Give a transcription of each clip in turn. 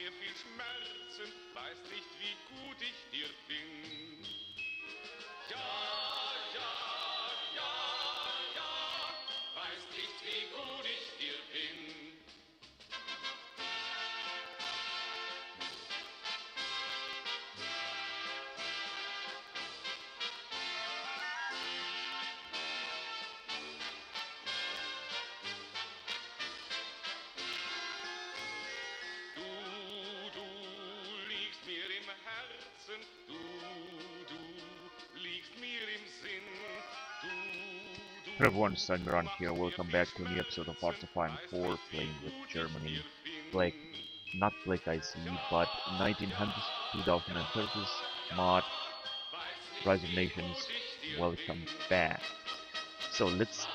mir viel Schmerzen, weiß nicht, wie gut ich dir bin. Ja, ja, ja, ja, weiß nicht, wie gut ich dir bin. Du liegst mir im Herzen, du liegst mir im Sinn, Hello everyone, it's Admiral here. Welcome back to a new episode of Arbeitsspeicher 4, playing with Germany. Not Black IC, but 1900s, 2030s mod, Rise of Nations. Welcome back. So let's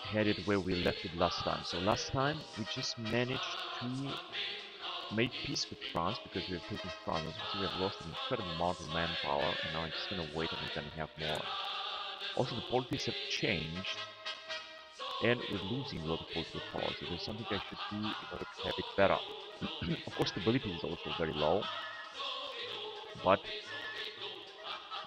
head it where we left it last time. So last time we just managed to make peace with France because we have taken France. So we have lost an incredible amount of manpower, and now I'm just gonna wait and we're gonna have more. Also, the politics have changed, and we're losing a lot of political power, so there's something I should do in order to have it better. Of course, stability is also very low, but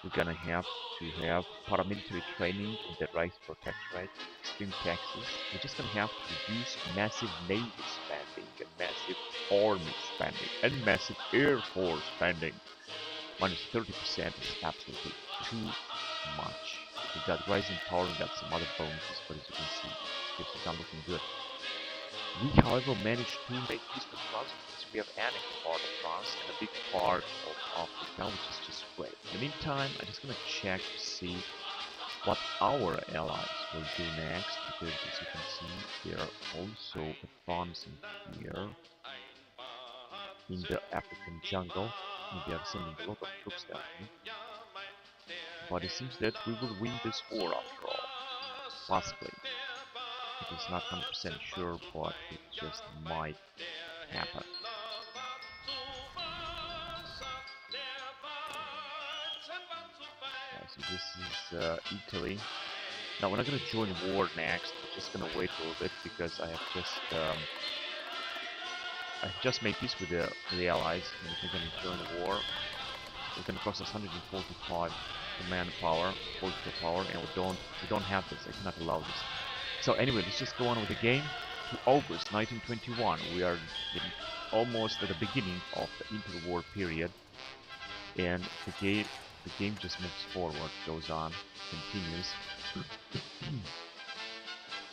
we're gonna have to have paramilitary training in the Reichsprotectorate, extreme taxes. We're just gonna have to reduce massive navy spending, and massive army spending, and massive air force spending. Minus 30% is absolutely too much. We got rising power, we got some other bonuses, but as you can see, it's not looking good. We, however, managed to make peace with France because we have annexed part of France and a big part of Africa, which is just great. In the meantime, I'm just gonna check to see what our allies will do next, because as you can see, they are also advancing here in the African jungle. They are sending a lot of troops down here. But it seems that we will win this war after all. Possibly. It is not 100% sure, but it just might happen. So this is Italy. Now we're not going to join war next. We're just going to wait a little bit because I have just made peace with the allies. And if we're going to join the war, it's going to cost us 145 manpower, political power, and we don't have this. I cannot allow this. So anyway, let's just go on with the game. To August 1921, we are almost at the beginning of the interwar period, and the game just moves forward, goes on, continues.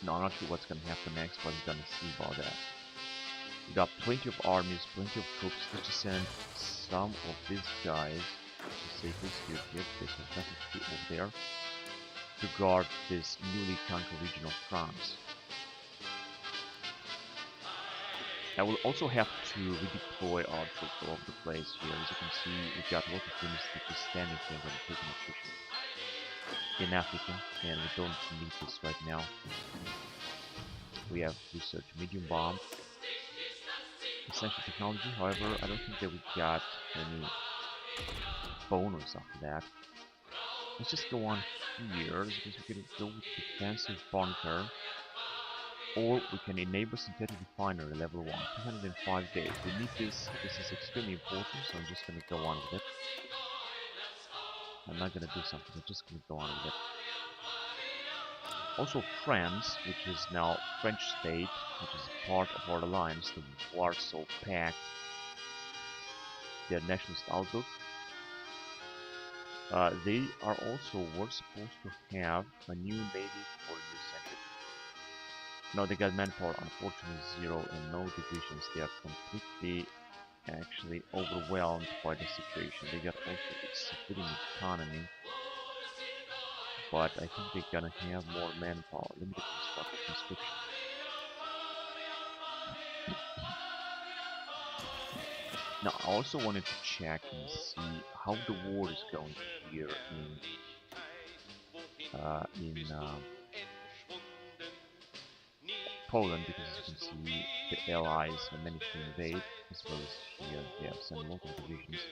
No, I'm not sure what's gonna happen next, but we're gonna see about that. We got plenty of armies, plenty of troops. Let's just send some of these guys to safely steer here. There's nothing to do over there, to guard this newly conquered region of France. I will also have to redeploy our troops all over the place here. As you can see, we've got a lot of units just standing here and taking attrition in Africa, and we don't need this right now. We have research medium bomb, essential technology. However, I don't think that we got any bonus after that. Let's just go on here, because we can go with defensive bunker, or we can enable synthetic refinery level 1, 205 days. We need this. This is extremely important, so I'm just gonna go on with it. I'm not gonna do something, I'm just gonna go on with it. Also France, which is now French state, which is part of our alliance, the Warsaw Pact, their nationalist outlook. They were supposed to have a new navy for a new century. No, they got manpower, unfortunately 0 and no divisions. They are completely actually overwhelmed by the situation. They got also its civilian economy, but I think they're gonna have more manpower. Limited conscription. Now, I also wanted to check and see how the war is going here in Poland, because as you can see, the allies have managed to invade, as well as here they have some local divisions.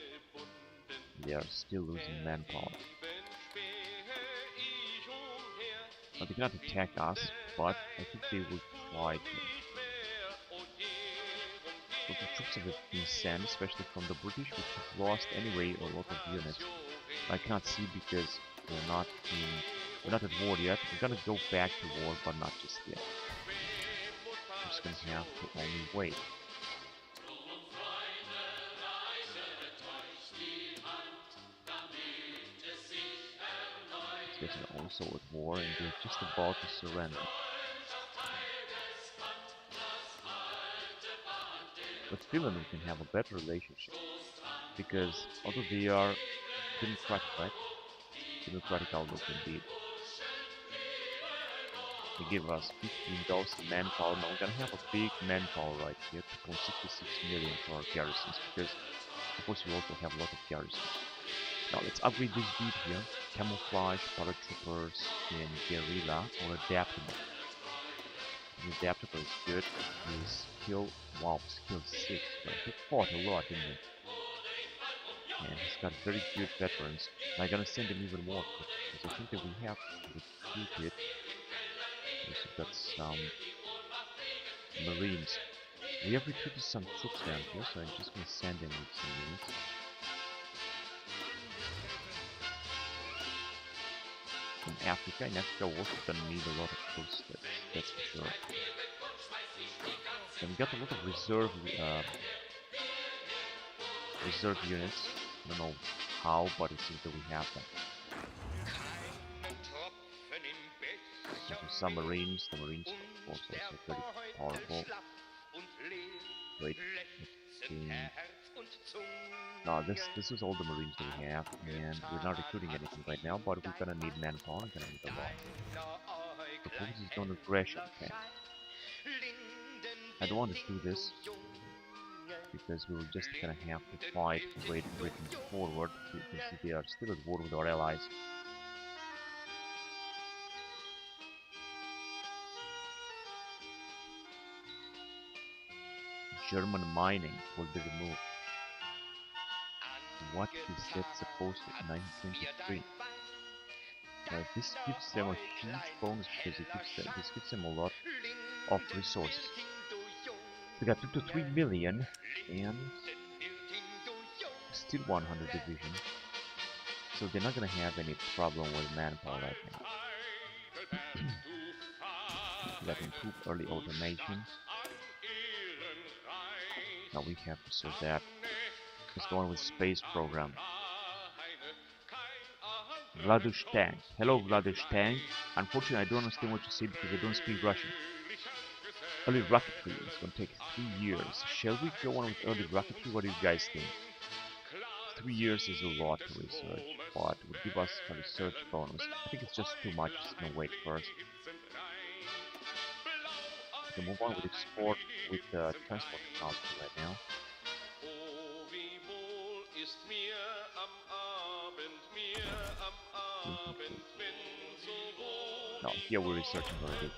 They are still losing manpower. Now, they cannot attack us, but I think they will try to. So the troops have been sent, especially from the British, which have lost anyway a lot of units. I cannot see because we're not at war yet. We're gonna go back to war, but not just yet. We're just gonna have to only wait. It's getting also at war, and they're just about to surrender. With Finland we can have a better relationship, because although they are democratic, right? Democratic outlook indeed. They give us 15,000 manpower. Now we're gonna have a big manpower right here, 2.66 million for our garrisons, because of course we also have a lot of garrisons. Now let's upgrade this dude here. Camouflage, paratroopers, and guerrilla, or adaptable. The adaptable is good. His skill, wow, skill 6. Right? He fought a lot, didn't he? And he's got very good veterans. I'm gonna send him even more, because I think that we have recruited. We also got some marines. We have recruited some troops down here, so I'm just gonna send them with some units. In Africa we're also gonna need a lot of troops, that's for sure. And we got a lot of reserve units. I don't know how, but it seems that we have them. Some marines, the marines of course also very powerful. Wait, no, this is all the marines that we have, and we're not recruiting anything right now, but we're gonna need manpower, we're gonna need a lot. The focus is on aggression, okay. I don't want to do this, because we were just gonna have to fight Great Britain forward. You can see they are still at war with our allies. German mining will be removed. What is that supposed to? 1923. This gives them a huge bonus because this gives them a lot of resources. We got 2 to 3 million and still 100 division. So they're not gonna have any problem with manpower right now. We got improved early automation. Now we have to sort that. Let's go on with space program. Vladush Tank. Hello Vladush Tank. Unfortunately I don't understand what you say because I don't speak Russian. Early rocketry is going to take 3 years. Shall we go on with early rocketry? What do you guys think? 3 years is a lot to research, but it would give us a research bonus. I think it's just too much. Just gonna wait first. We can move on with export with transport technology right now. Now here we're researching already.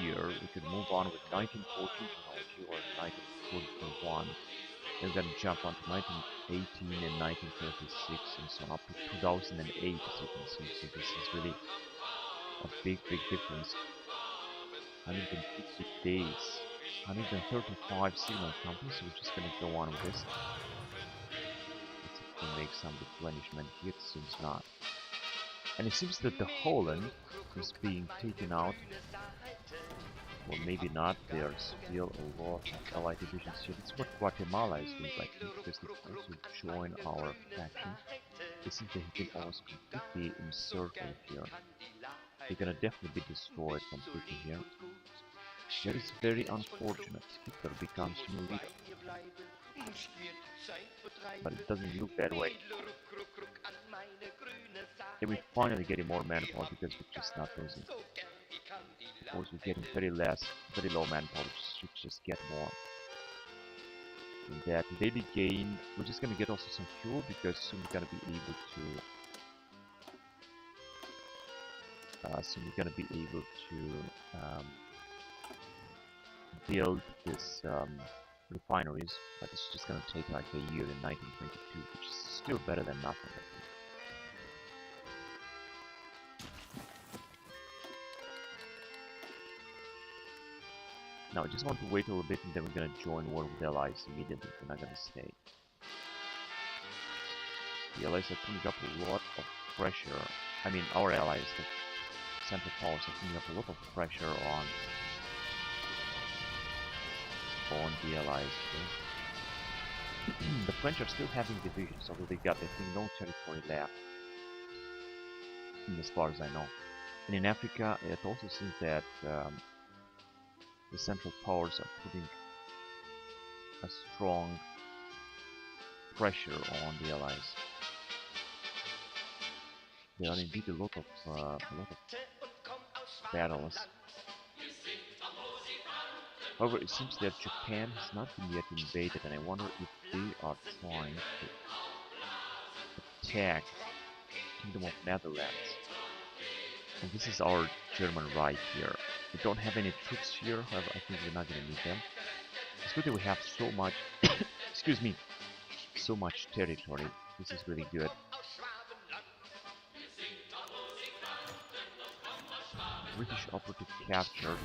Here we could move on with 1914 technology or 1941. Then we're gonna jump onto 1918 and 1936 and so on up to 2008, as you can see. So this is really a big difference. 150 days, 135 signal companies. So we're just gonna go on with this. Let's see if we can make some replenishment here. It seems not. And it seems that the Holland is being taken out. Well, maybe not. There's still a lot of allied divisions here. That's what Guatemala is doing right now, because they also join our faction. It seems they have been almost completely encircled here. They're gonna definitely be destroyed completely here. That is very unfortunate. Hitler becomes new leader. But it doesn't look that way. And we're finally getting more manpower because we're just not losing. Of course, we're getting very low manpower, which should just get more. And that daily gain, we're just gonna get also some fuel because soon we're gonna be able to build this refineries, but it's just gonna take like a year in 1922, which is still better than nothing. I think. Now I just want to wait a little bit and then we're gonna join war with the Allies immediately. We're not gonna stay. The Allies are putting up a lot of pressure. I mean, our allies, the Central Powers, are putting up a lot of pressure on the Allies. Okay? The French are still having divisions, although they got, I think, no territory left, as far as I know. And in Africa, it also seems that the Central Powers are putting a strong pressure on the Allies. There are indeed a lot of battles. However, it seems that Japan has not been yet invaded, and I wonder if they are trying to attack Kingdom of Netherlands. And this is our German right here. We don't have any troops here, however, I think we're not going to need them. It's good that we have so much, excuse me, so much territory. This is really good. British operative captured.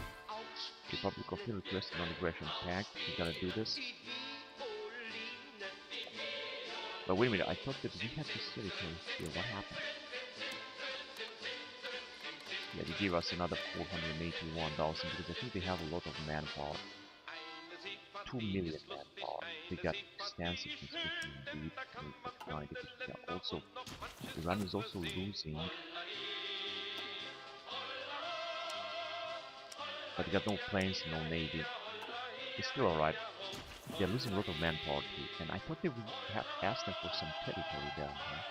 Republic of Finland requested non-aggression pact. We gotta do this. But wait a minute, I thought that we had this territory here. What happened? Yeah, they gave us another 481,000 because I think they have a lot of manpower. 2 million manpower. They got extensive conscription indeed. Yeah, also, Iran is also losing. But they got no planes, no navy. It's still alright. They're losing a lot of manpower too. And I thought they would have asked them for some territory down here.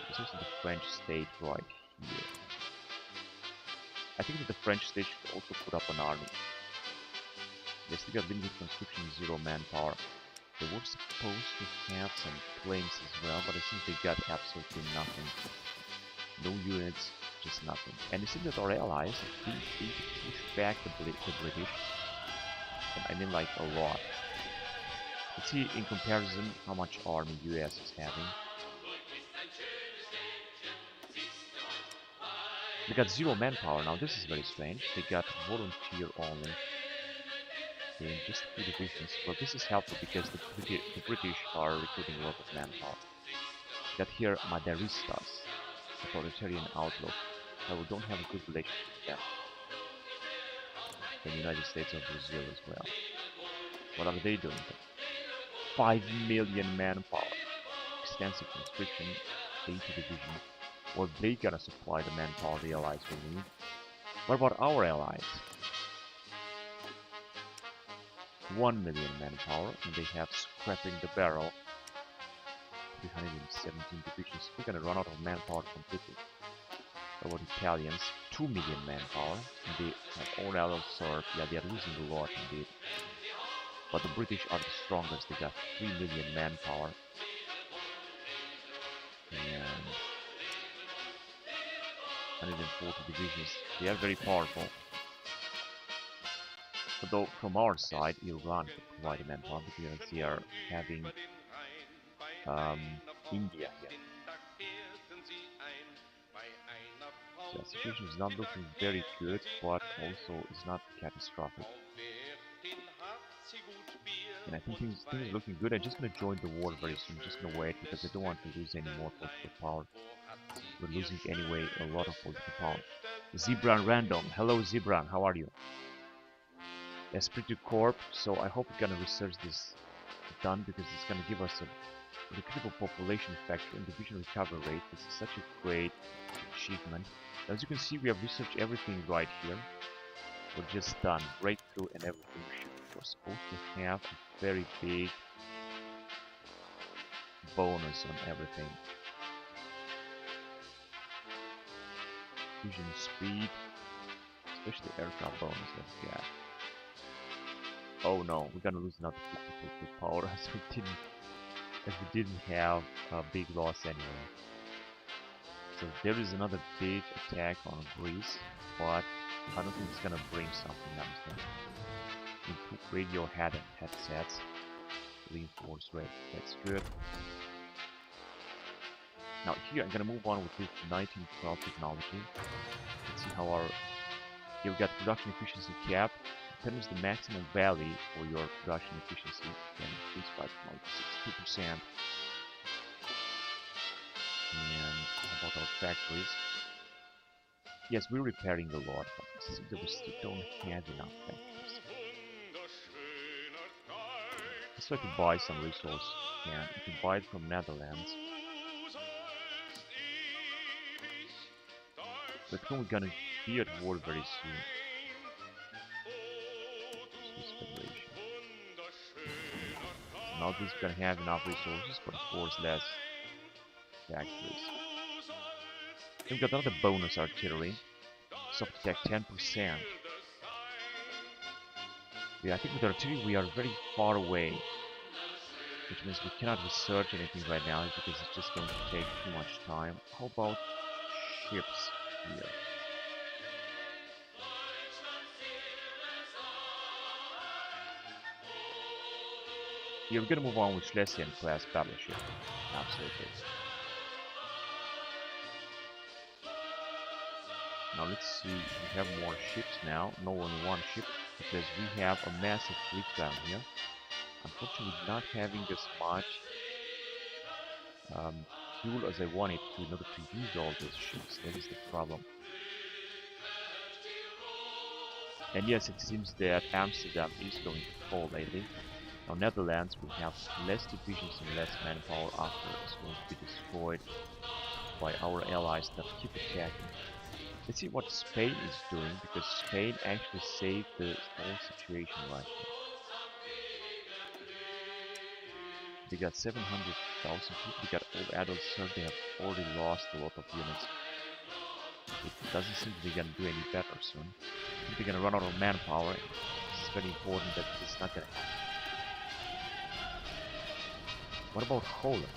There's also the French state right here. I think that the French state should also put up an army. They still got limited conscription, 0 manpower. They were supposed to have some planes as well, but I think they got absolutely nothing. No units, just nothing. And it seems that our allies, they push back the British. And I mean like a lot. Let's see in comparison how much army US is having. They got 0 manpower now. This is very strange. They got volunteer only. In just 2 divisions. Well, this is helpful because the British are recruiting a lot of manpower. We got here Maderistas, authoritarian outlook. But we don't have a good relationship with them. The United States or Brazil as well. What are they doing? 5 million manpower. Extensive conscription, 80 divisions. Well, they gotta supply the manpower the allies will need. What about our allies? 1 million manpower, and they have scrapping the barrel. 317 divisions. We're gonna run out of manpower completely. What about Italians? 2 million manpower, and they have all allies served. Yeah, they are losing a lot indeed. But the British are the strongest. They got 3 million manpower. And 140 divisions. They are very powerful. Although from our side, Iran could provide a manpower because they are having India here. So the situation is not looking very good, but also is not catastrophic. And I think things are looking good. I'm just going to join the war very soon. I'm just going to wait because I don't want to lose any more political power. We're losing anyway a lot of political power. Zebran Random. Hello Zebran, how are you? Esprit Corp, so I hope we're gonna research this done because it's gonna give us a critical population factor and division recovery rate. This is such a great achievement. As you can see, we have researched everything right here. We're just done, breakthrough and everything. We're supposed to have a very big bonus on everything. Fusion speed, especially aircraft bonus that we got. Oh no, we're gonna lose another 50% power as we didn't have a big loss anyway. So there is another big attack on Greece, but I don't think it's gonna bring something else. Improve radio headsets, reinforced rate. That's good. Now here I'm gonna move on with this 1912 technology. Let's see how our You've got production efficiency cap. Determines the maximum value for your production efficiency. Can increase by 62%. And about our factories. Yes, we're repairing a lot, but it seems that we still don't have enough factories. Let's try to buy some resources. Yeah, you can buy it from Netherlands. But we're gonna be at war very soon. Now this is gonna have enough resources, but of course less factories. We've got another bonus artillery. Soft attack 10%. Yeah, I think with artillery we are very far away. Which means we cannot research anything right now because it's just going to take too much time. How about ships here? Yeah, we're gonna move on with Schlesien class battleship. Absolutely. Now let's see, we have more ships now. No, only one ship, because we have a massive fleet down here. Unfortunately, not having as much fuel as I wanted to in order to use all these ships. That is the problem. And yes, it seems that Amsterdam is going to fall lately. Now Netherlands will have less divisions and less manpower after it's going to be destroyed by our allies that keep attacking. Let's see what Spain is doing, because Spain actually saved the whole situation right now. They got 700,000 people, they got all adults served, they have already lost a lot of units. It doesn't seem they're gonna do any better soon. I think they're gonna run out of manpower. It's very important that this is not gonna happen. What about Holland?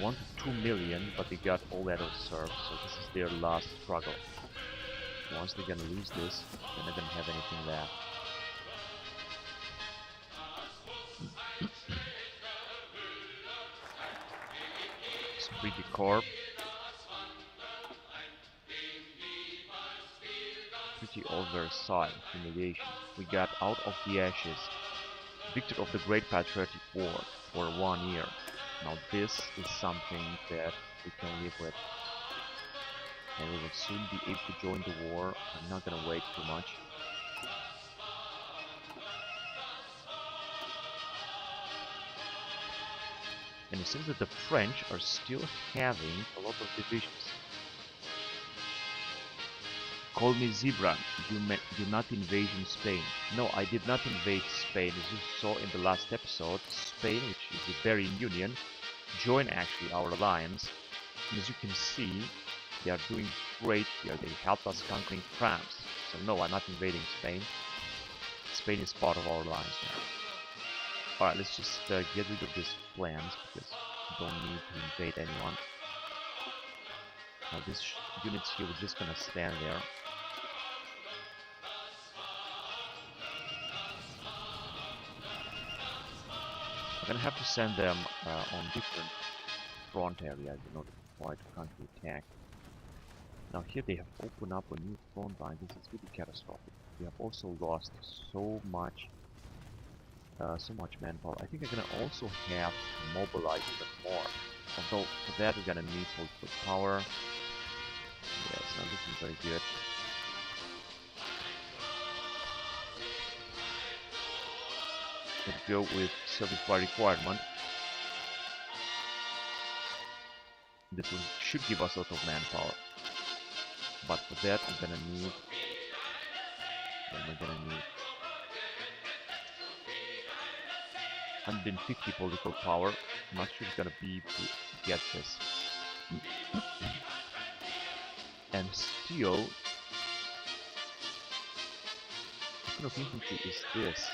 1 to 2 million, but they got all adults served, so this is their last struggle. Once they're gonna lose this, they're not gonna have anything left. Pretty Corp. Pretty old Versailles humiliation. We got out of the ashes. Victor of the Great Patriotic War for 1 year. Now this is something that we can live with. And we will soon be able to join the war. I'm not gonna wait too much. And it seems that the French are still having a lot of divisions. Call me Zebra, do not invasion Spain. No, I did not invade Spain. As you saw in the last episode, Spain, which is the Iberian Union, joined actually our alliance. And as you can see, they are doing great here. They helped us conquering France. So no, I'm not invading Spain. Spain is part of our alliance now. Alright, let's just get rid of these plans, because we don't need to invade anyone. Now these units here, we're just gonna stand there. I'm gonna have to send them on different front areas in order to try to counter-attack. Now here they have opened up a new front line. This is really catastrophic. We have also lost so much manpower. I think I'm gonna also have to mobilize even more. Although for that we're gonna need political power. Yeah, it's not looking very good. Let's go with service by requirement. This should give us a lot of manpower. But for that I'm gonna need... What am I gonna need? 150 political power. I'm not sure it's gonna be able to get this. And still, what kind of infantry is this?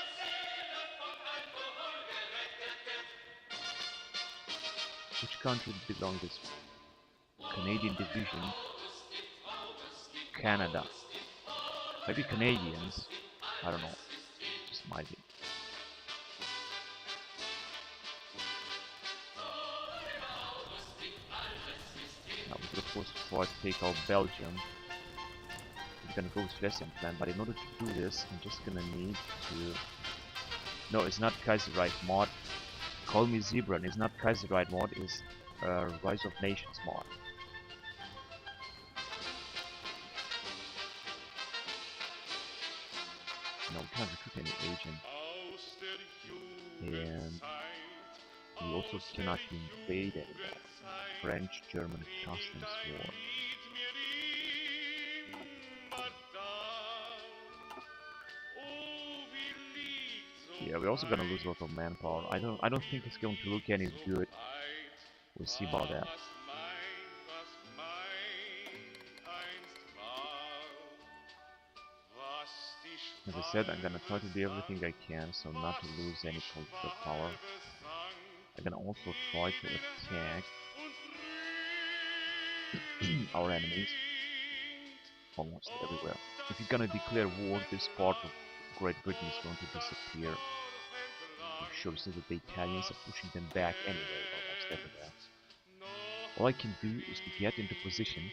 Which country belongs this? Canadian division. Canada. Maybe Canadians. I don't know. Just might be. Now we could course try to take out Belgium. We're gonna go with lesson plan, but in order to do this, I'm just gonna need to... No, it's not Kaiserreich mod. Call me Zebra, and it's not Kaiserreich mod, it's Rise of Nations mod. No, we can't recruit any agent. And we also cannot invade anymore. French-German customs war. Yeah, we're also gonna lose a lot of manpower. I don't think it's going to look any good. We'll see about that. As I said, I'm gonna try to do everything I can so not to lose any political power. I'm gonna also try to attack our enemies almost everywhere. If you're gonna declare war, this part of Great Britain is going to disappear. I'm sure since the Italians are pushing them back anyway, almost everywhere. All I can do is to get into position.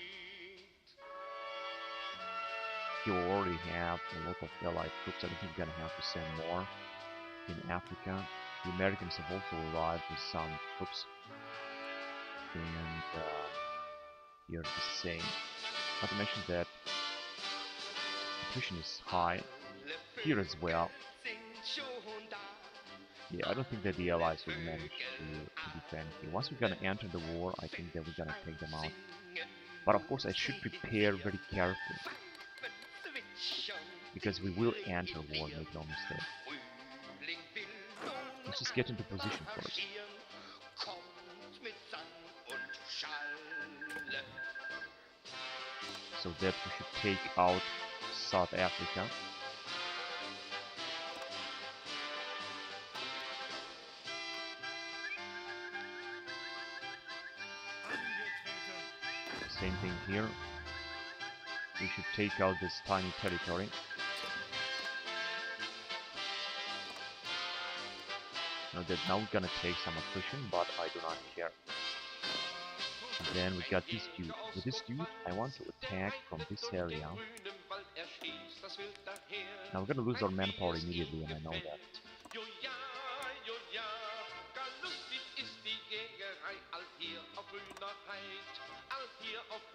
You already have a lot of allied troops. I don't think we're gonna have to send more in Africa. The Americans have also arrived with some troops, and here the same. Not to mention that attrition is high here as well. Yeah, I don't think that the allies will manage to defend here. Once we're gonna enter the war, I think that we're gonna take them out. But of course, I should prepare very carefully, because we will enter war, make no mistake. Let's just get into position first. So that we should take out South Africa. Same thing here. We should take out this tiny territory. Now we're gonna take some attrition, but I do not care. And then we got this dude. With this dude, I want to attack from this area. Now we're gonna lose our manpower immediately, and I know that.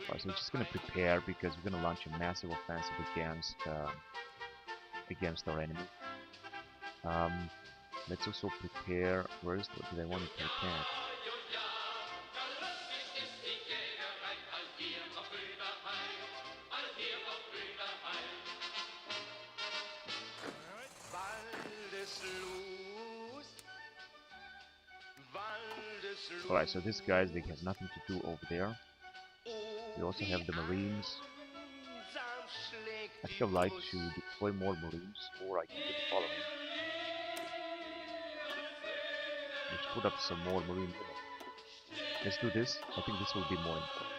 Alright, so we're just gonna prepare, because we're gonna launch a massive offensive against our enemy. Let's also prepare. Where is what do they want to attack? Alright, so these guys, they have nothing to do over there. We also have the Marines. I think I'd like to deploy more Marines, or I can do the following. Let's put up some more Marine units. Let's do this. I think this will be more important.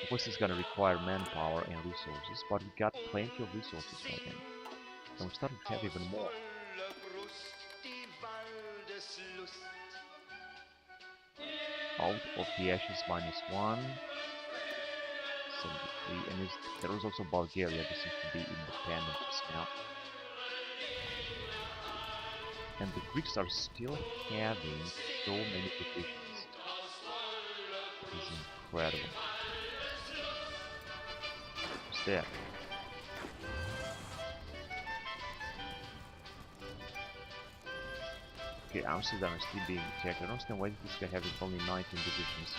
Of course, it's gonna require manpower and resources, but we got plenty of resources right now. And we're starting to have even more. Out of the ashes -1. 73, and there was also Bulgaria. This seems to be independent just now. And the Greeks are still having so many divisions. It is incredible. What's that? Okay, Amsterdam is still being attacked. I don't understand why this guy having only 19 divisions.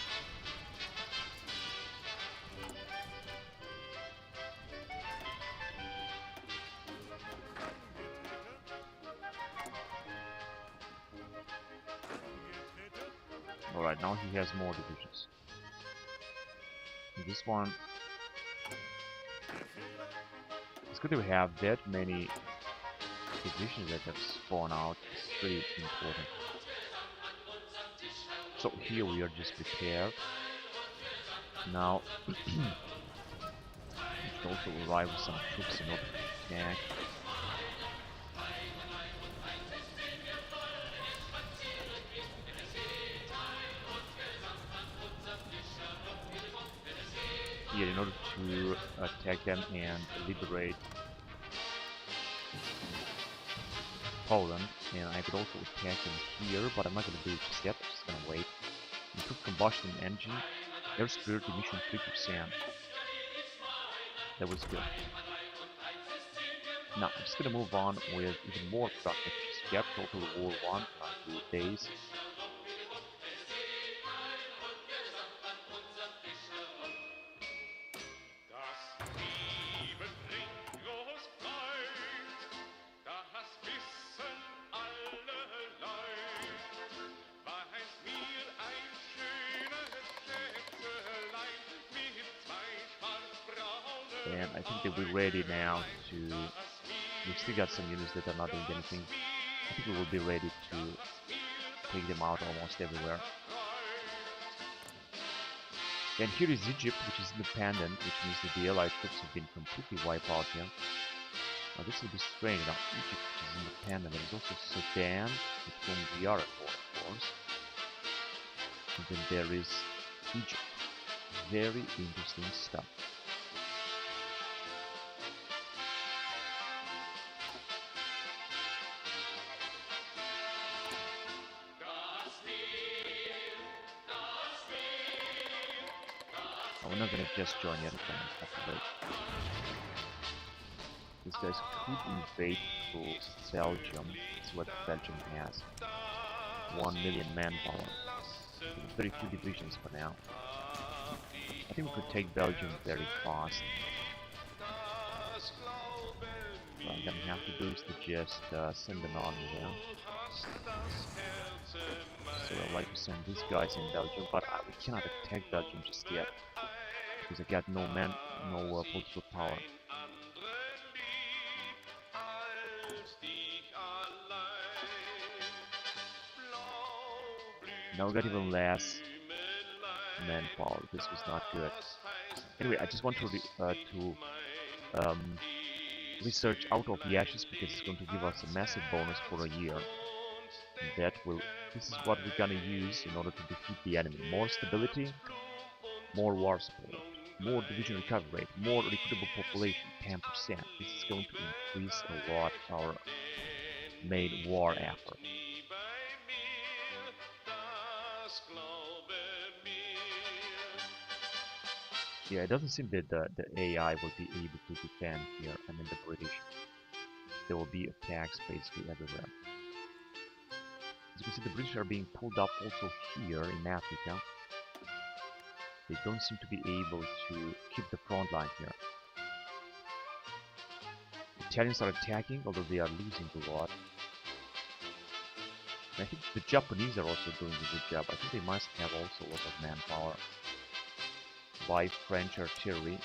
Alright, now he has more divisions. And this one... It's good to have that many divisions that have spawned out. It's pretty important. So here we are just prepared. Now, we should also arrive with some troops in order to attack. attack them and liberate Poland, and I could also attack them here, but I'm not going to do it just yet. I'm just going to wait. Improved combustion engine, air superiority emission 3%. That was good. Now I'm just going to move on with even more productive step. Total War 1, 98 days. And I think that we're ready now to... We've still got some units that are not doing anything. I think we will be ready to take them out almost everywhere. And here is Egypt, which is independent, which means that the Allied troops have been completely wiped out here. Now this will be strange. Now Egypt, which is independent, there is also Sudan, with whom we are at war, of course. And then there is Egypt. Very interesting stuff. We're not gonna just join yet, we're gonna have to wait. These guys could invade through Belgium. That's what Belgium has. 1 million manpower. 32 divisions for now. I think we could take Belgium very fast. What I'm gonna have to do is to just send an army there. So I'd like to send these guys in Belgium, but we cannot attack Belgium just yet. Because I got no political power. Now we got even less manpower. This was not good. Anyway, I just want to research Out of the Ashes because it's going to give us a massive bonus for a year. And that will. This is what we're gonna use in order to defeat the enemy. More stability, more war support. More division recovery rate, more recruitable population, 10%. This is going to increase a lot our main war effort. Yeah, it doesn't seem that the AI will be able to defend here. I mean the British. There will be attacks basically everywhere. As you can see, the British are being pulled up also here in Africa. They don't seem to be able to keep the front line here. The Italians are attacking, although they are losing a lot. And I think the Japanese are also doing a good job. I think they must have also a lot of manpower. Light French artillery.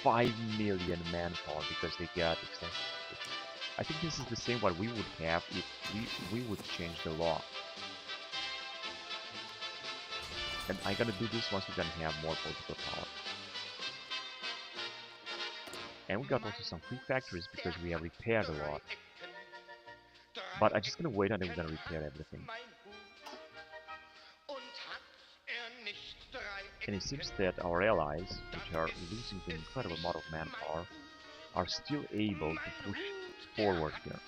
5 million manpower because they got extensive. I think this is the same what we would have if we would change the law. And I'm gonna do this once we're gonna have more political power. And we got also some free factories because we have repaired a lot. But I'm just gonna wait until we're gonna repair everything. And it seems that our allies, which are losing an incredible amount of manpower, are still able to push forward here.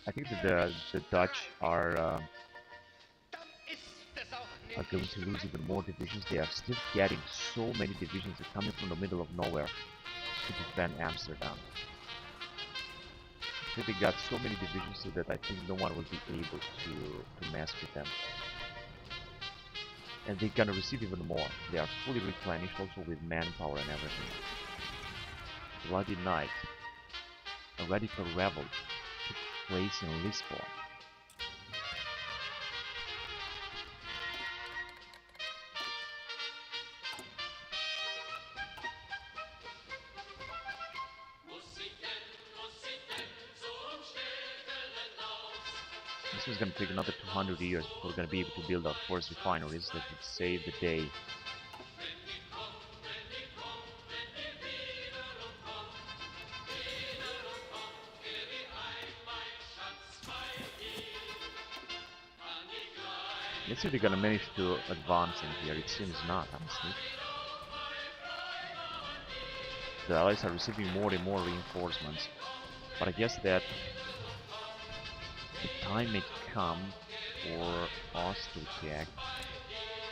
I think that the Dutch are going to lose even more divisions. They are still getting so many divisions that are coming from the middle of nowhere to defend Amsterdam. I think they got so many divisions so that I think no one will be able to mess with them. And they're gonna receive even more. They are fully replenished also with manpower and everything. Bloody Night. A radical revolt took place in Lisbon. This is going to take another 200 years before we're going to be able to build our first refineries that would save the day. Let's see if they're gonna manage to advance in here. It seems not, honestly. The allies are receiving more and more reinforcements, but I guess that the time may come for us to attack.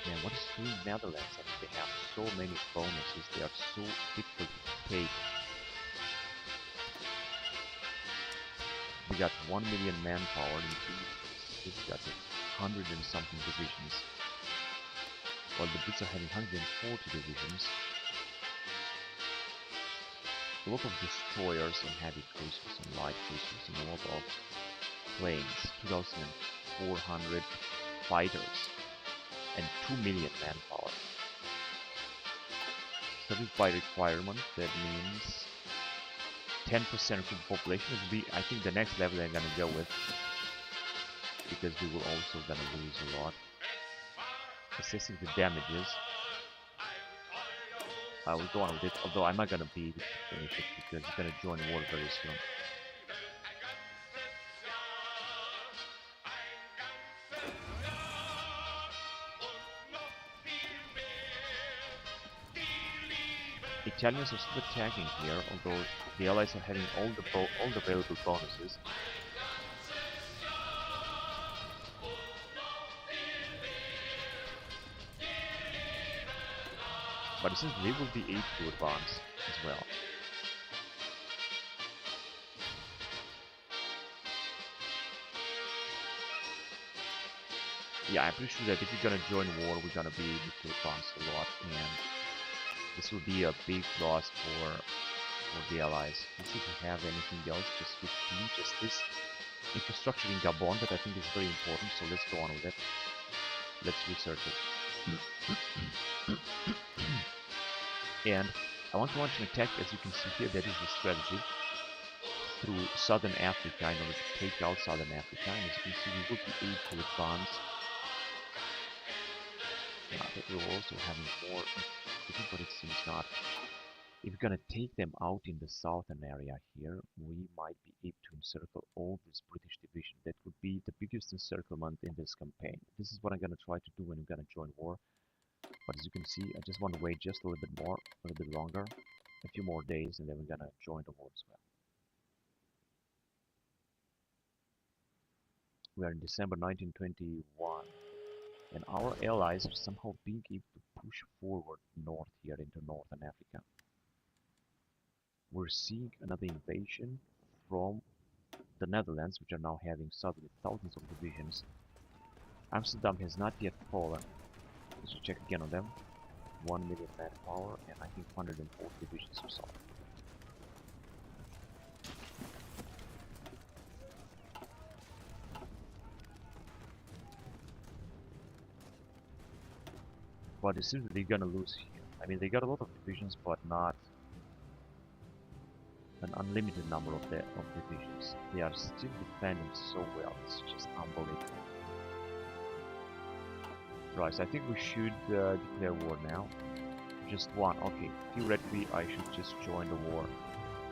Man, what is doing Netherlands? I mean, they have so many bonuses. They are so difficult to take. We got 1 million manpower in We've got 100 and something divisions. While the Brits are having 140 divisions. A lot of destroyers and heavy cruisers and light cruisers and a lot of planes. 2,400 fighters and 2 million manpower. So by requirement, that means 10% of the population will be, I think, the next level they're gonna go with, because we will also gonna lose a lot. Assessing the damages, I will go on with it, although I'm not gonna be able to finish it because it's gonna join war very soon. Italians are still attacking here, although the allies are having all the available bonuses. But it seems they will be able to advance as well. Yeah, I'm pretty sure that if we're gonna join war, we're gonna be able to advance a lot, and this will be a big loss for the allies. Let's see if we have anything else. Just this infrastructure in Gabon that I think is very important. So let's go on with it. Let's research it. And I want to launch an attack, as you can see here. That is the strategy through Southern Africa in order to take out Southern Africa. And as you can see, we will be able to advance. But we will also have more, but it seems not. If we're gonna take them out in the southern area here, we might be able to encircle all this British division. That would be the biggest encirclement in this campaign. This is what I'm gonna try to do when I'm gonna join war. But as you can see, I just want to wait just a little bit more, a little bit longer, a few more days, and then we're gonna join the war as well. We are in December 1921. And our allies are somehow being able to push forward north here into northern Africa. We're seeing another invasion from the Netherlands, which are now having suddenly thousands of divisions. Amsterdam has not yet fallen. Let's check again on them. 1 million manpower and I think 104 divisions or so. But it seems that they're gonna lose here. I mean, they got a lot of divisions, but not an unlimited number of divisions. They are still defending so well. It's just unbelievable. Right, so I think we should declare war now. Just one. Okay, theoretically, I should just join the war.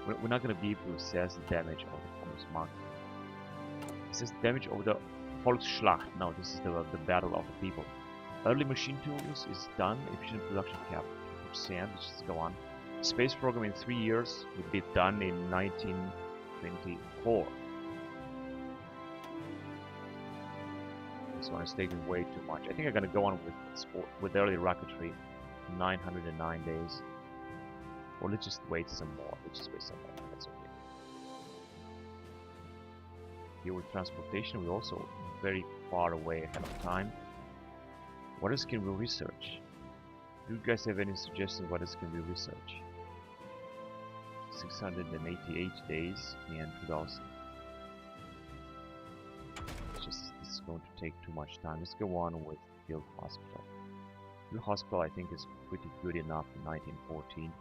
We're not gonna be able to assess the damage of the Volksmark. Assess the damage of the Volksschlacht. No, this is the battle of the people. Early machine tools is done. Efficient production cap 2%. Let's just go on. Space program in 3 years would be done in 1924. This one is taking way too much. I think I'm gonna go on with early rocketry, 909 days. Or let's just wait some more. That's okay. Here with transportation, we're also very far away ahead of time. What else can we research? Do you guys have any suggestions what else can we research? 688 days and 2000. This is going to take too much time. Let's go on with Field Hospital. Field Hospital I think is pretty good enough in 1914.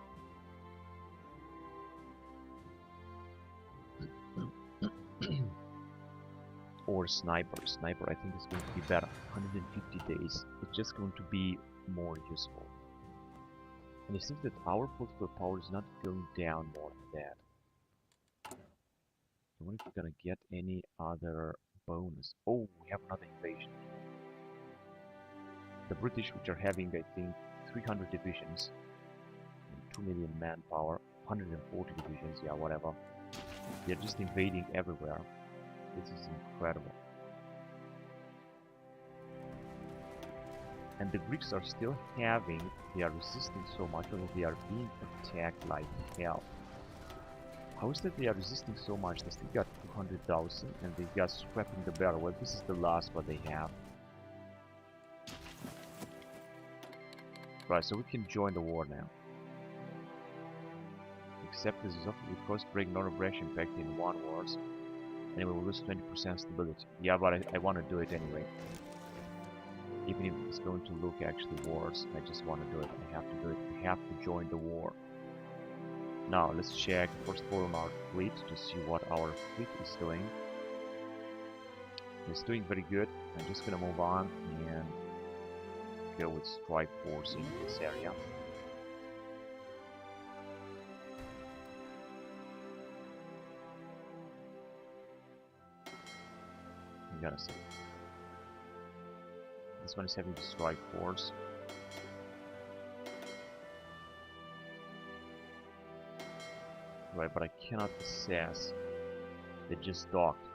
Or Sniper. Sniper I think is going to be better. 150 days. It's just going to be more useful. And it seems that our political power is not going down more than that. I wonder if we're gonna get any other bonus. Oh, we have another invasion. The British, which are having, I think, 300 divisions, 2 million manpower, 140 divisions, yeah, whatever. They're just invading everywhere. This is incredible. And the Greeks are still having, they are resisting so much, although they are being attacked like hell. How is that they are resisting so much? They still got 200,000 and they got scrapping the barrel. Well, this is the last what they have. Right, so we can join the war now. Except this is often with cost break non-aggression impact in one wars. Anyway, we'll lose 20% stability. Yeah, but I want to do it anyway. Even if it's going to look actually worse, I just want to do it. I have to do it. We have to join the war. Now, let's check first of all on our fleet to see what our fleet is doing. It's doing very good. I'm just gonna move on and go with strike force in this area. I'm gonna see. This one is having the strike force. Right, but I cannot assess. They just docked.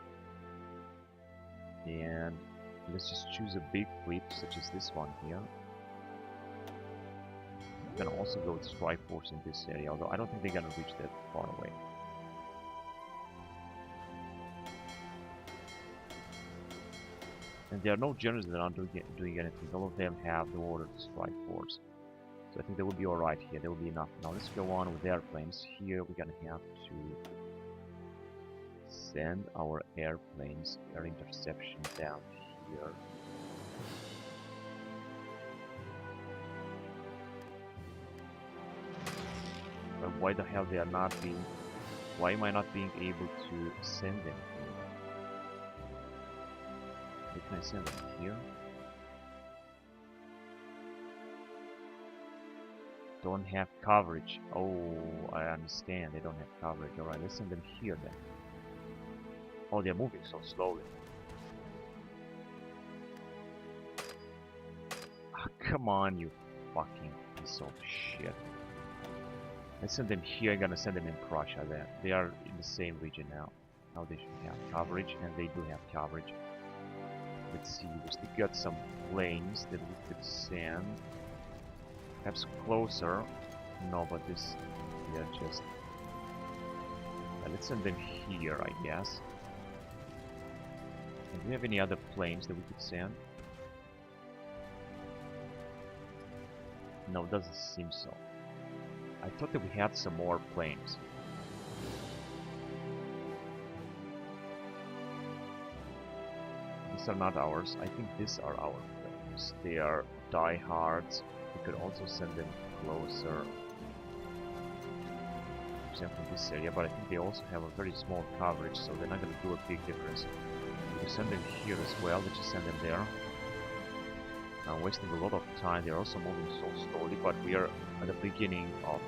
And let's just choose a big fleet such as this one here. I'm gonna also go with strike force in this area, although I don't think they're gonna reach that far away. And there are no generals that aren't doing anything. All of them have the order to strike force. So I think they will be alright here. They will be enough. Now let's go on with airplanes. Here we're gonna have to send our airplanes, air interception down here. But why the hell they are not being... Why am I not being able to send them here? Where can I send them? Here? Don't have coverage. Oh, I understand. They don't have coverage. Alright, let's send them here then. Oh, they're moving so slowly. Ah, come on, you fucking piece of shit. Let's send them here. I'm gonna send them in Prussia then. They are in the same region now. Now they should have coverage, and they do have coverage. Let's see, we still got some planes that we could send. Perhaps closer. No, but this... Yeah, just... let's send them here, I guess. And do we have any other planes that we could send? No, it doesn't seem so. I thought that we had some more planes. These are not ours. I think these are our planes. They are diehards. We could also send them closer. For example, this area, but I think they also have a very small coverage, so they're not going to do a big difference. We send them here as well. Let's just send them there. I'm wasting a lot of time. They're also moving so slowly, but we are at the beginning of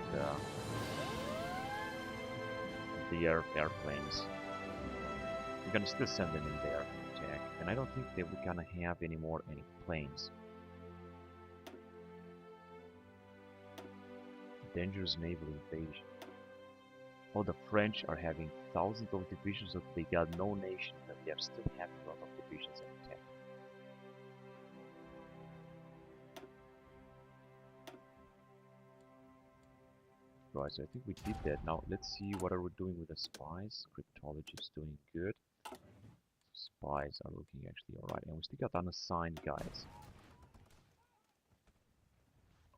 the airplanes. We're gonna still send them in there to attack, and I don't think that we're gonna have any planes. Dangerous naval invasion. Oh, the French are having thousands of divisions, but they got no nation, and they are still having a lot of divisions and attack. Right, so I think we did that. Now let's see what are we doing with the spies. Cryptology is doing good. Spies are looking actually alright, and we still got unassigned guys.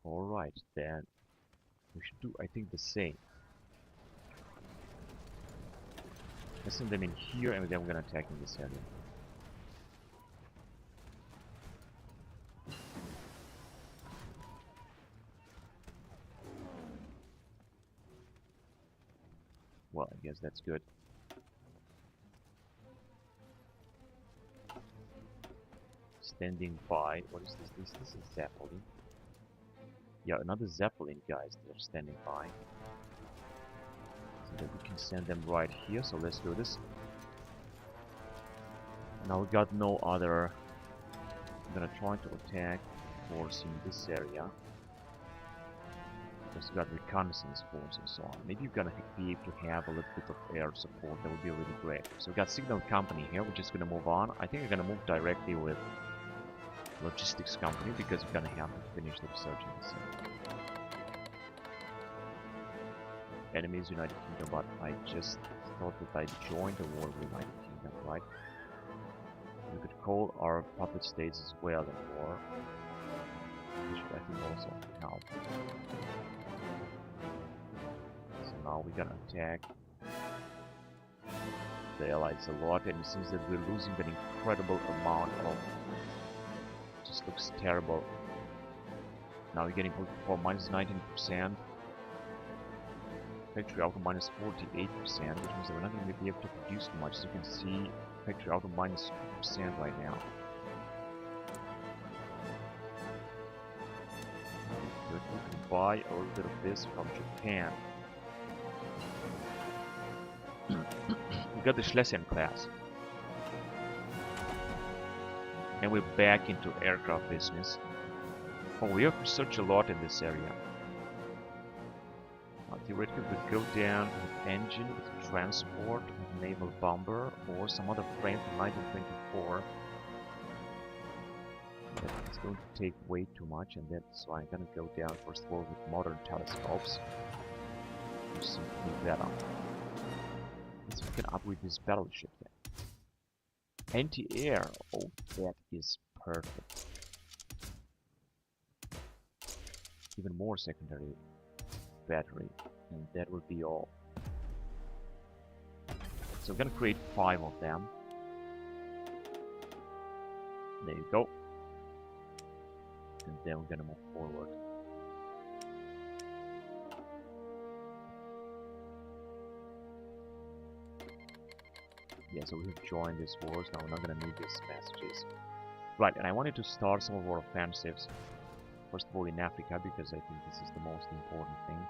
Alright, then we should do, I think, the same. Let's send them in here, and then we're gonna attack in this area. Well, I guess that's good. Standing by. What is this? This is Zeppelin. Yeah, another Zeppelin, guys. They're standing by. So that we can send them right here. So let's do this. Now we got no other. I'm gonna try to attack force in this area. Because you got reconnaissance force and so on. Maybe you're gonna be able to have a little bit of air support. That would be really great. So we got signal company here. We're just gonna move on. I think we're gonna move directly with logistics company because we're gonna have to finish the research in this area. Enemies United Kingdom, but I just thought that I joined the war with United Kingdom, right? We could call our puppet states as well in war. Which I think also help. So now we're gonna attack the allies a lot, and it seems that we're losing an incredible amount of. Just looks terrible. Now we're getting for minus 19%. Factory auto minus 48%, which means that we're not going to be able to produce too much. As you can see, factory auto minus 2% right now. Good. We can buy a little bit of this from Japan. We got the Schlesien class. And we're back into aircraft business. Oh, we have researched a lot in this area. Theoretically, we could go down with engine, with transport, with naval bomber, or some other frame from 1924. But it's going to take way too much, and that's why I'm gonna go down first of all with modern telescopes. To simply better. Let's see if we can upgrade this battleship then. Anti-air, oh, that is perfect. Even more secondary battery, and that would be all. So I'm gonna create 5 of them. There you go. And then we're gonna move forward. Yeah, so we have joined this wars. Now we're not gonna need these messages. Right, and I wanted to start some of our offensives. First of all in Africa, because I think this is the most important thing.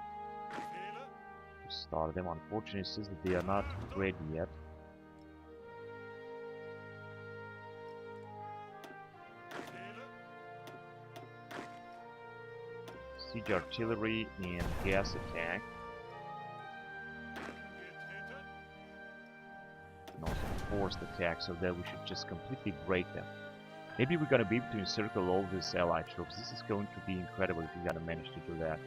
To start them. Unfortunately, it says that they are not ready yet. Siege artillery and gas attack. And also forced attack, so that we should just completely break them. Maybe we're gonna be able to encircle all these allied troops. This is going to be incredible if we're gonna manage to do that.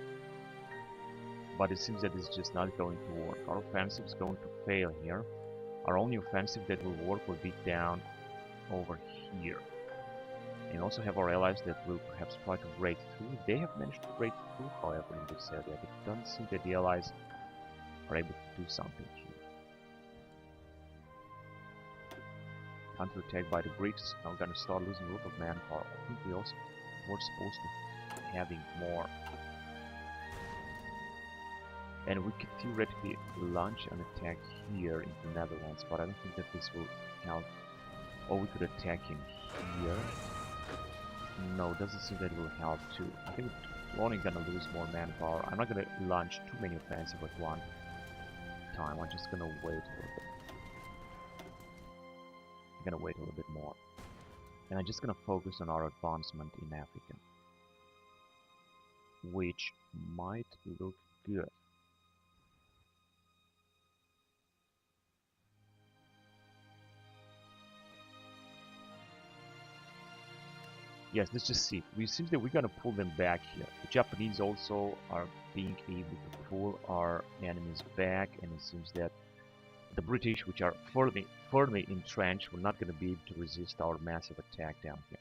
But it seems that it's just not going to work. Our offensive is going to fail here. Our only offensive that will work will be down over here. And also have our allies that will perhaps try to break through. They have managed to break through, however, in this area. It doesn't seem that the allies are able to do something here. Counterattack by the Greeks. Now we're gonna start losing a lot of manpower. I think we also were supposed to having more. And we could theoretically launch an attack here in the Netherlands, but I don't think that this will help. Or we could attack him here. No, it doesn't seem that it will help too. I think we're only gonna lose more manpower. I'm not gonna launch too many offensives at one time. I'm just gonna wait a little bit. I'm gonna wait a little bit more. And I'm just gonna focus on our advancement in Africa. Which might look good. Yes, let's just see. We seem that we're gonna pull them back here. The Japanese also are being able to pull our enemies back, and it seems that the British, which are firmly entrenched, we're not gonna be able to resist our massive attack down here.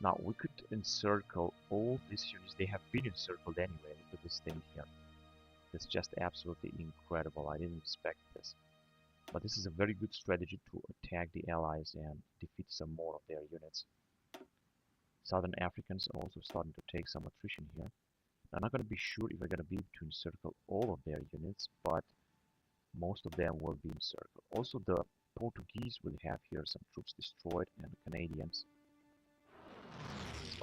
Now we could encircle all these units. They have been encircled anyway with this thing here. That's just absolutely incredible. I didn't expect this. But this is a very good strategy to attack the allies and defeat some more of their units. Southern Africans are also starting to take some attrition here. I'm not going to be sure if we're going to be able to encircle all of their units, but most of them will be encircled. Also, the Portuguese will have here some troops destroyed, and the Canadians.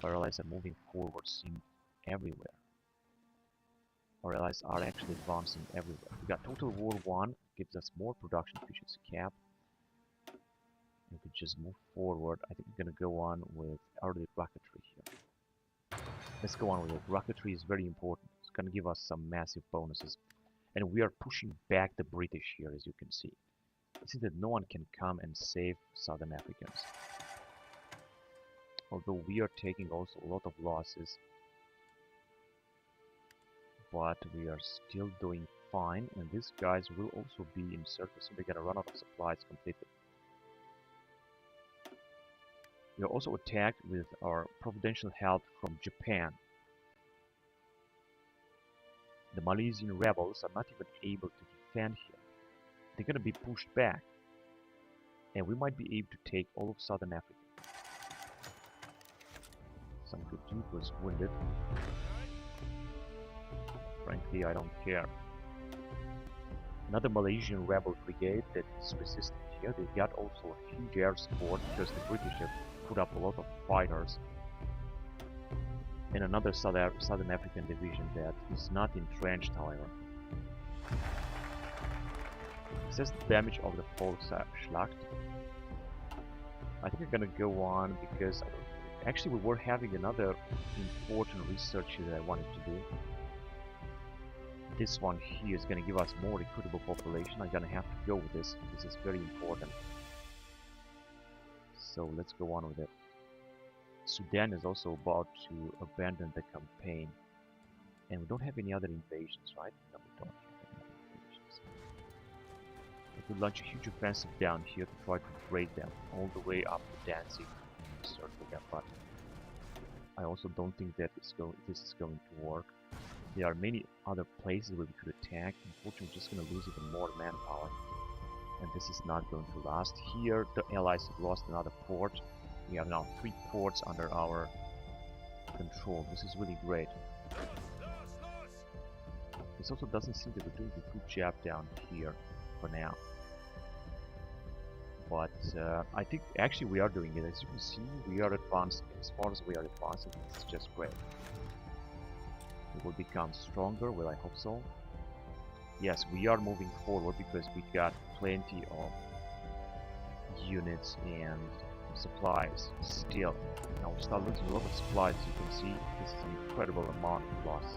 Our allies are moving forward, seen everywhere. Our allies are actually advancing everywhere. We got Total War 1, gives us more production efficiency cap. We could just move forward. I think we're gonna go on with early rocketry here. Let's go on with it. Rocketry is very important. It's gonna give us some massive bonuses. And we are pushing back the British here, as you can see. You see that no one can come and save Southern Africans. Although we are taking also a lot of losses. But we are still doing fine, and these guys will also be in surplus, so they're gonna run out of supplies completely. We are also attacked with our providential help from Japan. The Malaysian rebels are not even able to defend here. They're gonna be pushed back, and we might be able to take all of Southern Africa. Some good dude was wounded. Frankly, I don't care. Another Malaysian rebel brigade that is resistant here. They got also a huge air support because the British have put up a lot of fighters. And another Southern African division that is not entrenched, however. It says the damage of the Volksschlacht. I think I'm gonna go on because actually we were having another important research that I wanted to do. This one here is going to give us more recruitable population. I'm going to have to go with this. This is very important. So let's go on with it. Sudan is also about to abandon the campaign. And we don't have any other invasions, right? No, we don't have any other invasions. We could launch a huge offensive down here to try to break them all the way up to Danzig and circle them. But I also don't think that this is going to work. There are many other places where we could attack. Unfortunately, we're just going to lose even more manpower. And this is not going to last. Here, the Allies have lost another port. We have now 3 ports under our control. This is really great. This also doesn't seem that we're doing a good job down here for now. But I think actually we are doing it. As you can see, we are advancing. As far as we are advancing, it's just great. It will become stronger. Well, I hope so. Yes, we are moving forward because we got plenty of units and supplies still. Now we start losing a lot of supplies. As you can see, this is an incredible amount of loss.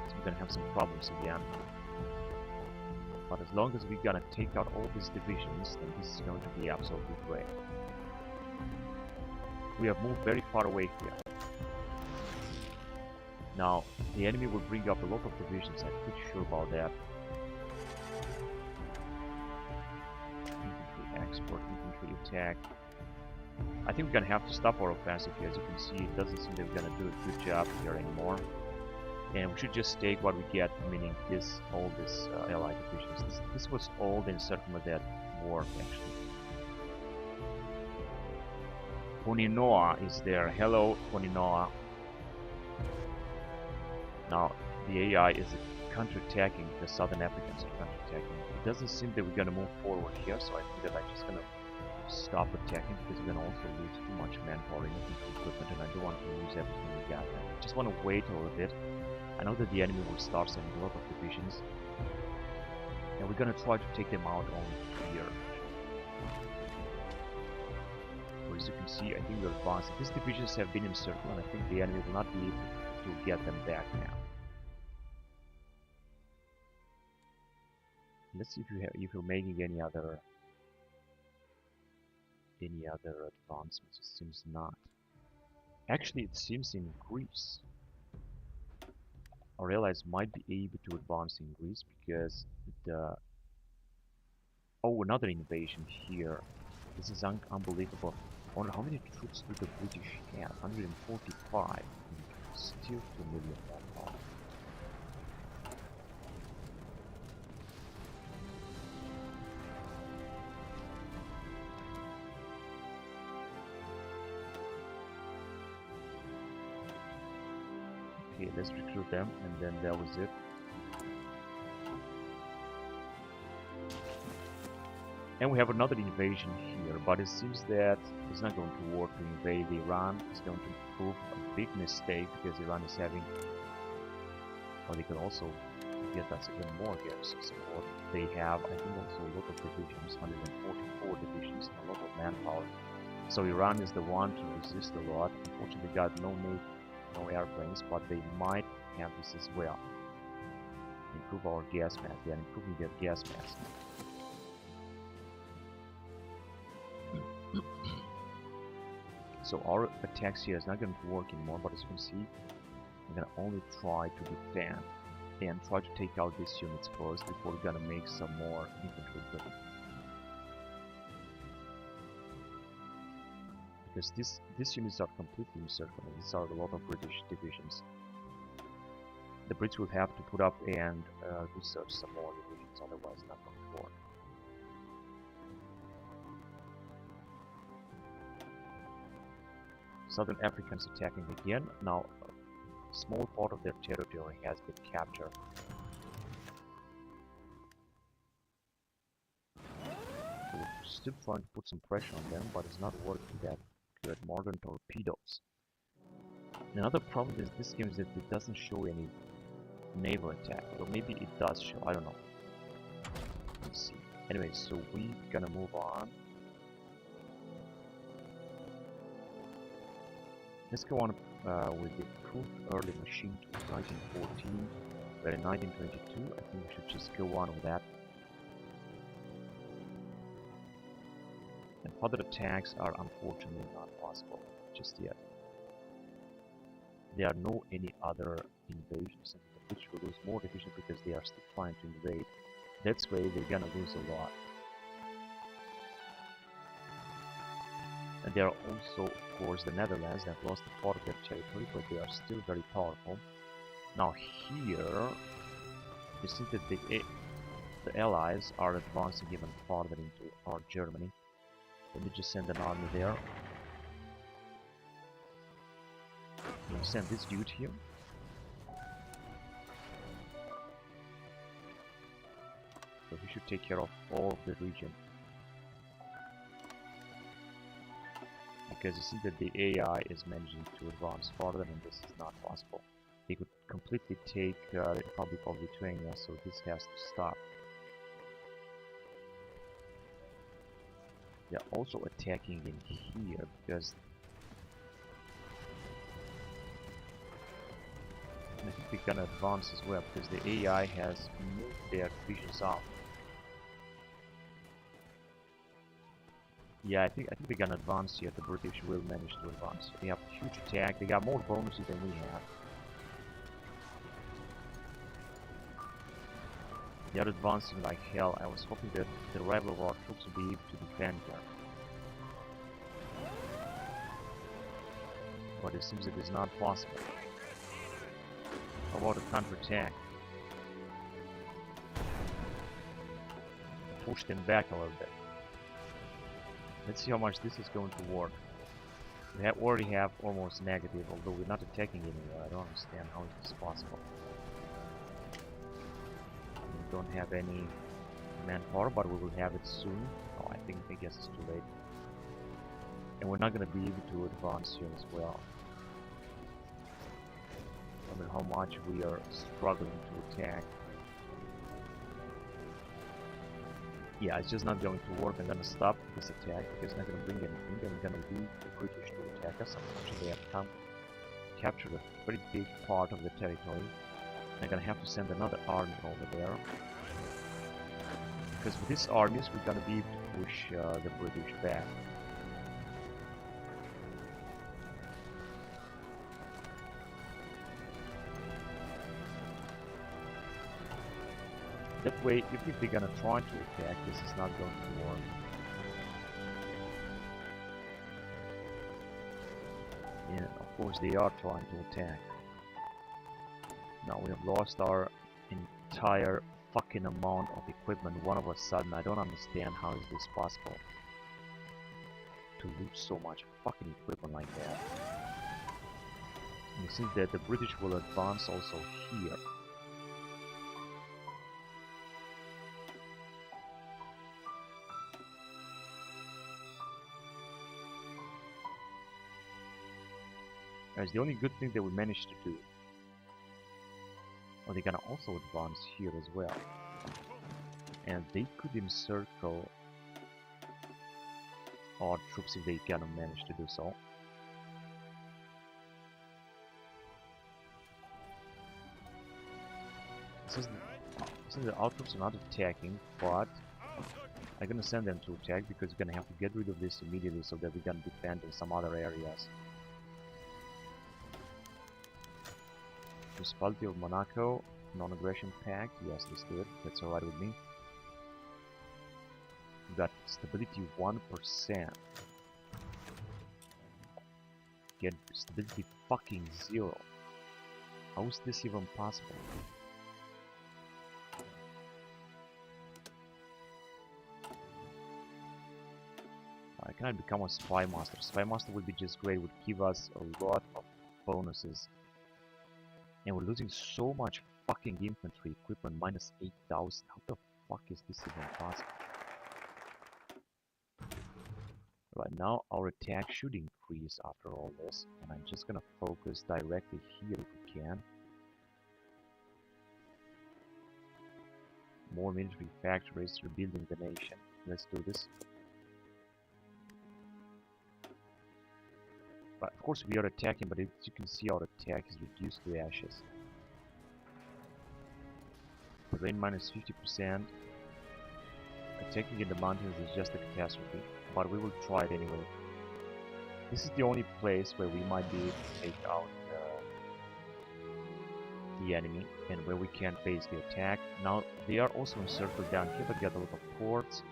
So we're gonna have some problems again. But as long as we're gonna take out all these divisions, then this is going to be absolutely great. We have moved very far away here. Now, the enemy will bring up a lot of divisions, I'm pretty sure about that. Infantry export, infantry attack. I think we're gonna have to stop our offensive here. As you can see, it doesn't seem that we're gonna do a good job here anymore. And we should just take what we get, meaning all this allied divisions. This was all the encirclement that war, actually. Poninoa is there. Hello, Poninoa. Now, the AI is counter-attacking the Southern Africans. Counter-attacking. It doesn't seem that we're gonna move forward here, so I think that I'm just gonna stop attacking because we're gonna also lose too much manpower and equipment, and I don't want to lose everything we got. I just want to wait a little bit. I know that the enemy will start sending a lot of divisions, and we're gonna try to take them out on here. So as you can see, I think we're advancing. These divisions have been encircled, and I think the enemy will not be able to get them back now. Let's see if you're making any other advancements. It seems not. Actually, it seems in Greece our allies might be able to advance in Greece because the another invasion here. This is unbelievable. How many troops do the British have? 145. Still 2 million manpower. Okay, let's recruit them, and then that was it. And we have another invasion here, but it seems that it's not going to work to invade Iran. It's going to prove a big mistake because Iran is having, or they can also get us even more garrison support. They have, I think, also a lot of divisions, 144 divisions, and a lot of manpower. So Iran is the one to resist a lot. Unfortunately, they got no airplanes, but they might have this as well. Improve our gas mask. They are improving their gas mask. So our attacks here is not going to work anymore, but as you can see, we're going to only try to defend and try to take out these units first before we're going to make some more infantry building. Because these units are completely encircled. These are a lot of British divisions. The Brits will have to put up and research some more divisions, otherwise not going to work. Southern Africans attacking again. Now, a small part of their territory has been captured. So we're still trying to put some pressure on them, but it's not working that good. Modern torpedoes. Another problem is this game is that it doesn't show any naval attack, or maybe it does show. I don't know. Let's see. Anyway, so we're gonna move on. Let's go on with the improved early machine tools, 1914, but in 1922, I think we should just go on with that. And further attacks are unfortunately not possible just yet. There are no any other invasions, which will lose more division because they are still trying to invade. That's way they're gonna lose a lot. And there are also, of course, the Netherlands that lost a part of their territory, but they are still very powerful. Now here, you see that the Allies are advancing even farther into our Germany. Let me just send an army there. We'll send this dude here. So he should take care of all of the region. Because you see that the AI is managing to advance farther, and this is not possible. They could completely take the Republic of Lithuania, so this has to stop. They're also attacking in here because I think they're gonna advance as well because the AI has moved their divisions out. Yeah, I think they're gonna advance here. The British will manage to advance. They have a huge attack. They got more bonuses than we have. They are advancing like hell. I was hoping that the arrival of our troops would be able to defend here. But it seems that it's not possible. How about a counterattack? Push them back a little bit. Let's see how much this is going to work. We already have almost negative, although we're not attacking anywhere. I don't understand how this is possible. We don't have any manpower, but we will have it soon. Oh, I guess it's too late. And we're not going to be able to advance here as well. I mean, how much we are struggling to attack. Yeah, it's just not going to work. I'm going to stop this attack because it's not going to bring anything. And we're going to leave the British to attack us. Unfortunately, they have captured a very big part of the territory. I'm going to have to send another army over there. Because with these armies, we're going to be able to push the British back. That way, if they're gonna try to attack, this is not going to work. And of course, they are trying to attack. Now we have lost our entire fucking amount of equipment all of a sudden. I don't understand how is this possible to lose so much fucking equipment like that. And it seems that the British will advance also here. That's the only good thing that we managed to do. Oh, they're gonna also advance here as well. And they could encircle... our troops if they can manage to do so. Since the our troops are not attacking, but I'm gonna send them to attack because we're gonna have to get rid of this immediately so that we can defend in some other areas. Municipality of Monaco, non-aggression pact, yes, let's do it, that's alright with me. We got stability 1%. Get stability fucking 0. How is this even possible? I cannot become a spy master. Spy master would be just great, would give us a lot of bonuses. And we're losing so much fucking infantry equipment, minus 8,000. How the fuck is this even possible? Right now, our attack should increase after all this, and I'm just gonna focus directly here if we can. More military factories, rebuilding the nation. Let's do this. But of course we are attacking, but as you can see our attack is reduced to ashes. Terrain minus 50%. Attacking in the mountains is just a catastrophe, but we will try it anyway. This is the only place where we might be able to take out the enemy, and where we can basically attack. Now they are also encircled down here, but they got a lot of ports.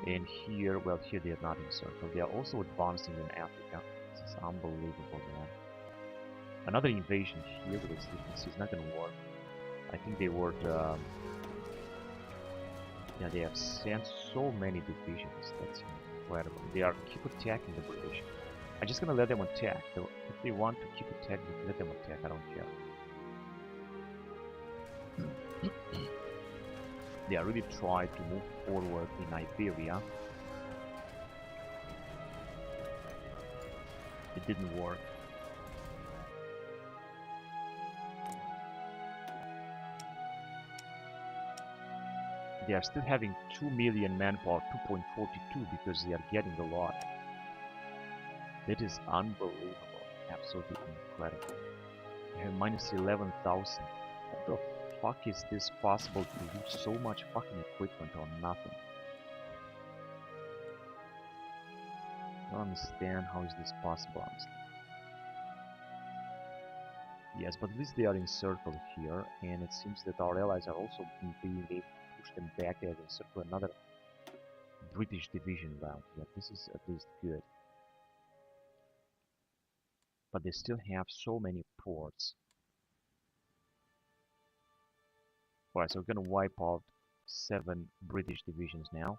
And here, well, here they are not encircled. They are also advancing in Africa. This is unbelievable, man. Another invasion here with this defense is not gonna work. I think they were yeah, they have sent so many divisions. That's incredible. They are keep attacking the British. I'm just gonna let them attack. If they want to keep attacking, let them attack. I don't care. They are really trying to move forward in Iberia. It didn't work. They are still having 2 million manpower, 2.42, because they are getting a lot. That is unbelievable, absolutely incredible. They have minus 11,000. How the fuck is this possible to use so much fucking equipment on nothing? I don't understand how is this possible, honestly. Yes, but at least they are encircled here, and it seems that our allies are also being able to push them back. They have encircled another British division around here. This is at least good. But they still have so many ports. Alright, so we're gonna wipe out 7 British divisions now.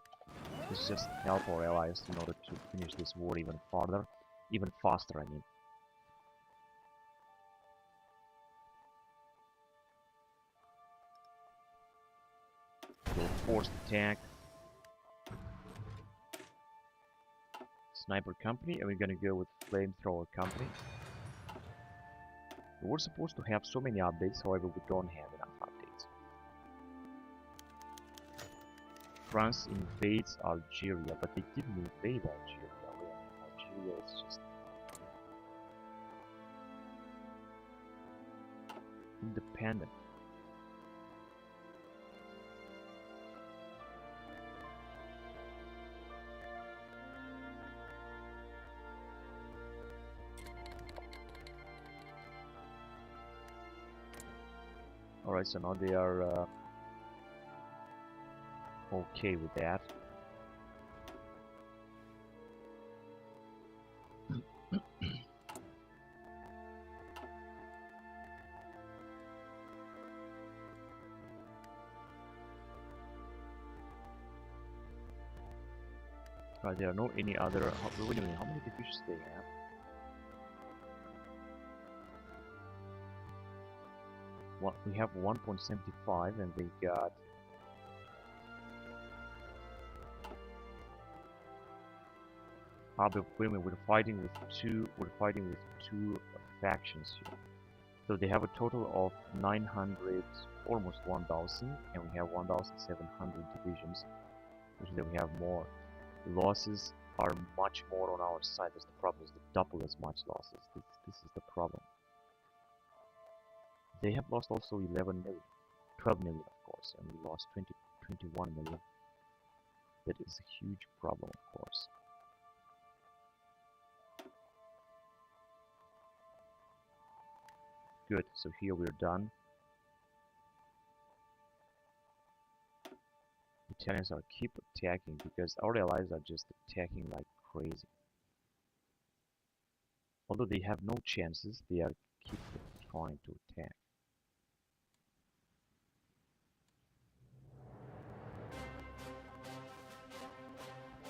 Let's just help our allies in order to finish this war even farther. Even faster, I mean. We'll force attack. Sniper company, and we're gonna go with flamethrower company. We were supposed to have so many updates, however we don't have enough updates. France invades Algeria, but they didn't invade Algeria. Algeria is just independent. Alright, so now they are okay with that. Right, there are no any other. Wait a minute, how many divisions they have? Well, we have 1.75, and they got. We're fighting with two. We're fighting with 2 factions here. So they have a total of 900, almost 1,000, and we have 1,700 divisions, which then we have more. The losses are much more on our side. That's the problem, is the double as much losses. This is the problem. They have lost also 11 million, 12 million of course, and we lost 21 million. That is a huge problem, of course. Good, so here we're done. Italians are keep attacking because our allies are just attacking like crazy. Although they have no chances, they are keep trying to attack.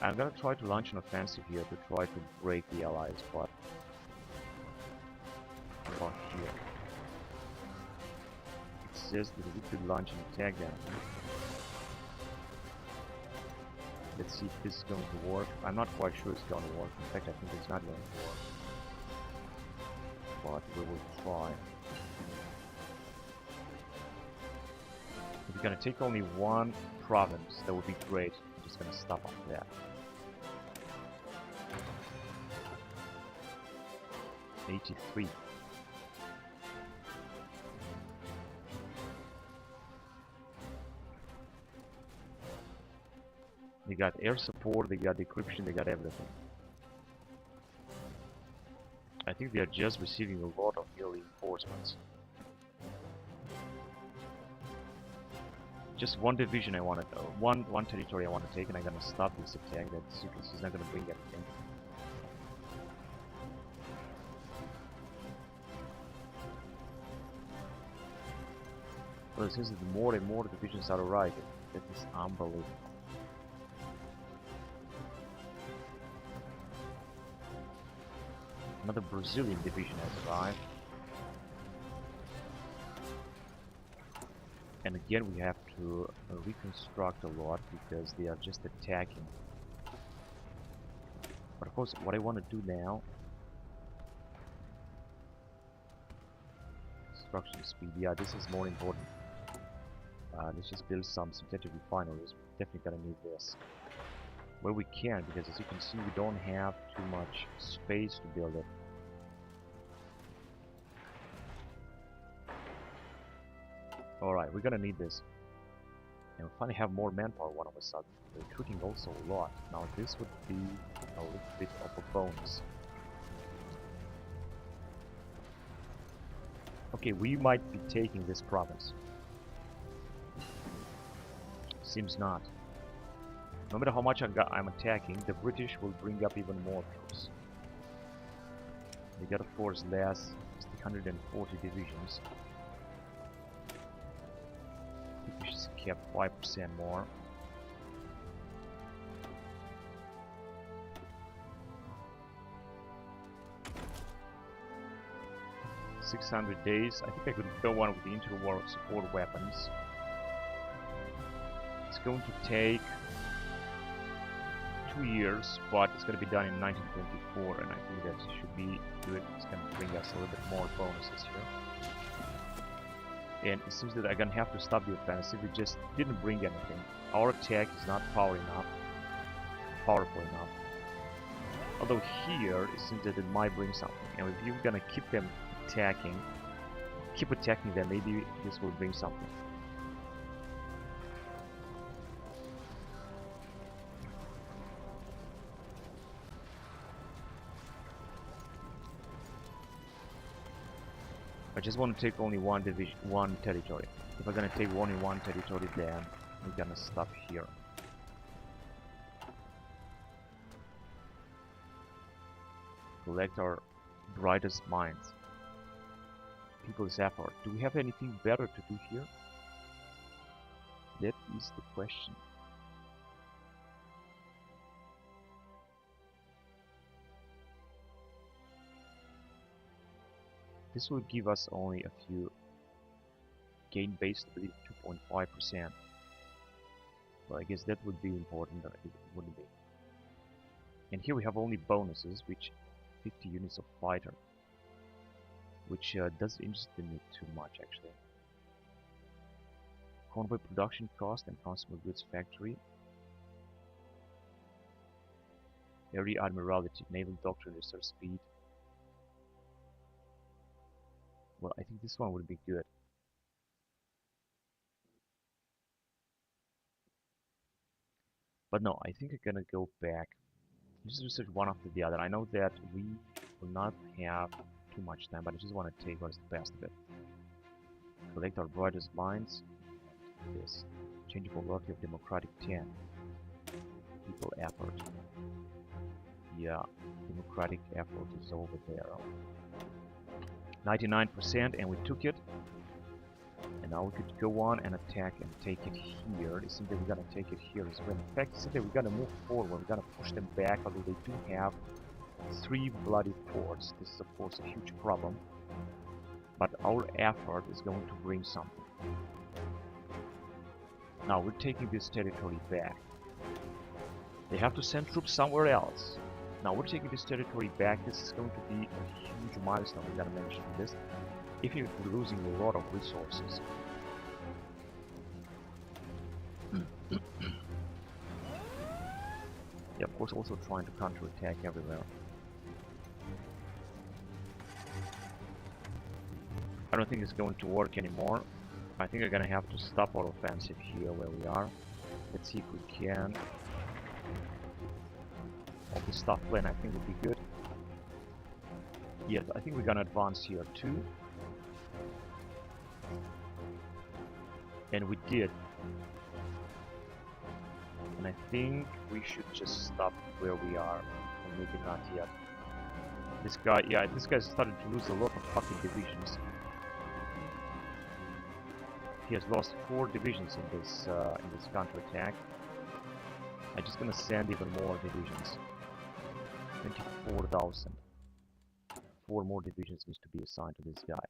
I'm gonna try to launch an offensive here to try to break the allies, but here it says that we could launch an attack down here. Let's see if this is going to work. I'm not quite sure it's going to work. In fact, I think it's not going to work. But we will try. If we're going to take only one province, that would be great. I'm just going to stop on that. '83. They got air support, they got decryption, they got everything. I think they are just receiving a lot of new reinforcements. Just one division I want to, one territory I want to take, and I'm gonna stop this attack. That's, you can see, it's not gonna bring anything. Well, it says that more and more divisions are arriving. That is unbelievable. Another Brazilian division has arrived. And again we have to reconstruct a lot because they are just attacking. But of course what I want to do now... Construction speed, yeah, this is more important. Let's just build some synthetic refineries. We're definitely gonna need this. Where we can, because as you can see we don't have too much space to build it. Alright, we're gonna need this. And we finally have more manpower all of a sudden. We're recruiting also a lot. Now this would be a little bit of a bonus. Okay, we might be taking this province. Seems not. No matter how much I'm attacking, the British will bring up even more troops. They got a force less, 140 divisions. We just kept 5% more. $600 days. I think I could go on with the interwar support weapons. It's going to take 2 years, but it's going to be done in 1924, and I think that should be good. It's going to bring us a little bit more bonuses here. And it seems that I'm going to have to stop the offensive. It just didn't bring anything. Our attack is not powerful enough. Although here, it seems that it might bring something. And if you're going to keep them attacking, then maybe this will bring something. I just want to take only one division, one territory. If I'm gonna take only one territory, then we're gonna stop here. Collect our brightest minds. People's effort. Do we have anything better to do here? That is the question. This will give us only a few gain base stability 2.5%. Well, I guess that would be important, but it wouldn't be. And here we have only bonuses, which 50 units of fighter, which doesn't interest me too much actually. Convoy production cost and consumer goods factory. Area Admiralty, Naval Doctrine, Research Speed. Well, I think this one would be good. But no, I think I'm gonna go back. Just research one after the other. I know that we will not have too much time, but I just want to take what is the best of it. Collect our brightest minds. This. Changeable loyalty of democratic 10. People effort. Yeah, democratic effort is over there. 99%, and we took it. And now we could go on and attack and take it here. It seems that we're gonna take it here as well. In fact, it seems that we're gonna move forward. We're gonna push them back, although they do have 3 bloody ports. This is of course a huge problem. But our effort is going to bring something. Now we're taking this territory back. They have to send troops somewhere else. Now we're taking this territory back. This is going to be a huge milestone. We gotta mention this. If you're losing a lot of resources. Yeah, of course, also trying to counterattack everywhere. I don't think it's going to work anymore. I think we're gonna have to stop our offensive here where we are. Let's see if we can. All the stuff plan I think would be good. Yes, I think we're gonna advance here too. And we did. And I think we should just stop where we are. Or maybe not yet. This guy, yeah, this guy's started to lose a lot of fucking divisions. He has lost 4 divisions in this counterattack. I'm just gonna send even more divisions. 24,000. 4 more divisions needs to be assigned to this guy.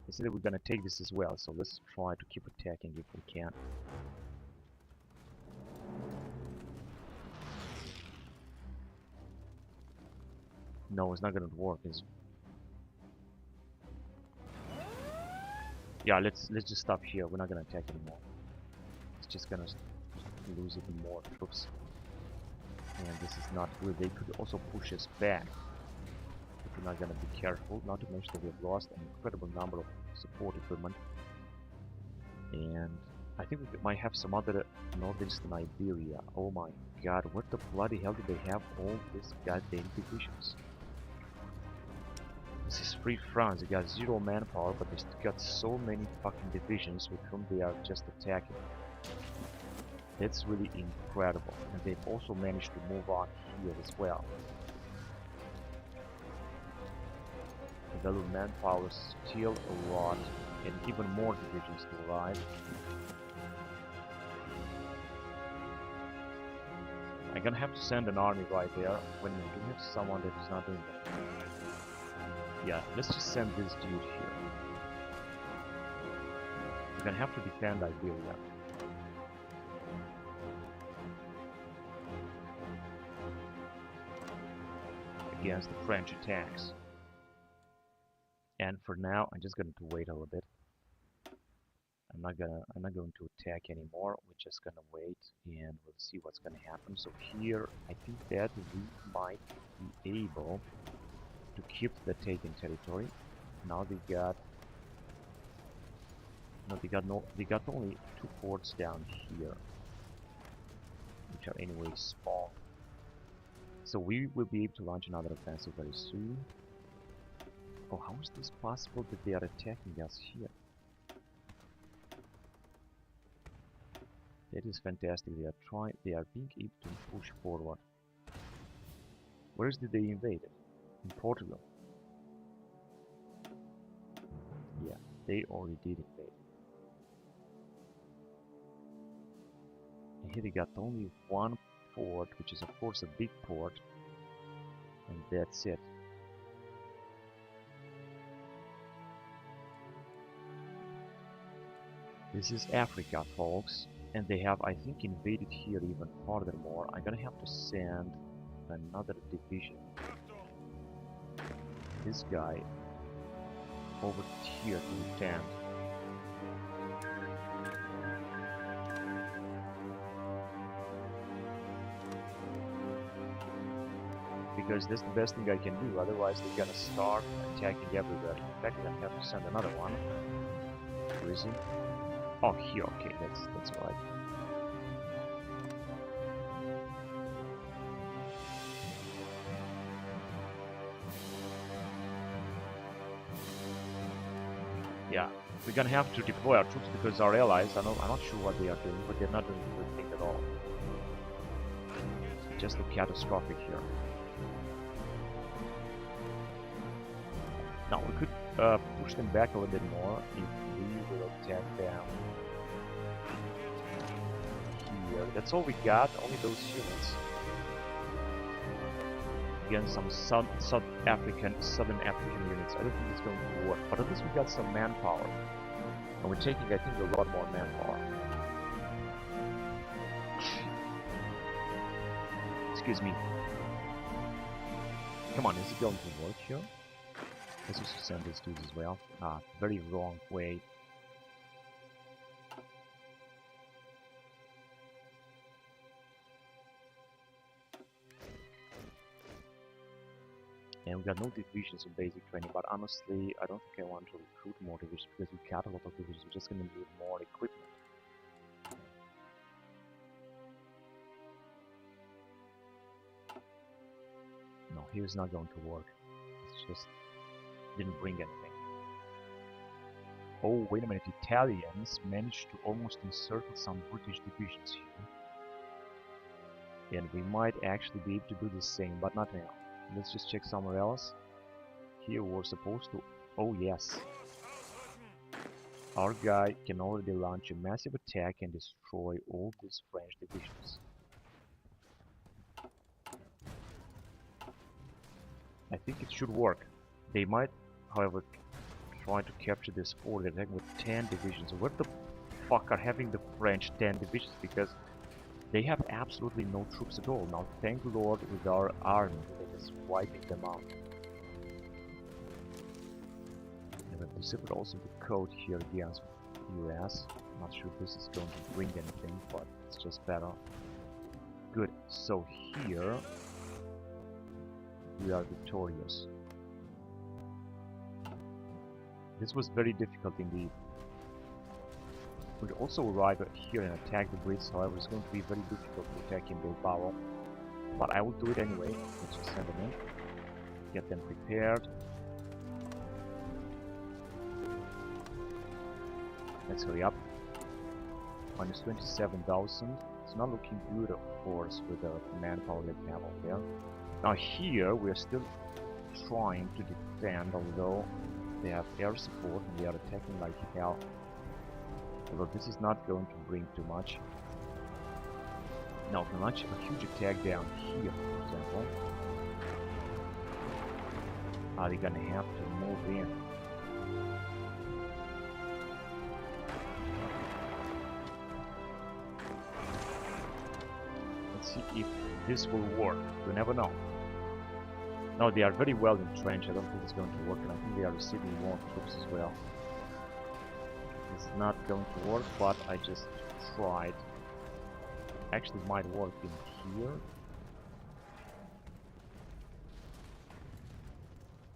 They said that we're gonna take this as well, so let's try to keep attacking if we can. No, it's not gonna work. Yeah, let's just stop here. We're not gonna attack anymore. It's just gonna lose even more troops. And this is not good. They could also push us back if we're not gonna be careful. Not to mention that we have lost an incredible number of support equipment. And I think we might have some other northeastern Iberia. Oh my god, what the bloody hell do they have all these goddamn divisions? This is Free France. They got 0 manpower, but they got so many fucking divisions with whom they are just attacking. That's really incredible. And they've also managed to move on here as well. The value of manpower is still a lot, and even more divisions to arrive. I'm gonna have to send an army right there when we do have someone that is not doing that. Yeah, let's just send this dude here. We're gonna have to defend Iberia. Against the French attacks. And for now, I'm just going to wait a little bit. I'm not going to attack anymore. We're just gonna wait and we'll see what's gonna happen. So here, I think that we might be able to keep the taken territory. Now they got only 2 ports down here, which are anyway small. So we will be able to launch another offensive very soon. Oh, how is this possible that they are attacking us here? That is fantastic. They are being able to push forward. Where did they invade it? In Portugal. Yeah, they already did invade. And here they got only 1 port, which is of course a big port, and that's it. This is Africa, folks, and they have, I think, invaded here even furthermore. I'm gonna have to send another division. This guy over here to defend. because that's the best thing I can do. Otherwise, they're gonna start attacking everywhere. In fact, I'm gonna have to send another one. Where is he? Oh, here. Okay, that's right. Yeah, we're gonna have to deploy our troops because our allies, I'm not sure what they are doing, but they're not doing a good thing at all. Just look catastrophic here. Now we could push them back a little bit more if we will attack them here. That's all we got, only those units. Again, some Southern African units. I don't think it's going to work, but at least we got some manpower. And we're taking, I think, a lot more manpower. Excuse me. Come on, is it going to work here? Let's just send these dudes as well. Ah, very wrong way. And we got no divisions in basic training, but honestly, I don't think I want to recruit more divisions because we got a lot of divisions. We're just going to need more equipment. No, here's not going to work. It's just didn't bring anything. Oh, wait a minute. Italians managed to almost encircle some British divisions here. And we might actually be able to do the same, but not now. Let's just check somewhere else. Here we're supposed to... Oh yes. Our guy can already launch a massive attack and destroy all these French divisions. I think it should work. They might, however, try to capture this fort. They're attacking with 10 divisions. Where the fuck are having the French 10 divisions? Because they have absolutely no troops at all. Now, thank Lord, with our army, that is wiping them out. And I've disabled also the code here against US. Not sure if this is going to bring anything, but it's just better. Good. So here we are victorious. This was very difficult indeed. We'll also arrive here and attack the Brits, however it's going to be very difficult to attack in Bilbao. But I will do it anyway. Let's just send them in. Get them prepared. Let's hurry up. Minus 27,000. It's not looking good, of course, with the manpower that we have over there. Now here we are still trying to defend, although they have air support and they are attacking like hell. Although this is not going to bring too much. Now if we launch a huge attack down here, for example, are they gonna have to move in? Let's see if this will work. You never know. No, they are very well entrenched. I don't think it's going to work, and I think they are receiving more troops as well. It's not going to work, but I just tried. Actually, it might work in here.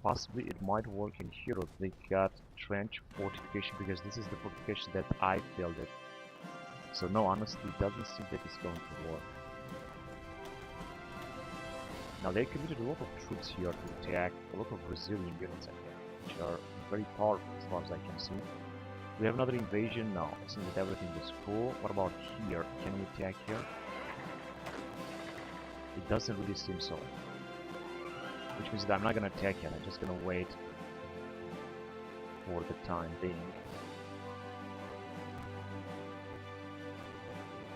Possibly it might work in here if they got trench fortification, because this is the fortification that I built it. So no, honestly, it doesn't seem that it's going to work. Now they committed a lot of troops here to attack, a lot of Brazilian units I think, which are very powerful as far as I can see. We have another invasion now. It seems that everything is cool. What about here? Can we attack here? It doesn't really seem so. Which means that I'm not gonna attack yet, I'm just gonna wait for the time being.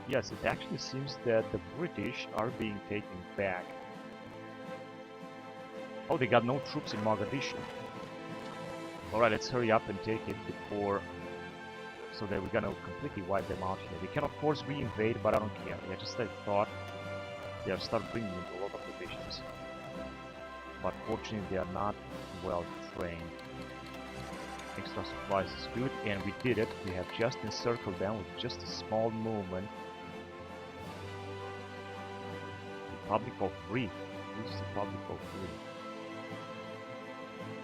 Yes, it actually seems that the British are being taken back. Oh, they got no troops in Mogadishu. Alright, let's hurry up and take it before... so that we're gonna completely wipe them out here. They can of course re-invade, but I don't care. Yeah, just I thought they'll start bringing in a lot of divisions. But fortunately they are not well trained. Extra supplies is good, and we did it. We have just encircled them with just a small movement. Republic of Greece. Who's the Republic of Greece?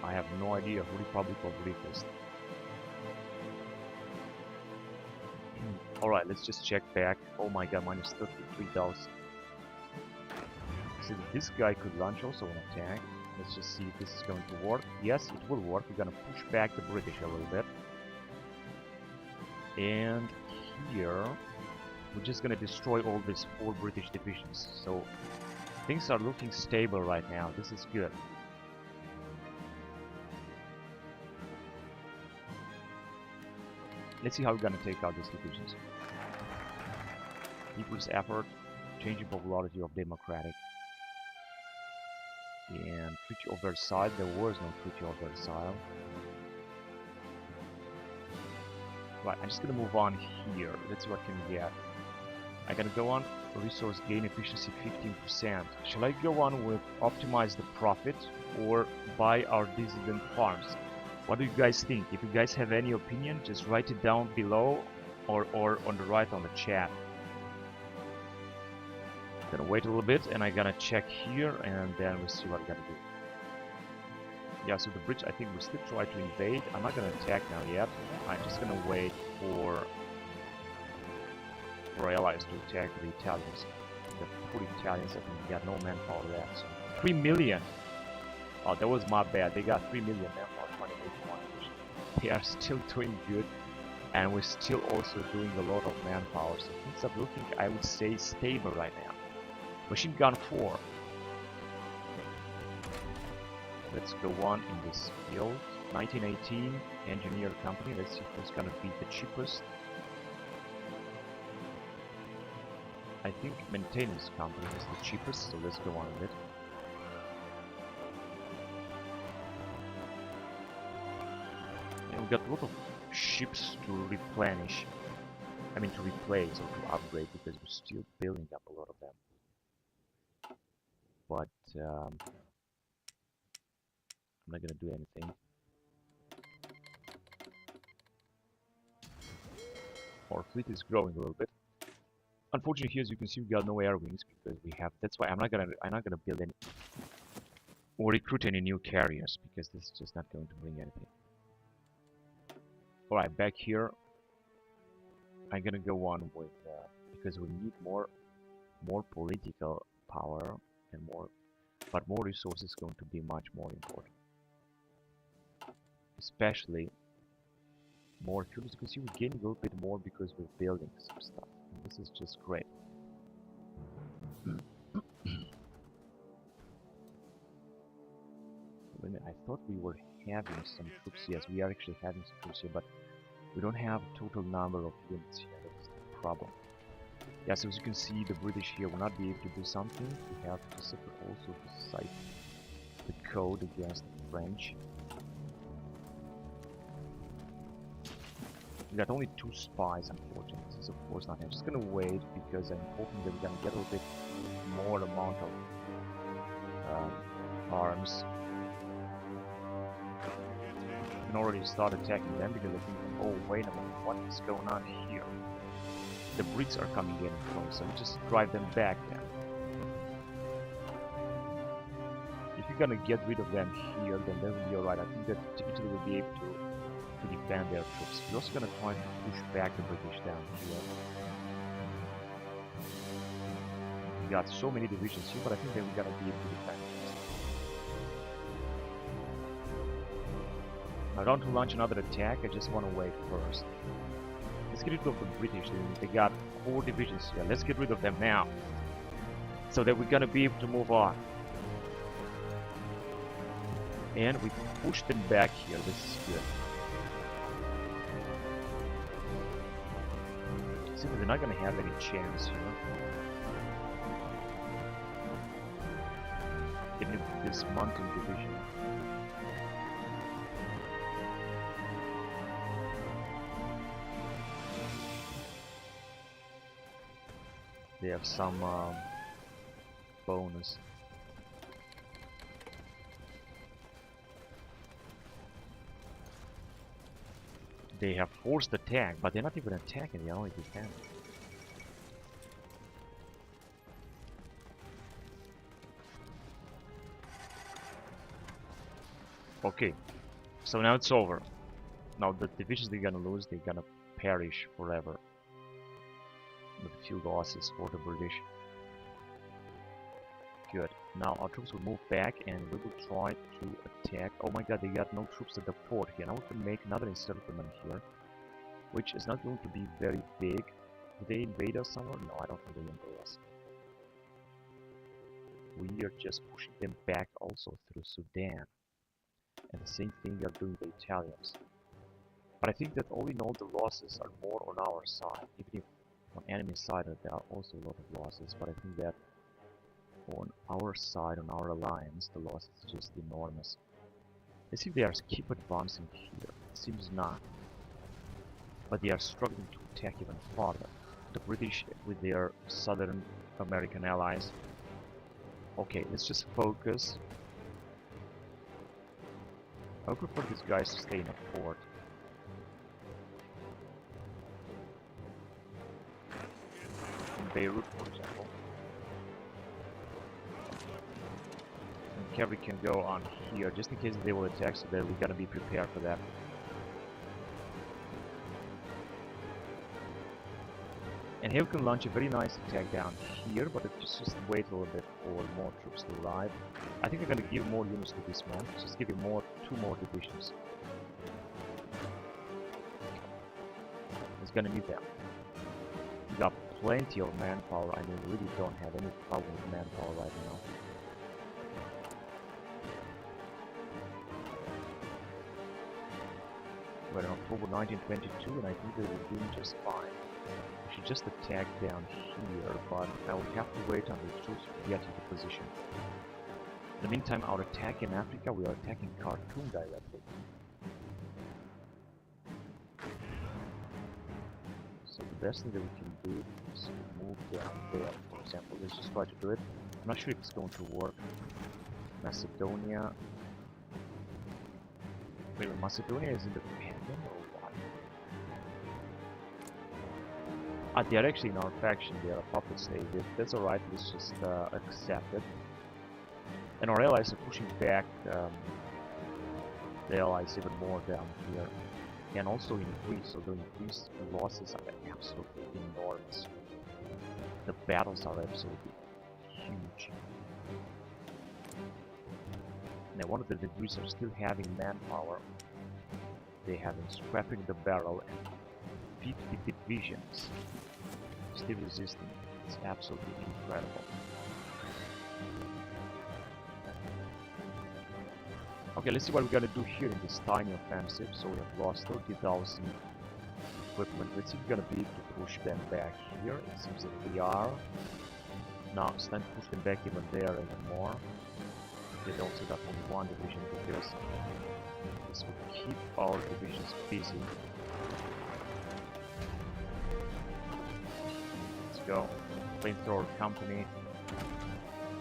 I have no idea who Republic of Greece is. Alright, let's just check back. Oh my god, minus 33,000. So this guy could launch also an attack. Let's just see if this is going to work. Yes, it will work. We're gonna push back the British a little bit. And here, we're just gonna destroy all these 4 British divisions. So, things are looking stable right now. This is good. Let's see how we're gonna take out these divisions. People's effort, changing popularity of democratic. And Treaty of Versailles, there was no Treaty of Versailles. Right, I'm just gonna move on here. Let's see what can we get. I'm gonna go on resource gain efficiency 15%. Shall I go on with optimize the profit or buy our dissident farms? What do you guys think? If you guys have any opinion, just write it down below or on the right on the chat. Gonna wait a little bit and I'm gonna check here and then we'll see what we're gonna do. Yeah, so the bridge, I think we're still trying to invade. I'm not gonna attack now yet. I'm just gonna wait for allies to attack the Italians. The poor Italians, I think they got no manpower left. So 3 million! Oh, that was my bad. They got 3 million manpower, 2081. They are still doing good. And we're still also doing a lot of manpower. So things are looking, I would say, stable right now. Machine gun 4. Let's go on in this field. 1918 engineer company. Let's see if it's gonna be the cheapest. I think maintenance company is the cheapest, so let's go on with it. And we got a lot of ships to replenish. I mean to replace or to upgrade because we're still building up a lot of them. But I'm not gonna do anything. Our fleet is growing a little bit. Unfortunately, here as you can see, we got no air wings because we have. That's why I'm not gonna build any or recruit any new carriers because this is just not going to bring anything. All right, back here. I'm gonna go on with because we need more political power and more resources is going to be much more important. Especially more troops. You can see we're getting a little bit more because we're building some stuff. And this is just great. I thought we were having some troops. Yes, we are actually having some troops here, but we don't have a total number of units here. That's the problem. Yeah, so as you can see, the British here will not be able to do something. We have to suffer also to cite the code against the French. We got only 2 spies, unfortunately. This is of course not. I'm just gonna wait because I'm hoping that we're gonna get a little bit more amount of arms. We can already start attacking them because I think, oh wait a minute, what is going on here? The Brits are coming in close, so we just drive them back then. If you're gonna get rid of them here, then that will be alright. I think that Italy will be able to defend their troops. We're also gonna try to push back the British down here. We got so many divisions here, but I think that we're gonna be able to defend this. I don't want to launch another attack, I just want to wait first. Let's get rid of the British. They got 4 divisions here. Let's get rid of them now. So that we're gonna be able to move on. And we push them back here. This is good. See, they're not gonna have any chance here. Even if this mountain division. They have some bonus. They have forced attack, but they're not even attacking, they're only defending. Okay, so now it's over. Now the divisions they're gonna lose, they're gonna perish forever. With few losses for the British. Good. Now our troops will move back and we will try to attack. Oh my god, they got no troops at the port here. Now we can make another encirclement here, which is not going to be very big. Did they invade us somewhere? No, I don't think they invade us. We are just pushing them back also through Sudan. And the same thing we are doing the Italians. But I think that all in all the losses are more on our side. Even if on enemy side there are also a lot of losses, but I think that on our side, on our alliance, the loss is just enormous. Let's see if they are keep advancing here. It seems not. But they are struggling to attack even farther. The British with their Southern American allies. Okay, let's just focus. I would prefer these guys to stay in a port. In Beirut, for example. And cavalry can go on here, just in case they will attack, so that we gotta be prepared for that. And here we can launch a very nice attack down here, but just wait a little bit for more troops to arrive. I think we're going to give more units to this man. Just give him two more divisions. He's going to need them. We got plenty of manpower. I mean, we really don't have any problem with manpower right now. We're in October 1922, and I think that we're doing just fine. We should just attack down here, but I will have to wait until the troops get into position. In the meantime, our attack in Africa, we are attacking Khartoum directly. So the best thing that we can do is move down there, for example. Let's just try to do it. I'm not sure if it's going to work. Macedonia. Wait, Macedonia is independent or what? Ah, they are actually in our faction. They are a puppet state. That's alright. Let's just accept it. And our allies are pushing back the allies even more down here. And also in Greece, so the increased losses are absolutely enormous. The battles are absolutely huge. Now one of the Greeks are still having manpower. They have been scrapping the barrel and 50 divisions still resisting. It's absolutely incredible. Okay, let's see what we're gonna do here in this tiny offensive. So we have lost 30,000 equipment. Let's see if we're gonna be able to push them back here. It seems that we are. Now it's time to push them back even there even more. They also got only one division because this will keep our divisions busy. Let's go. Flamethrower company.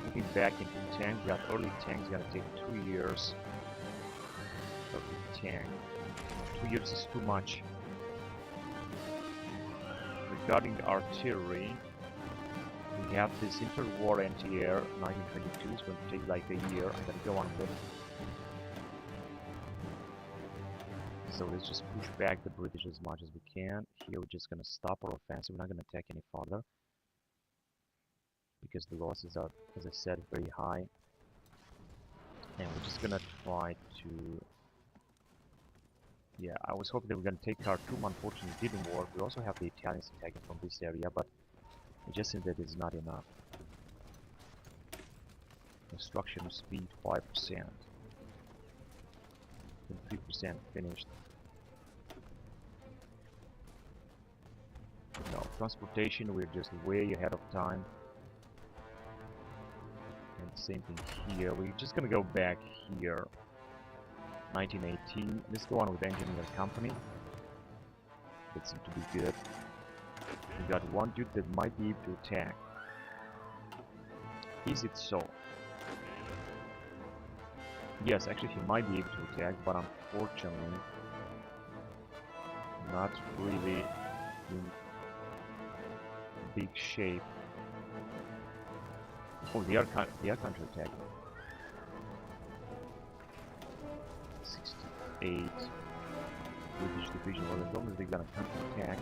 Looking back into tanks, we got early tanks, gonna take 2 years. Tank. 2 years is too much. Regarding the artillery, we have this interwar anti-air 1922. It's going to take like a year. I'm gonna go on with it. So let's just push back the British as much as we can. Here we're just gonna stop our offensive. We're not gonna attack any farther because the losses are, as I said, very high. And we're just gonna try to. Yeah, I was hoping they were going to take Khartoum. Unfortunately, it didn't work. We also have the Italians attacking from this area, but it just seems that it's not enough. Construction speed 5%. And 3% finished. No, transportation, we're just way ahead of time. And same thing here. We're just going to go back here. 1918. Let's go on with engineer company. That seems to be good. We got one dude that might be able to attack. Is it so? Yes, actually he might be able to attack, but unfortunately not really in big shape. Oh, they are counterattacking. 68 British division. Well, as long as they're gonna counterattack,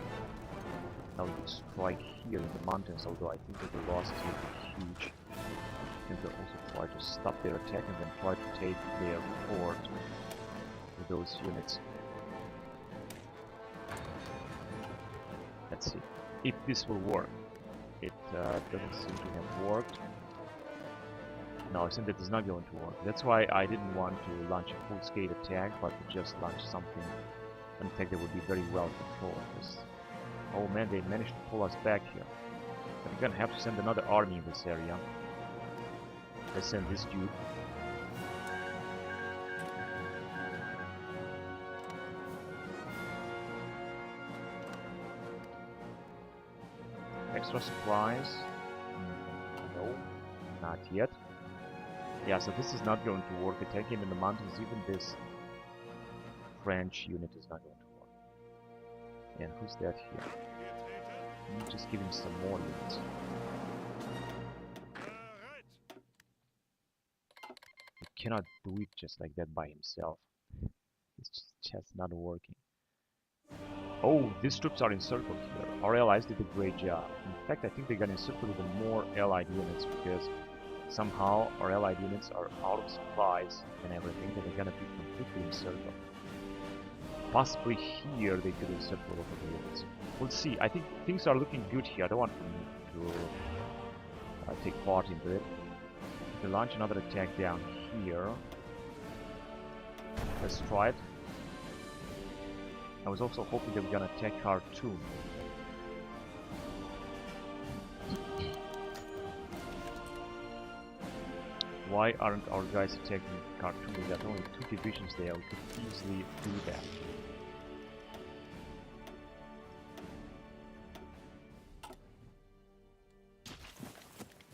now we could strike here in the mountains, although I think that the losses will be huge. And they'll also try to stop their attack and then try to take their fort with those units. Let's see if this will work. It doesn't seem to have worked. No, I think that is not going to work. That's why I didn't want to launch a full-scale attack, but to just launch something, an attack that would be very well controlled. Oh man, they managed to pull us back here. But we're gonna have to send another army in this area. Let's send this dude. Extra supplies? No, not yet. Yeah, so this is not going to work. Attacking in the mountains, even this French unit is not going to work. And who's that here? Let me just give him some more units. He cannot do it just like that by himself. It's just not working. Oh, these troops are encircled here. Our allies did a great job. In fact, I think they got encircled even more allied units because somehow our allied units are out of supplies and everything, and they're gonna be completely encircled. Possibly here they could encircle over the units. We'll see. I think things are looking good here. I don't want to take part into it. We can launch another attack down here. Let's try it. I was also hoping that we're gonna attack Khartoum. Why aren't our guys attacking Khartoum? We got only 2 divisions there. We could easily do that.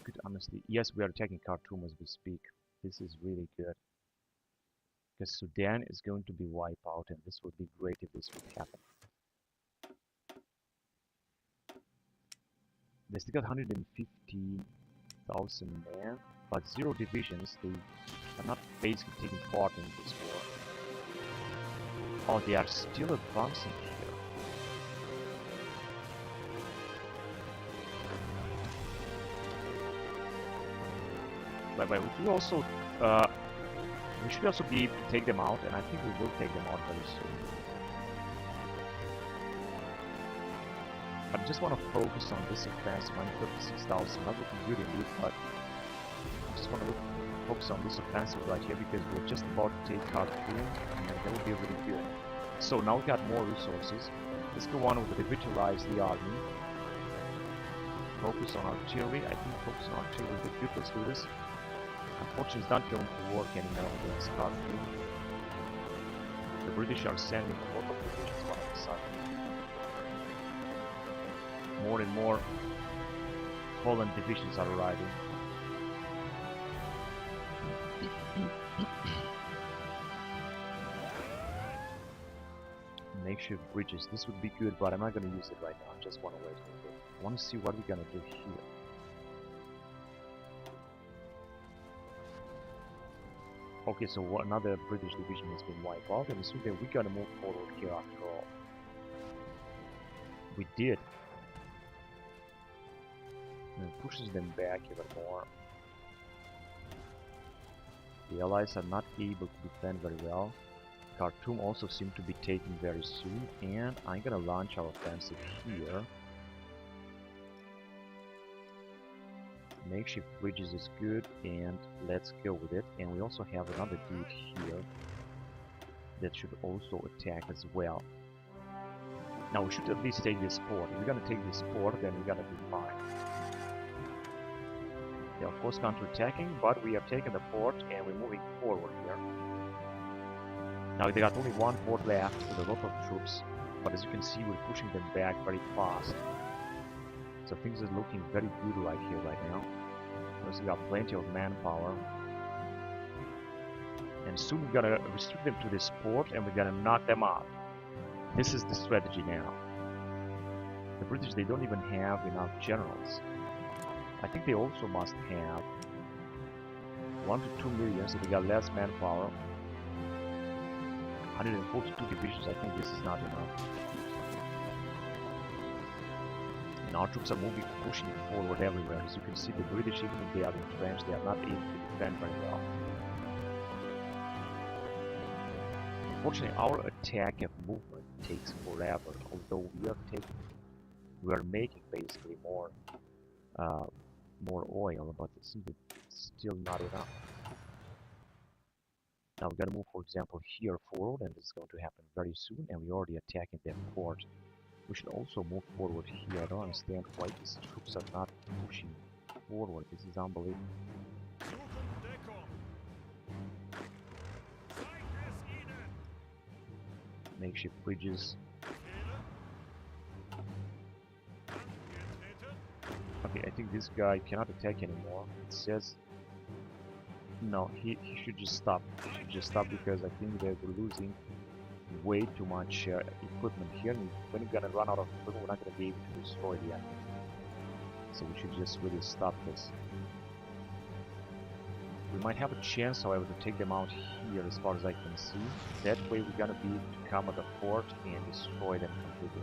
Good, honestly. Yes, we are attacking Khartoum as we speak. This is really good. Because Sudan is going to be wiped out, and this would be great if this would happen. They still got 150,000 men, but 0 divisions. They are not basically taking part in this war. Oh, they are still advancing here. But we do also we should also be able to take them out, and I think we will take them out very soon. But I just want to focus on this offensive. 136,000, not looking good indeed, but I just want to focus on this offensive right here because we're just about to take Khartoum, and that will be really good. So now we got more resources. Let's go on with the revitalize the army. Focus on artillery. I think focus on artillery would be good. Let's do this. Unfortunately, it's not going to work anymore against Khartoum. The British are sending a lot of divisions all of a sudden. More and more Poland divisions are arriving. Makeshift bridges. This would be good, but I'm not going to use it right now. I just want to wait a little bit. I want to see what we're going to do here. Okay, so another British division has been wiped out, and so that we gotta move forward here after all. We did. And it pushes them back even more. The allies are not able to defend very well. Khartoum also seems to be taken very soon, and I'm gonna launch our offensive here. Makeshift bridges is good, and let's go with it. And we also have another dude here that should also attack as well. Now we should at least take this port. If we're gonna take this port, then we're gonna be fine. They're of course counter-attacking, but we have taken the port and we're moving forward here. Now they got only 1 port left with a lot of troops, but as you can see we're pushing them back very fast. So things are looking very good right here, right now. Because we got plenty of manpower. And soon we're gonna restrict them to this port and we're gonna knock them out. This is the strategy now. The British, they don't even have enough generals. I think they also must have 1 to 2 million, so they got less manpower. 142 divisions. I think this is not enough. And our troops are moving, pushing forward everywhere. As you can see, the British, even if they are entrenched, they are not able to defend very well. Unfortunately, our attack and movement takes forever. Although we are making basically more oil, but it seems that it's still not enough. Now we're gonna move, for example, here forward, and this is going to happen very soon. And we're already attacking their port. We should also move forward here. I don't understand why these troops are not pushing forward. This is unbelievable. Makeshift bridges. Okay, I think this guy cannot attack anymore. It says no, he should just stop. He should just stop because I think they were losing way too much equipment here. And when we're gonna run out of equipment, we're not gonna be able to destroy the enemy. So we should just really stop this. We might have a chance, however, to take them out here as far as I can see. That way we're gonna be able to come at the fort and destroy them completely.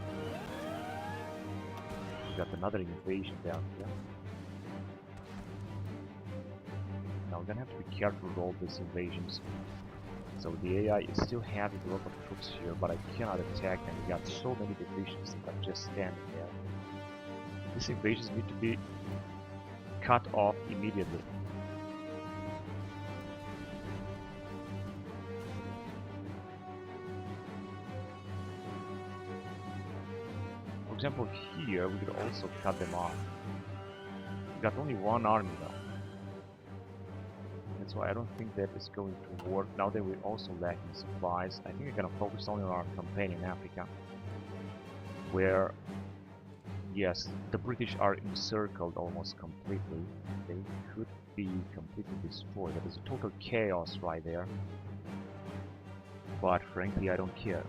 We got another invasion down here. Now we're gonna have to be careful with all these invasions. So the AI is still having a lot of troops here, but I cannot attack them. We got so many divisions that are just standing there. These invasions need to be cut off immediately. For example, here we could also cut them off. We got only one army though. That's why I don't think that is going to work. Now that we're also lacking supplies, I think we're gonna focus only on our campaign in Africa, where, yes, the British are encircled almost completely. They could be completely destroyed. That is a total chaos right there. But frankly, I don't care.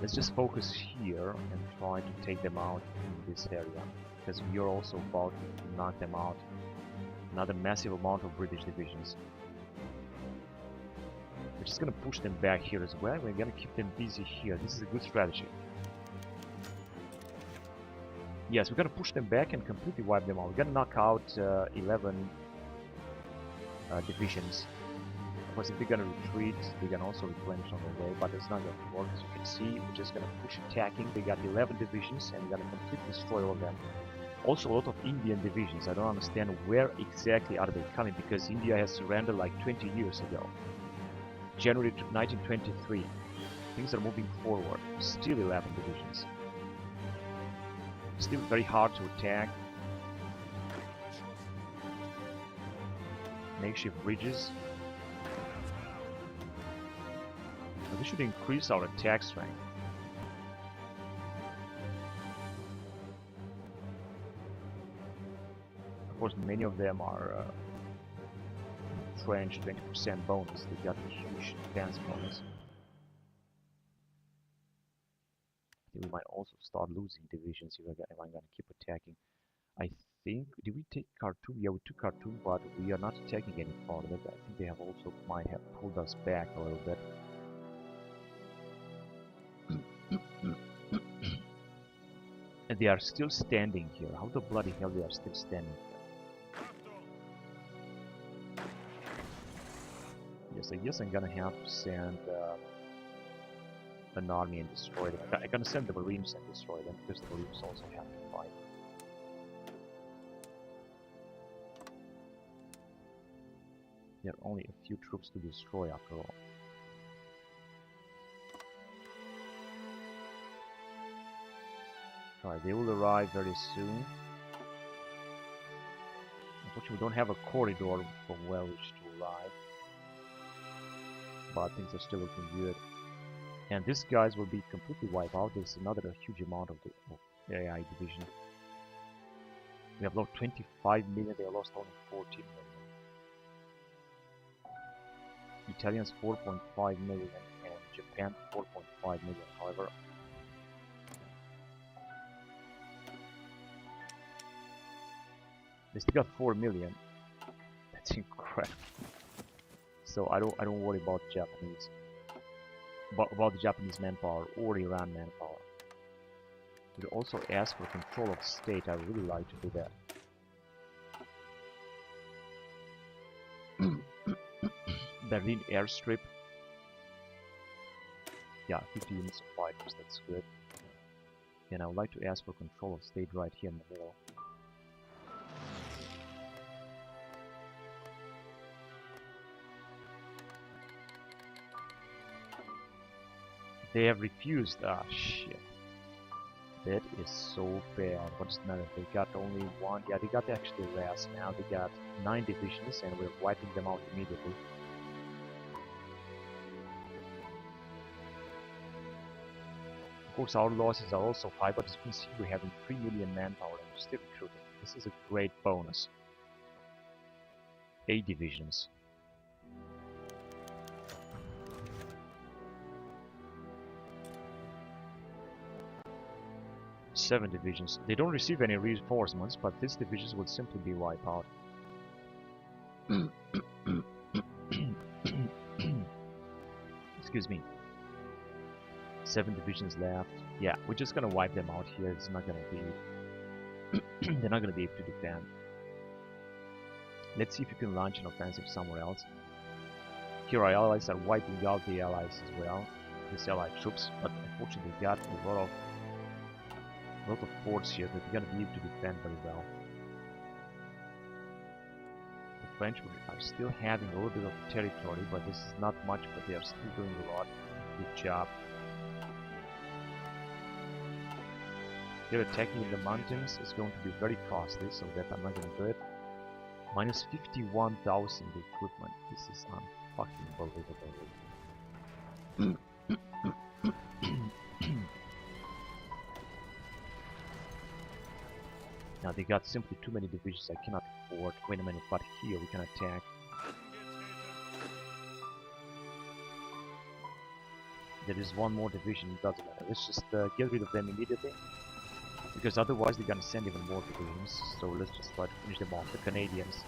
Let's just focus here and try to take them out in this area, because we are also about to knock them out. Another massive amount of British divisions. We're just gonna push them back here as well. We're gonna keep them busy here. This is a good strategy. Yes, we're gonna push them back and completely wipe them out. We're gonna knock out 11 divisions. Of course, if they're gonna retreat, they can also replenish on the way, but it's not gonna work. As you can see, we're just gonna push attacking. They got 11 divisions, and we're gonna completely destroy all of them. Also a lot of Indian divisions. I don't understand where exactly are they coming, because India has surrendered like 20 years ago. January 1923. Things are moving forward. Still 11 divisions. Still very hard to attack. Makeshift bridges. But this should increase our attack strength. Of course, many of them are French 20% bonus. They got a huge defense bonus. I think we might also start losing divisions if I'm gonna keep attacking. I think, did we take Khartoum? Yeah, we took Khartoum, but we are not attacking any farther. I think they have also might have pulled us back a little bit. And they are still standing here. How the bloody hell they are still standing here? Yes, I guess I'm gonna have to send an army and destroy them. I'm gonna send the Marines and destroy them, because the Marines also have to fight. There are only a few troops to destroy after all. Alright, they will arrive very soon. Unfortunately, we don't have a corridor from where we should arrive. But things are still looking good. And these guys will be completely wiped out. There's another huge amount of the AI division. We have lost 25 million, they lost only 14 million. Italians 4.5 million and Japan 4.5 million. However, they still got 4 million. That's incredible. So I don't worry about Japanese. about the Japanese manpower or Iran manpower. We also ask for control of state. I would really like to do that. Berlin airstrip. Yeah, 50 units of fighters, that's good. And I would like to ask for control of state right here in the middle. They have refused. Ah, shit. That is so bad. What's the matter? They got only one. Yeah, they got actually less now. They got 9 divisions and we're wiping them out immediately. Of course, our losses are also high, but as you can see, we're having 3 million manpower and we're still recruiting. This is a great bonus. 8 divisions. Seven divisions. They don't receive any reinforcements, but these divisions will simply be wiped out. Excuse me. 7 divisions left. Yeah, we're just gonna wipe them out here. It's not gonna be. They're not gonna be able to defend. Let's see if you can launch an offensive somewhere else. Here our allies are wiping out the allies as well. These allied troops, but unfortunately we got a lot of forts here that we're gonna be able to defend very well. The French are still having a little bit of territory, but this is not much, but they are still doing a lot. Good job. They're attacking in the mountains. It's going to be very costly, so that I'm not gonna do it. Minus 51,000 equipment. This is unfucking believable. Now they got simply too many divisions. I cannot afford. Wait a minute, but here we can attack. There is one more division. It doesn't matter. Let's just get rid of them immediately, because otherwise they're gonna send even more divisions. So let's just try to finish them off. The Canadians.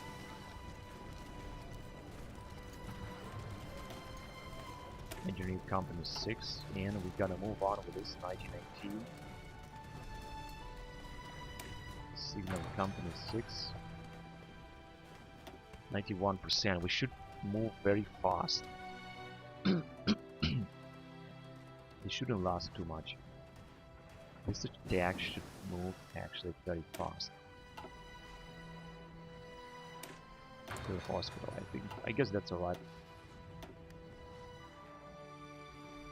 Engineering Company 6, and we gotta move on with this 1918. Signal Company 6. 91%. We should move very fast. They shouldn't last too much. This attack should move actually very fast. To the hospital, I think. I guess that's alright.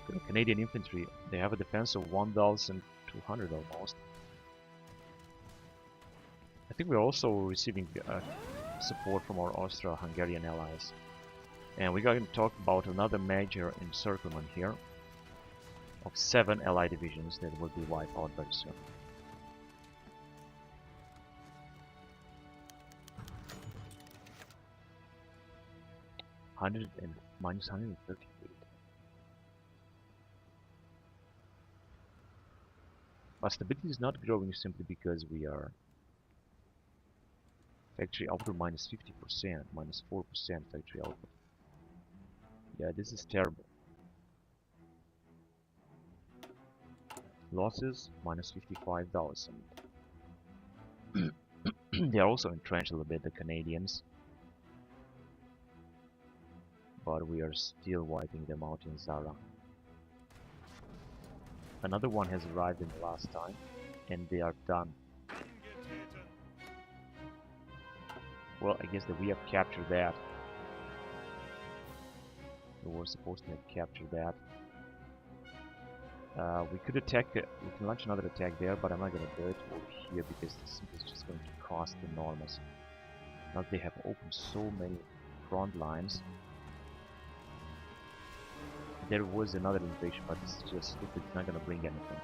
The Canadian infantry, they have a defense of 1,200 almost. I think we're also receiving support from our Austro-Hungarian allies. And we're going to talk about another major encirclement here of 7 allied divisions that will be wiped out very soon. Minus 138. But stability is not growing simply because we are factory output minus 50%, minus 4% factory output. Yeah, this is terrible. Losses minus 55,000. They are also entrenched a little bit, the Canadians. But we are still wiping them out in Zara. Another one has arrived in the last time, and they are done. Well, I guess that we have captured that. We were supposed to have captured that. We could attack, we can launch another attack there, but I'm not going to do it over here because this is just going to cost enormous. Now they have opened so many front lines. There was another invasion, but this is just stupid, it's not going to bring anything.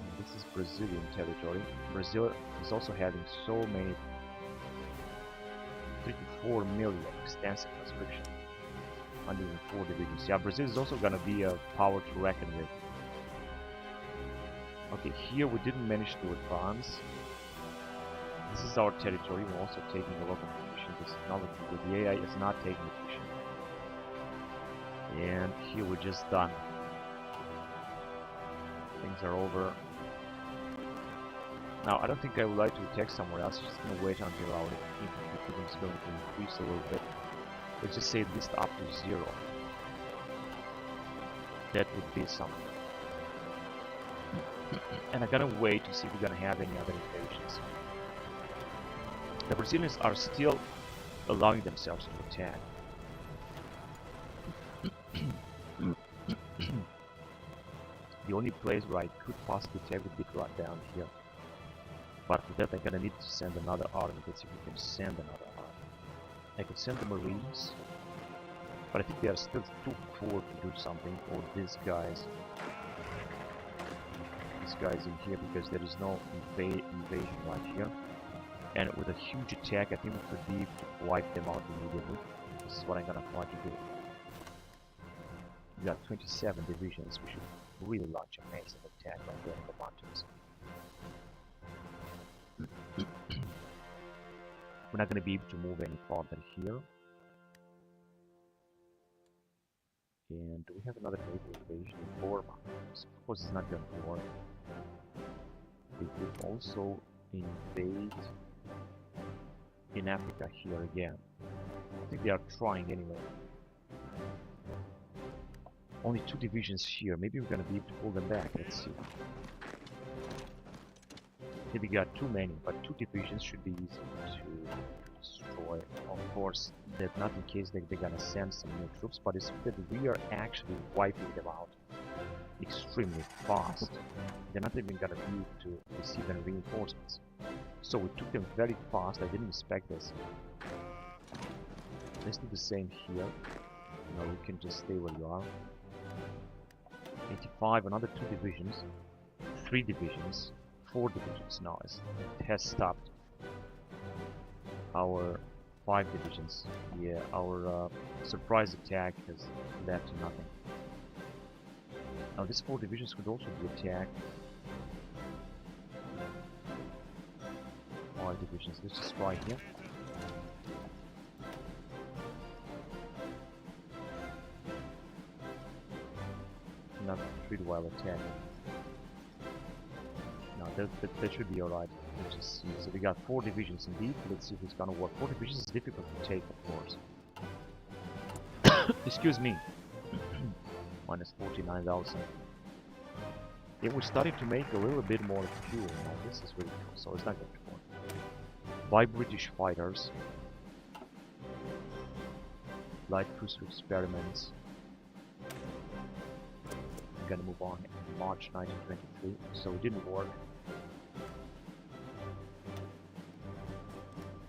And this is Brazilian territory. Brazil is also having so many, 3 to 4 million extensive conscription. 104 divisions. Yeah, Brazil is also gonna be a power to reckon with. Okay, here we didn't manage to advance. This is our territory. We're also taking a lot of attrition. This is not looking good. The AI is not taking attrition. And here we're just done. Things are over. Now, I don't think I would like to attack somewhere else. Just gonna wait until our infantry is going to increase a little bit. Let's just say at least up to 0. That would be something. And I'm gonna wait to see if we're gonna have any other invasions. The Brazilians are still allowing themselves to attack. The only place where I could possibly attack would be right down here. But for that I'm gonna need to send another army. Let's see if we can send another army. I could send the Marines, but I think they are still too poor to do something. Or these guys in here, because there is no invasion right here. And with a huge attack, I think we could be able to wipe them out immediately. This is what I'm gonna try to do. We got 27 divisions. We should really launch a massive attack right there in the mountains. We're not going to be able to move any farther here. And do we have another naval invasion in Burma? So of course it's not going to work. They could also invade in Africa here again. I think they are trying anyway. Only 2 divisions here. Maybe we're going to be able to pull them back. Let's see. Maybe we got too many, but 2 divisions should be easy to destroy. Of course, that's not in case they're gonna send some new troops, but it's that we are actually wiping them out extremely fast. They're not even gonna be able to receive any reinforcements. So we took them very fast. I didn't expect this. Let's do the same here. Now you can just stay where you are. 85, another 2 divisions, 3 divisions, 4 divisions. Now it has stopped. Our 5 divisions. Yeah, our surprise attack has led to nothing. Now these 4 divisions could also be attacked. 5 divisions. Let's just try here. Not pretty well attacked. No, that should be alright. Let's just see. So we got 4 divisions indeed. Let's see if it's gonna work. 4 divisions is difficult to take, of course. Excuse me. Minus 49,000. Yeah, we're starting to make a little bit more fuel now. This is really cool, so it's not going to work. By British fighters. Light cruiser experiments. I'm gonna move on in March 1923, so it didn't work.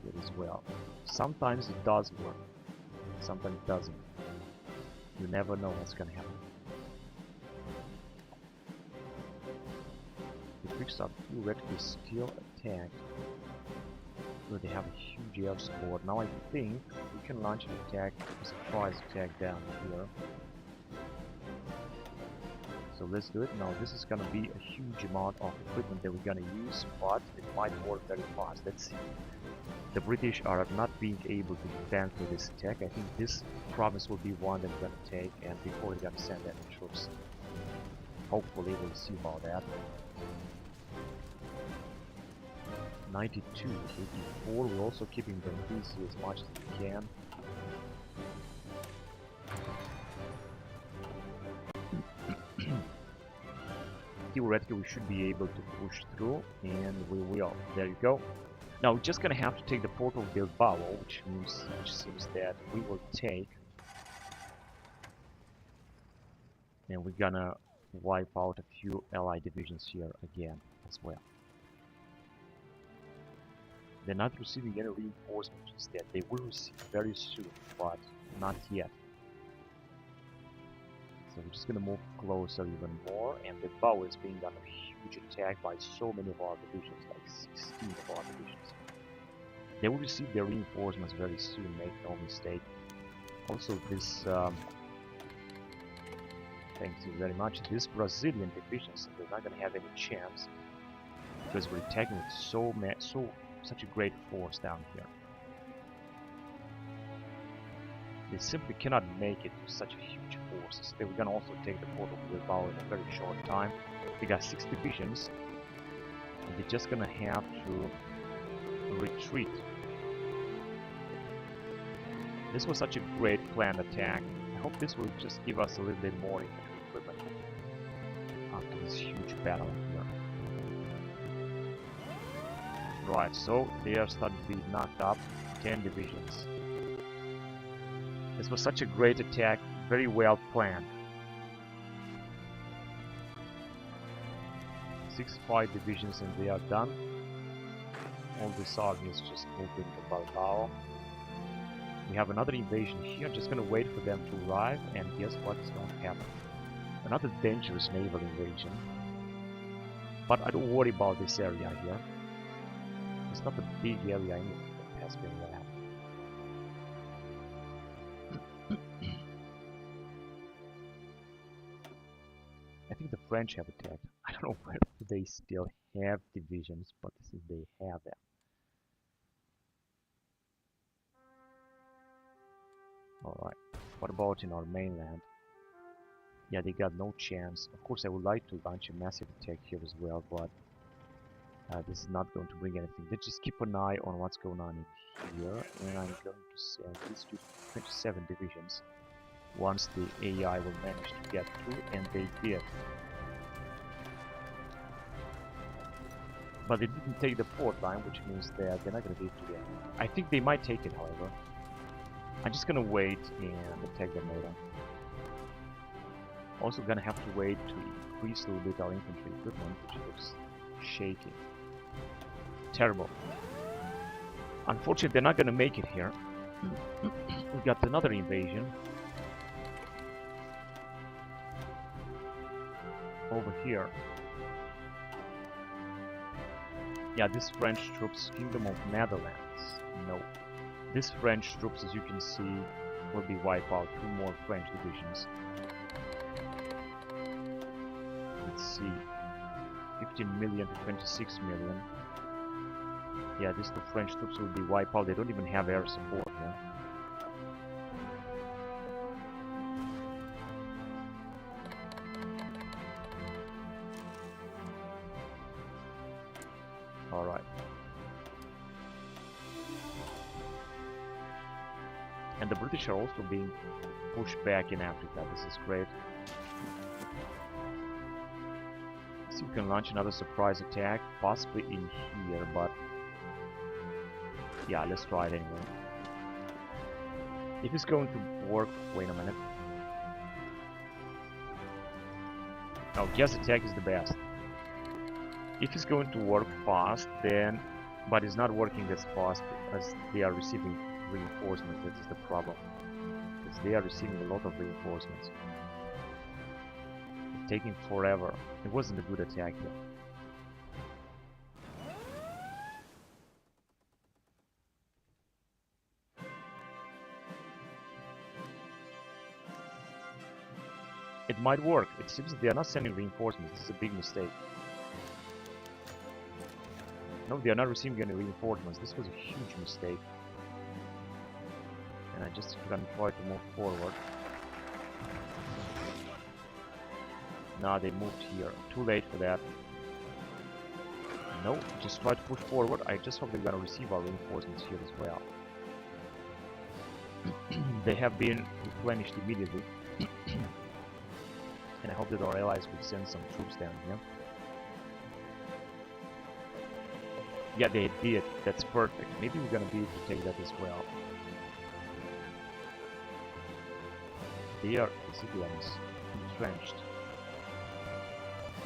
It as well. Sometimes it does work, sometimes it doesn't. You never know what's gonna happen. The Greeks are theoretically still attacked, but they have a huge air support. Now I think we can launch an attack, a surprise attack down here. So let's do it. Now this is gonna be a huge amount of equipment that we're gonna use, but it might work very fast. Let's see. The British are not being able to defend with this attack. I think this province will be one that we're gonna take, and before we're gonna send any troops. Hopefully we'll see about that. 92, 84, we're also keeping them busy as much as we can. Theoretically, we should be able to push through, and we will. There you go. Now we're just gonna have to take the port of Bilbao, which seems that we will take, and we're gonna wipe out a few Allied divisions here again as well. They're not receiving any reinforcements instead. They will receive very soon, but not yet. So we're just gonna move closer even more, and Bilbao is being under huge attack by so many of our divisions, like 16 of our divisions. They will receive their reinforcements very soon, make no mistake. Also this, thank you very much, this Brazilian divisions, they're not gonna have any chance, because we're attacking with such a great force down here. They simply cannot make it to such a huge force. forces. They were gonna also take the port of Bilbao in a very short time. They got 6 divisions, and they're just gonna have to retreat. This was such a great planned attack. I hope this will just give us a little bit more infantry equipment after this huge battle here. Right, so they are starting to be knocked up. 10 divisions. This was such a great attack, very well planned. 6 fight divisions and they are done. All this army is just moving to Bilbao. We have another invasion here, just gonna wait for them to arrive, and guess what is going to happen? Another dangerous naval invasion. But I don't worry about this area here. It's not a big area anyway that has been there. I think the French have attacked. I don't know whether they still have divisions, but they have them. Alright, what about in our mainland? Yeah, they got no chance. Of course, I would like to launch a massive attack here as well, but this is not going to bring anything. Let's just keep an eye on what's going on in here, and I'm going to send these to 27 divisions once the AI will manage to get through, and they did. But they didn't take the port line, which means that they're not going to be able to get it. I think they might take it, however. I'm just going to wait and attack them later. Also going to have to wait to increase a little bit our infantry equipment, which looks shaky. Terrible. Unfortunately, they're not going to make it here. We got another invasion. Over here. Yeah, this French troops, Kingdom of Netherlands. No. This French troops, as you can see, will be wiped out. 2 more French divisions. Let's see. 15 million to 26 million. Yeah, these 2 French troops will be wiped out. They don't even have air support, yeah. Alright. And the British are also being pushed back in Africa. This is great. So we can launch another surprise attack, possibly in here, but yeah, let's try it anyway. If it's going to work, wait a minute. No, gas attack is the best. If it's going to work fast, then, but it's not working as fast as they are receiving reinforcements. That is the problem, because they are receiving a lot of reinforcements. It's taking forever. It wasn't a good attack here. It might work. It seems that they are not sending reinforcements. This is a big mistake. No, they are not receiving any reinforcements. This was a huge mistake. And I just gonna try to move forward. Nah, they moved here. Too late for that. No, just try to push forward. I just hope they're gonna receive our reinforcements here as well. They have been replenished immediately. And I hope that our allies will send some troops down here. Yeah, they did. That's perfect. Maybe we're gonna be able to take that as well. They are civilians entrenched.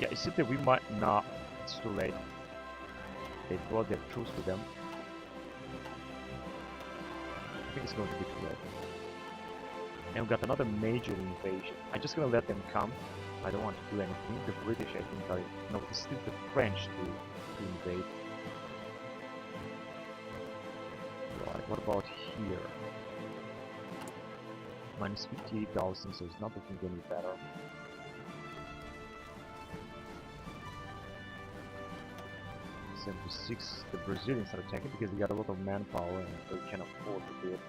Yeah, it's that we might not. It's too late. They brought their troops with them. I think it's going to be too late. And we got another major invasion. I'm just gonna let them come. I don't want to do anything. The British, I think, are no. It's still the French to invade. Right. What about here? Minus 58,000, so it's not looking any better. '76. The Brazilians are attacking because they got a lot of manpower and they can afford to do it.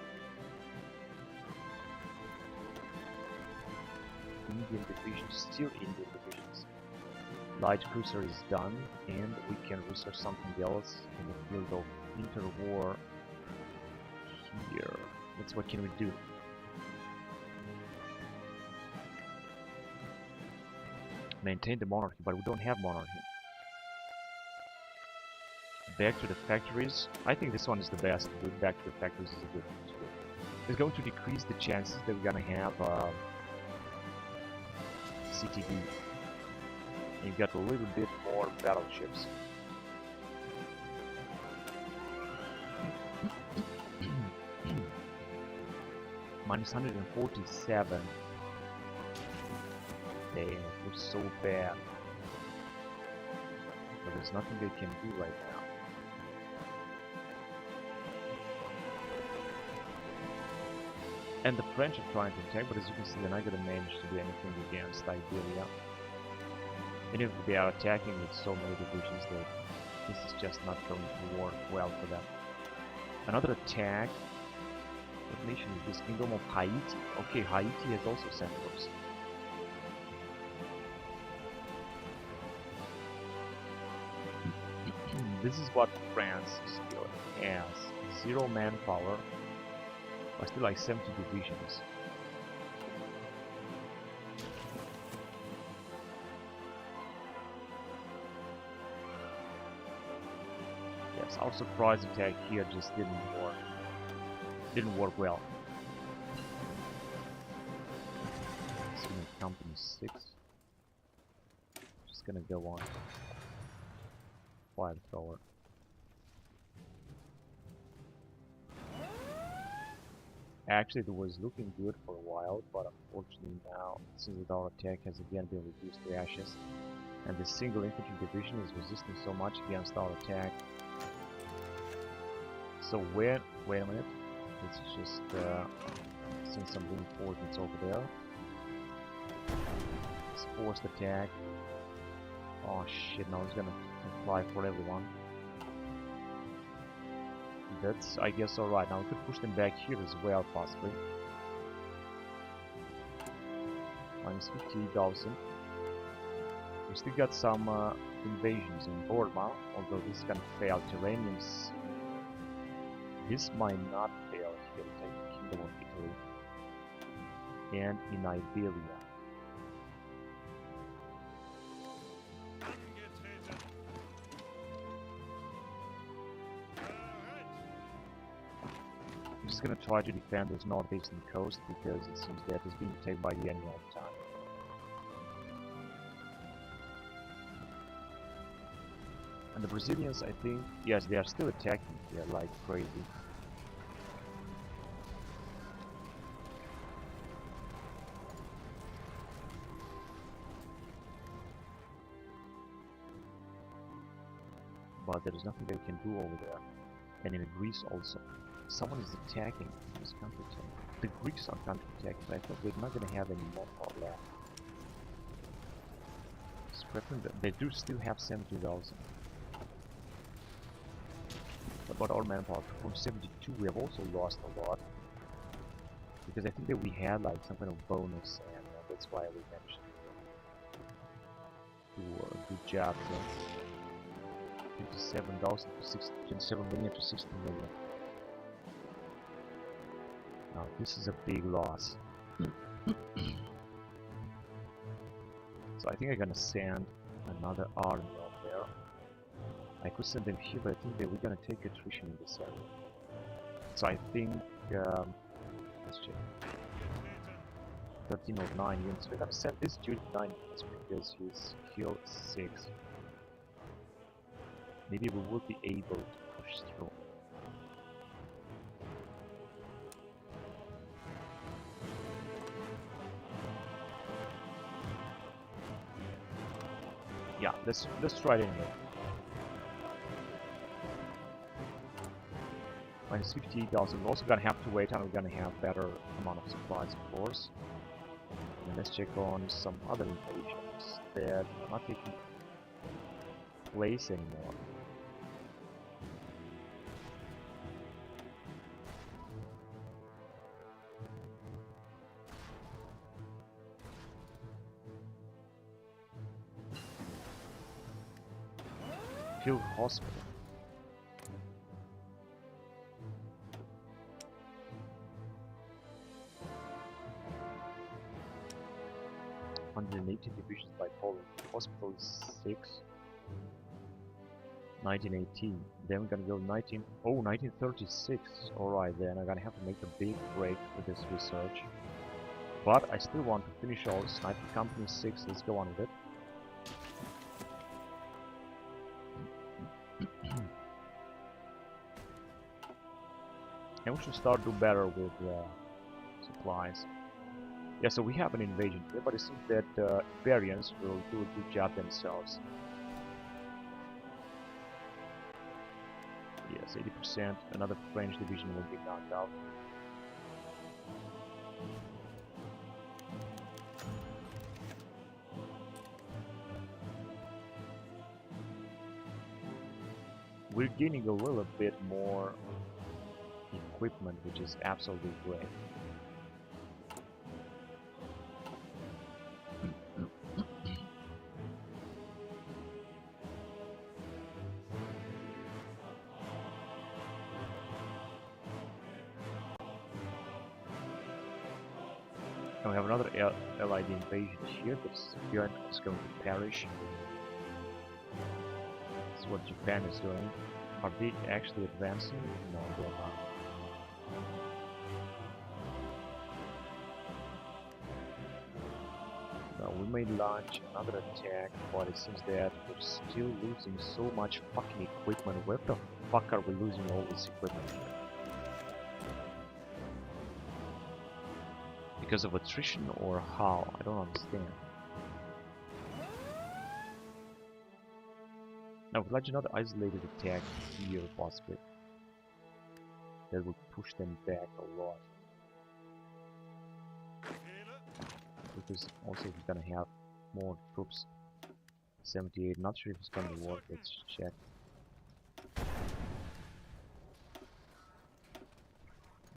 Indian divisions, still Indian divisions. Light cruiser is done, and we can research something else in the field of interwar here. That's what can we do? Maintain the monarchy, but we don't have monarchy. Back to the factories. I think this one is the best. Back to the factories is a good. It's going to decrease the chances that we're gonna have CTB. And you've got a little bit more battleships. Minus 147. Damn, it looks so bad. But there's nothing they can do right now. And the French are trying to attack, but as you can see, they're not going to manage to do anything against Iberia. And if they are attacking with so many divisions, that this is just not going to work well for them. Another attack. What nation is this? Kingdom of Haiti. Okay, Haiti has also sent troops. This is what France still has. 0 manpower, but still like 70 divisions. Yes, our surprise attack here just didn't work. Didn't work well. Company 6. Just gonna go on. Flamethrower. Actually, it was looking good for a while, but unfortunately now, since our attack has again been reduced to ashes, and the single infantry division is resisting so much against our attack. So wait a minute. Let's just send some reinforcements over there. It's forced attack. Oh shit! Now it's gonna fly for everyone. That's, I guess, alright. Now we could push them back here as well, possibly. Minus 58,000. We still got some invasions in Burma, although this is gonna fail. Iranians. This might not fail here. Take the Kingdom of Italy. And in Iberia. I'm just gonna try to defend this northeastern coast because it seems that it's being taken by the enemy all the time. And the Brazilians, I think, yes, they are still attacking here like crazy. But there is nothing they can do over there. And in Greece also. Someone is attacking this country. The Greeks are counter-attacking, but I thought we're not going to have any more power left. Scrapping they do still have 70,000. About our manpower, from 72 we have also lost a lot. Because I think that we had like some kind of bonus, and that's why we managed to do a good job here. 57,000 to 27 million to 60 million. Now this is a big loss. So I think I'm gonna send another army out there. I could send them here, but I think that we're gonna take attrition in this area. So I think let's check. 1309 units. We're gonna send this dude 9 units because he's killed 6. Maybe we will be able to push through. Yeah, let's try it anyway. Minus 58,000. We're also gonna have to wait and we're gonna have better amount of supplies, of course. And let's check on some other invasions that are not taking place anymore. field hospital. Hundred and 18 divisions by Poland. Hospital is 6. 1918. Then we're gonna go 1936. Alright, then I'm gonna have to make a big break with this research. But I still want to finish all Sniper Company 6. Let's go on with it. And we should start do better with supplies. Yeah, so we have an invasion here, but it seems that Iberians will do a good job themselves. Yes, 80%. Another French division will be knocked out. We're gaining a little bit more equipment, which is absolutely great. Now we have another allied invasion here, but Japan is going to perish. This is what Japan is doing. Are they actually advancing? No, they're not. Now we may launch another attack, but it seems that we're still losing so much fucking equipment. Where the fuck are we losing all this equipment? Because of attrition or how? I don't understand. Now we'd like another isolated attack here possibly. That would push them back a lot. Because also we're gonna have more troops. 78, not sure if it's gonna work, let's check.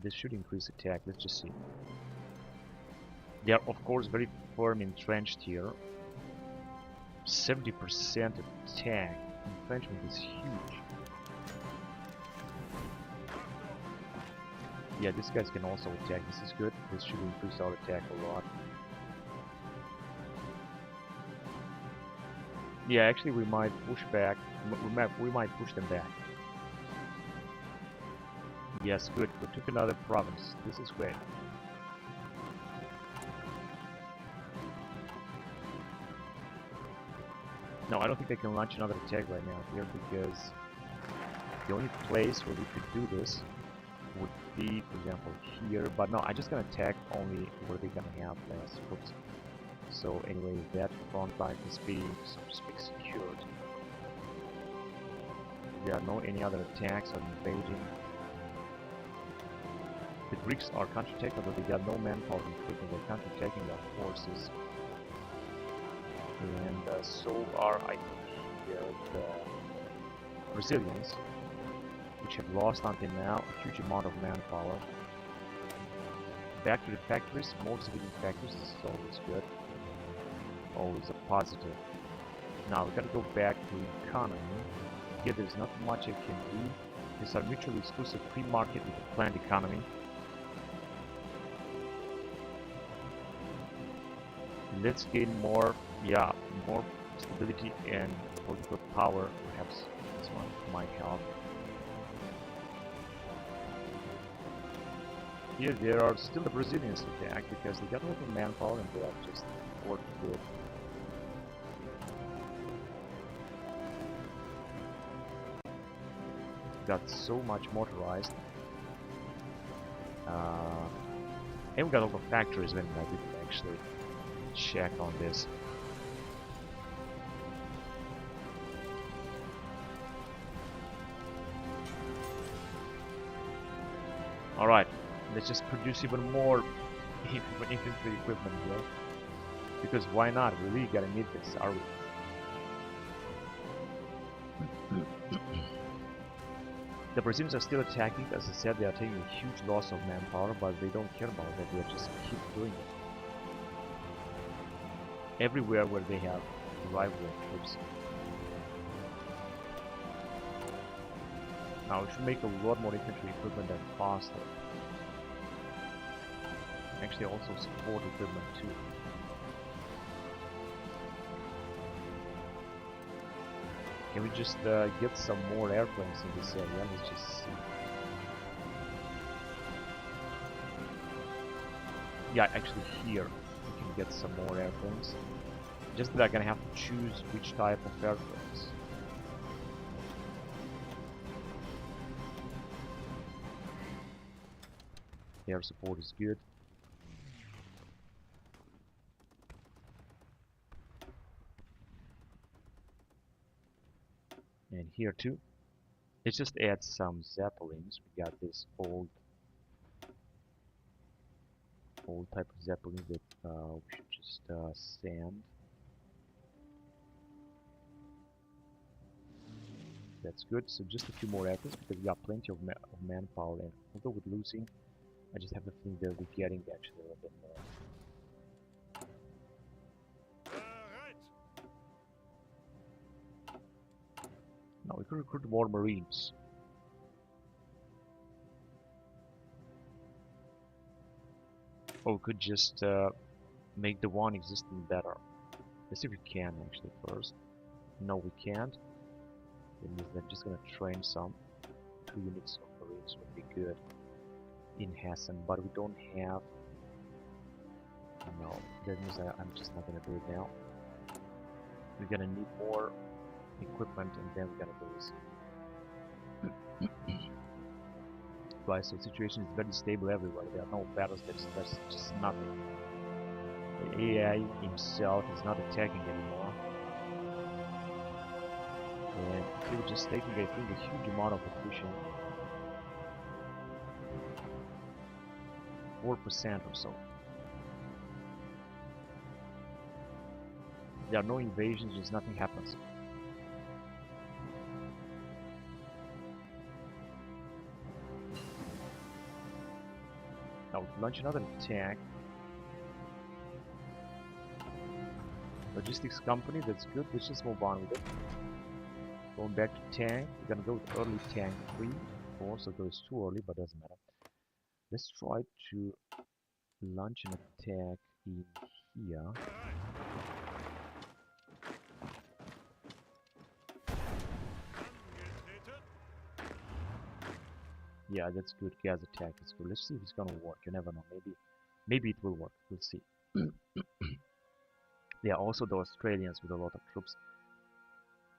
This should increase attack, let's just see. They are of course very firm entrenched here. 70% attack. Entrenchment is huge. Yeah, these guys can also attack. This is good. This should increase our attack a lot. Yeah, actually we might push back. We might push them back. Yes, good. We took another province. This is great. No, I don't think they can launch another attack right now here, because the only place where we could do this would be, for example, here. But no, I'm just gonna attack only where they're gonna have less troops. So anyway, that front line is being, so to speak, secured. There are no any other attacks or invading. The Greeks are counterattacking, but they got no manpower and equipment. They're counterattacking our forces. And so are, I think, the Brazilians, which have lost until now a huge amount of manpower. Back to the factories, more civilian factories, this is always good. Always a positive. Now we gotta go back to economy. Here there's not much I can do. These are mutually exclusive free market with a planned economy. Let's gain more, more stability and political power. Perhaps this one might help. Here there are still the Brazilians attack because they got a lot of manpower and they are just working good. Got so much motorized. And we got all the factories when I didn't actually check on this. Alright, let's just produce even more infantry equipment here. Because why not? We really gotta need this, are we? The Brazilians are still attacking. As I said, they are taking a huge loss of manpower, but they don't care about that. They just keep doing it. Everywhere where they have rival troops. Now we should make a lot more infantry equipment and faster. Actually also support equipment too. Can we just get some more airplanes in this area? Let's just see. Yeah, actually here we can get some more airplanes. Just that I'm gonna have to choose which type of airplanes. Air support is good. And here too. Let's just add some zeppelins. We got this old type of zeppelin that we should just sand. That's good. So just a few more airplanes because we got plenty of manpower, and although with losing, I just have the feeling that we're getting actually a little bit more. Now we could recruit more Marines. Or we could just make the one existing better. Let's see if we can actually first. No, we can't. That means I'm just gonna train some. 2 units of Marines would be good in Hessen, but we don't have. No, that means I'm just not gonna do it now. We're gonna need more equipment, and then we're gonna do this. Right, so the situation is very stable everywhere. There are no battles, there's just nothing. The AI himself is not attacking anymore. And he's just taking, I think, a huge amount of attrition. 4% or so. There are no invasions, just nothing happens. Now we launch another attack. Logistics company, that's good. Let's just move on with it. Going back to tank, we're gonna go with early tank 3, 4, so goes too early, but doesn't matter. Let's try to launch an attack in here. Yeah, that's good. Gas attack is good. Let's see if it's gonna work. You never know. Maybe it will work. We'll see. Yeah, also the Australians with a lot of troops.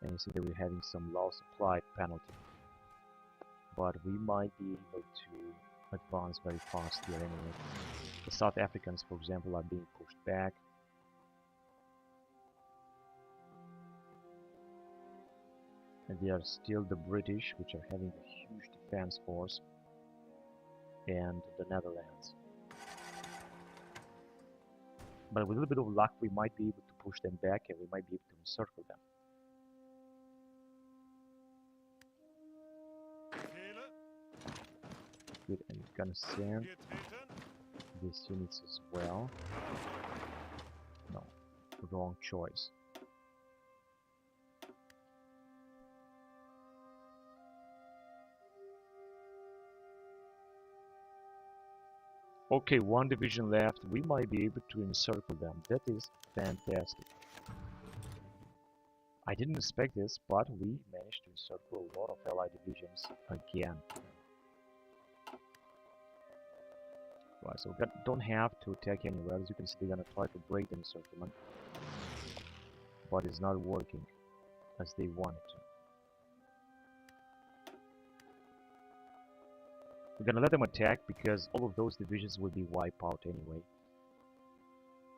And you see that we're having some low supply penalty. But we might be able to advance very fast here anyway. The South Africans, for example, are being pushed back. And they are still the British, which are having a huge defense force, and the Netherlands. But with a little bit of luck, we might be able to push them back, and we might be able to encircle them. Good, and we're gonna send these units as well. No, wrong choice. Okay, 1 division left. We might be able to encircle them. That is fantastic. I didn't expect this, but we managed to encircle a lot of allied divisions again. Right, so we don't have to attack anywhere. As you can see, they're gonna try to break the encirclement, but it's not working as they wanted to. We're gonna let them attack because all of those divisions will be wiped out anyway.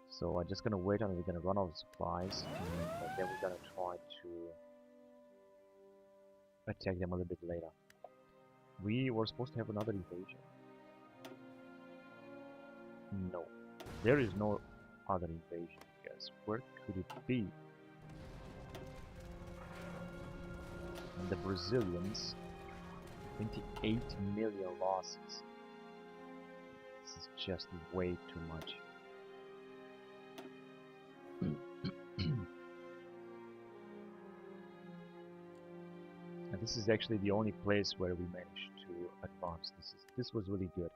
So I'm just gonna wait until we're gonna run out of supplies, and then we're gonna try to attack them a little bit later. We were supposed to have another invasion. No, there is no other invasion, because where could it be? And the Brazilians, 28 million losses. This is just way too much. And This is actually the only place where we managed to advance. This was really good.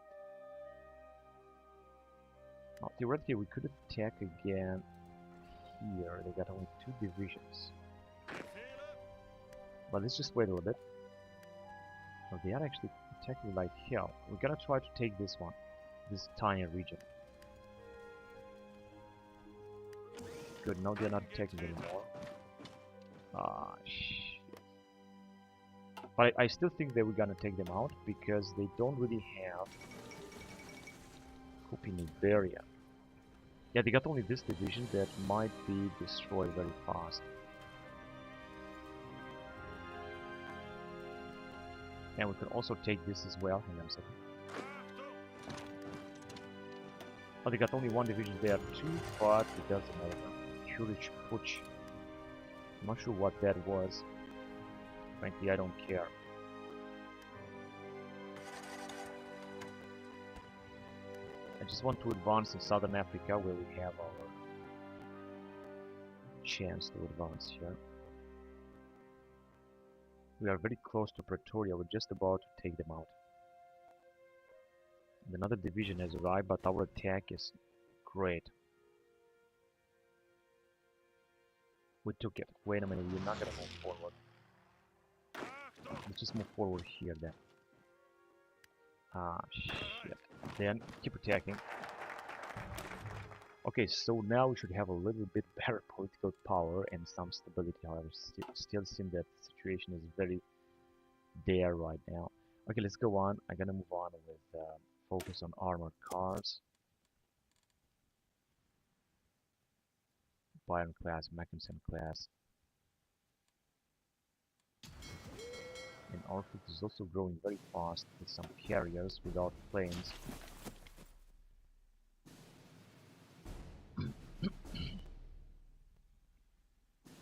Now, theoretically, we could attack again here. They got only 2 divisions. But let's just wait a little bit. Oh, they are actually attacking like hell. We're gonna try to take this one, this tiny region. Good, now they're not attacking anymore. Ah, shit. But I still think that we're gonna take them out because they don't really have Coping Iberia. Yeah, they got only this division that might be destroyed very fast. And we can also take this as well. Hang on a second. Oh, they got only 1 division there too, but it doesn't matter. Courage Push. I'm not sure what that was. Frankly, I don't care. I just want to advance in Southern Africa where we have our chance to advance here. We are very close to Pretoria. We're just about to take them out. And another division has arrived, but our attack is great. We took it. Wait a minute, we're not gonna move forward. Let's just move forward here then. Ah, shit. Then keep attacking. Okay, so now we should have a little bit better political power and some stability. However, still seem that the situation is very there right now. Okay, let's go on. I'm gonna move on with focus on armored cars. Byron class, Mackinson class. And our fleet is also growing very fast with some carriers without planes.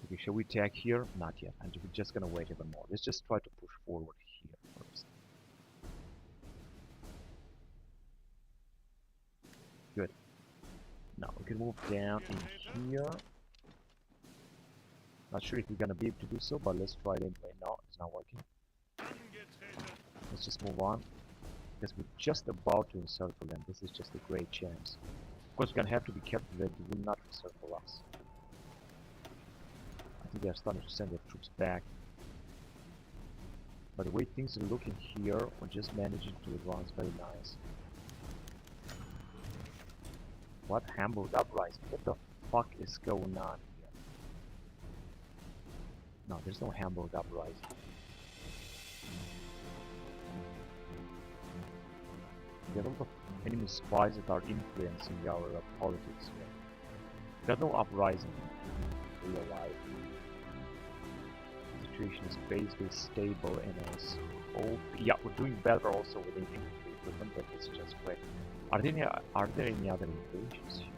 Okay, shall we attack here? Not yet. And we're just gonna wait even more. Let's just try to push forward here first. Good. Now we can move down in here. Not sure if we're gonna be able to do so, but let's try it anyway. No, it's not working. Let's just move on, because we're just about to encircle them. This is just a great chance. Of course, we're gonna have to be careful that they will not encircle us. I think they are starting to send their troops back. But the way things are looking here, we're just managing to advance very nice. What? Hamburg uprising? What the fuck is going on here? No, there's no Hamburg uprising. There are a lot of enemy spies that are influencing our politics here. There's no uprising in real life. The situation is basically stable and as hope. Yeah, we're doing better also with the infantry equipment, but it's just great. Are there any other invasions here?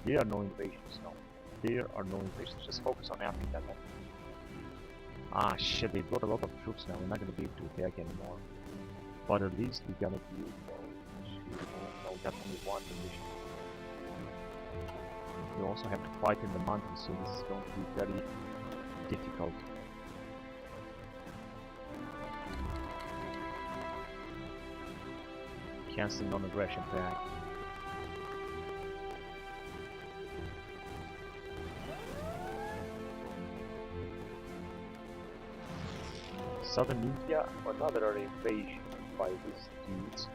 There are no invasions, no. There are no invasions. Just focus on Africa then. Ah shit, they brought a lot of troops now. We're not gonna be able to attack anymore. But at least we're gonna be able to... No, we got only 1 division. We also have to fight in the mountains, so this is going to be very difficult. Cancel non-aggression pact. Southern India, another invasion by these dudes.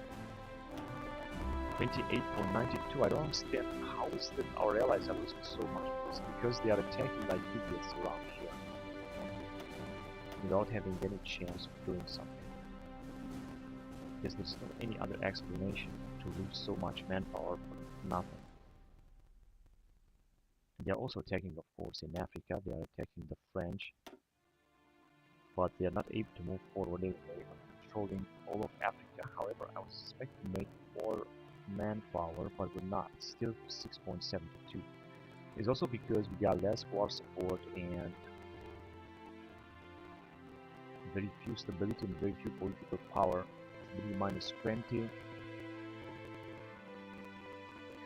28.92. I don't understand how is that our allies are losing so much. It's because they are attacking like idiots around here without having any chance of doing something. Because there's no any other explanation to lose so much manpower for nothing. They are also attacking, of course, in Africa. They are attacking the French. But they are not able to move forward anyway, controlling all of Africa. However, I would suspect to make more manpower, but we're not. It's still 6.72. It's also because we got less war support and very few stability and very few political power. Maybe minus 20.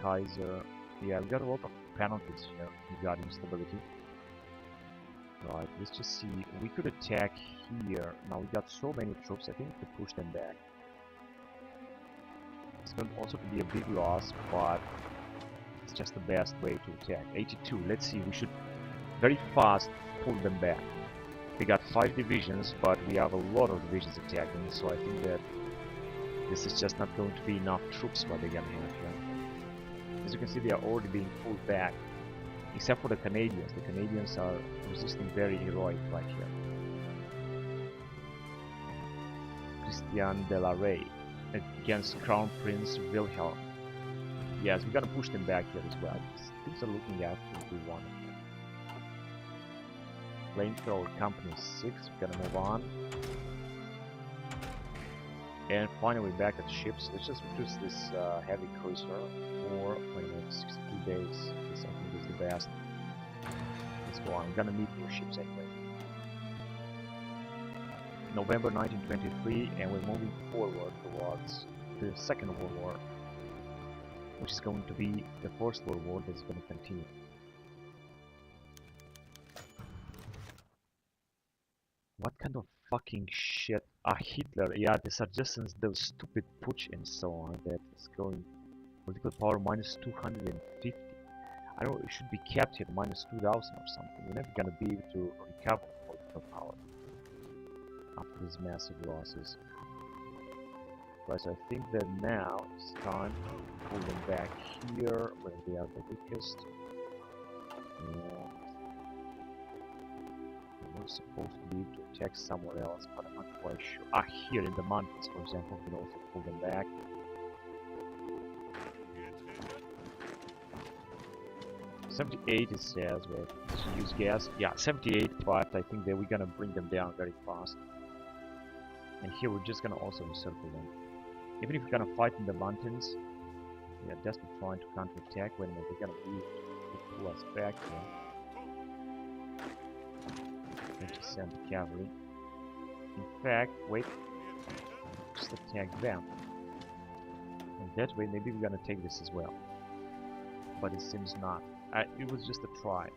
Kaiser. Yeah, we got a lot of penalties here regarding stability. Right, let's just see. We could attack here. Now we got so many troops, I think we could push them back. It's going to also be a big loss, but it's just the best way to attack. 82, let's see, we should very fast pull them back. We got 5 divisions, but we have a lot of divisions attacking, so I think that this is just not going to be enough troops what they're gonna have here. As you can see, they are already being pulled back, except for the Canadians. The Canadians are resisting very heroic right here. Christian de la Rey against Crown Prince Wilhelm. Yes, we're gonna push them back here as well. Things are looking at if we want it. Flamethrower Company 6, we're gonna move on. And finally back at ships. Let's just produce this heavy cruiser for 62 days. This I think is the best. Let's go on. I'm gonna need new ships anyway. November 1923, and we're moving forward towards the Second World War, which is going to be the First World War that is going to continue. What kind of fucking shit? Hitler, yeah, these are just those stupid putsch and so on that is going political power minus 250. I don't know, it should be capped here minus 2000 or something. We're never gonna be able to recover political power after these massive losses. Right, so I think that now it's time to pull them back here where they are the weakest. And we're supposed to be able to attack somewhere else, but I'm not quite sure. Here in the mountains, for example, we can also pull them back. $78 it says, we have to use gas. Yeah, 78, but I think that we're gonna bring them down very fast. And here we're just gonna also encircle them. Even if we're gonna fight in the mountains, we are desperately trying to counter-attack. Wait a minute, they're gonna be able to pull us back here. And just send the cavalry. In fact, wait, just attack them. And that way, maybe we're gonna take this as well. But it seems not. It was just a try.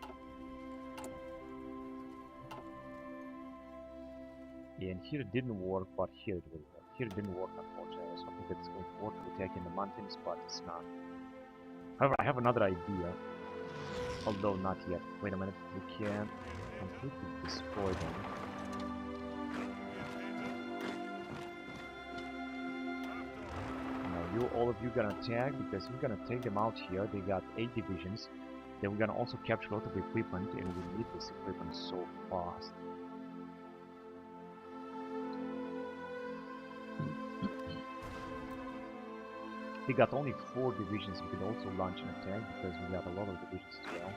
Yeah, and here it didn't work, but here it will work. Here it didn't work, unfortunately. So I think it's going to work to attack in the mountains, but it's not. However, I have another idea. Although not yet. Wait a minute. We can completely destroy them. Now, all of you gonna attack because we're gonna take them out here. They got 8 divisions. Then we're gonna also capture a lot of equipment, and we need this equipment so fast. They got only 4 divisions. We could also launch an attack because we got a lot of divisions as well.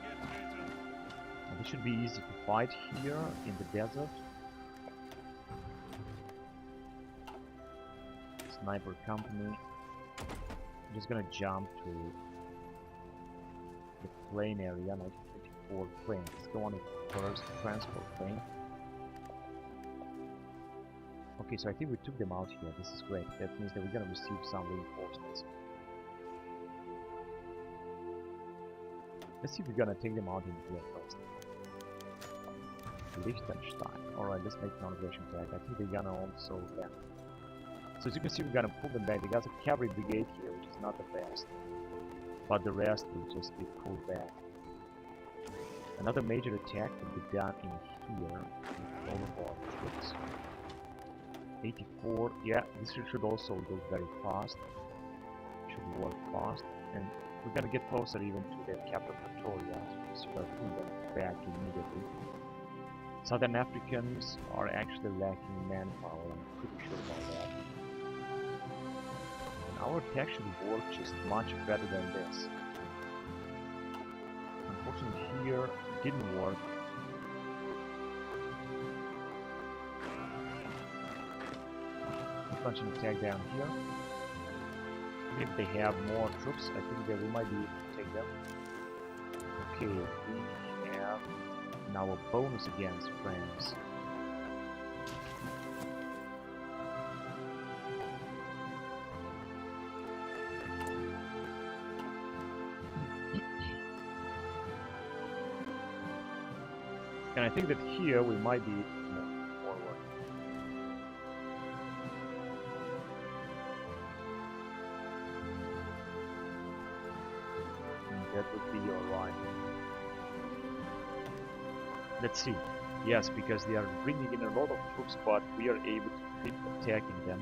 And this should be easy to fight here in the desert. Sniper company. I'm just gonna jump to the plane area, 1924 plane. Let's go on the first transport plane. Okay, so I think we took them out here. This is great. That means that we're gonna receive some reinforcements. Let's see if we're gonna take them out in here first. Liechtenstein. Alright, let's make an aggression attack. I think they're gonna also land. So as you can see, we're gonna pull them back. They got a cavalry brigade here, which is not the best. But the rest will just be pulled back. Another major attack will be done in here with all of our troops. 84, yeah, this should also go very fast. Should work fast. And we're gonna get closer even to the capital Pretoria, so we're pulling them back immediately. Southern Africans are actually lacking manpower, I'm pretty sure about that. And our attack should work just much better than this. Unfortunately here, it didn't work. Let's launch an attack down here. If they have more troops, I think that we might be able to take them. Okay, we have now a bonus against France. And I think that here we might be more forward. And that would be alright. Let's see. Yes, because they are bringing in a lot of troops, but we are able to keep attacking them.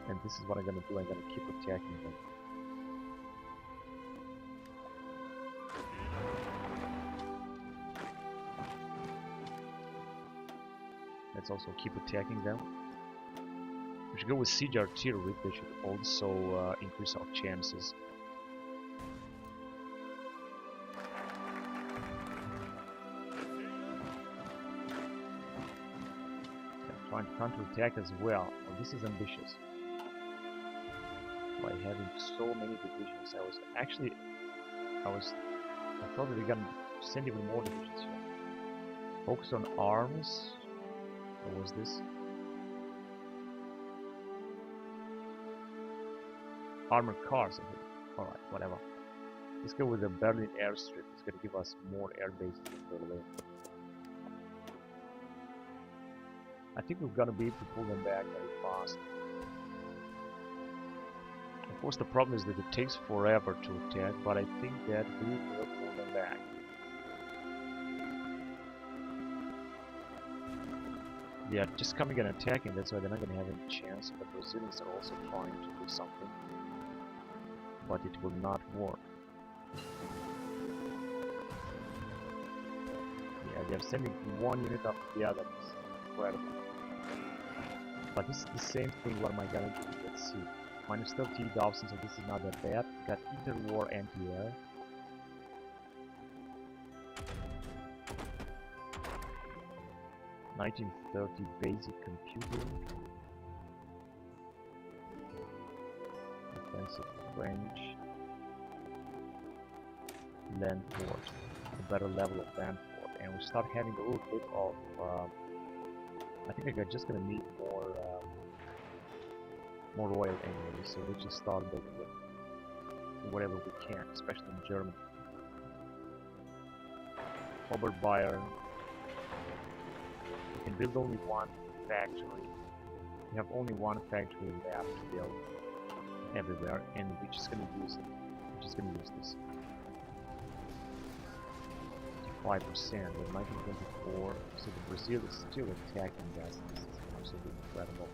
And this is what I'm gonna do. I'm gonna keep attacking them. Let's also keep attacking them. We should go with siege artillery. They should also increase our chances. They're trying to counter-attack as well. Oh, this is ambitious. By having so many divisions, I thought that they're gonna send even more divisions here. Focus on arms. What was this? Armored cars, I think. Alright, whatever. Let's go with the Berlin airstrip. It's gonna give us more air bases in Berlin. I think we're gonna be able to pull them back very fast. Of course, the problem is that it takes forever to attack, but I think that we will pull them back. They are just coming and attacking, that's why they're not going to have any chance. The Brazilians are also trying to do something, but it will not work. Yeah, they're sending one unit after the other. It's incredible. But this is the same thing. What am I going to do? Let's see. Minus 30,000, so this is not that bad. Got interwar anti-air. (1930) basic computing. Defensive French. Land port. A better level of land port. And we start having a little bit of... I think I'm just gonna need more royal enemies, so we just start building it whatever we can, especially in Germany. Oberbayern. We can build only one factory. We have only one factory left to build everywhere, and we're just gonna use it. We're just gonna use this. 5%, but 1924. So the Brazil is still attacking us. This is absolutely incredible.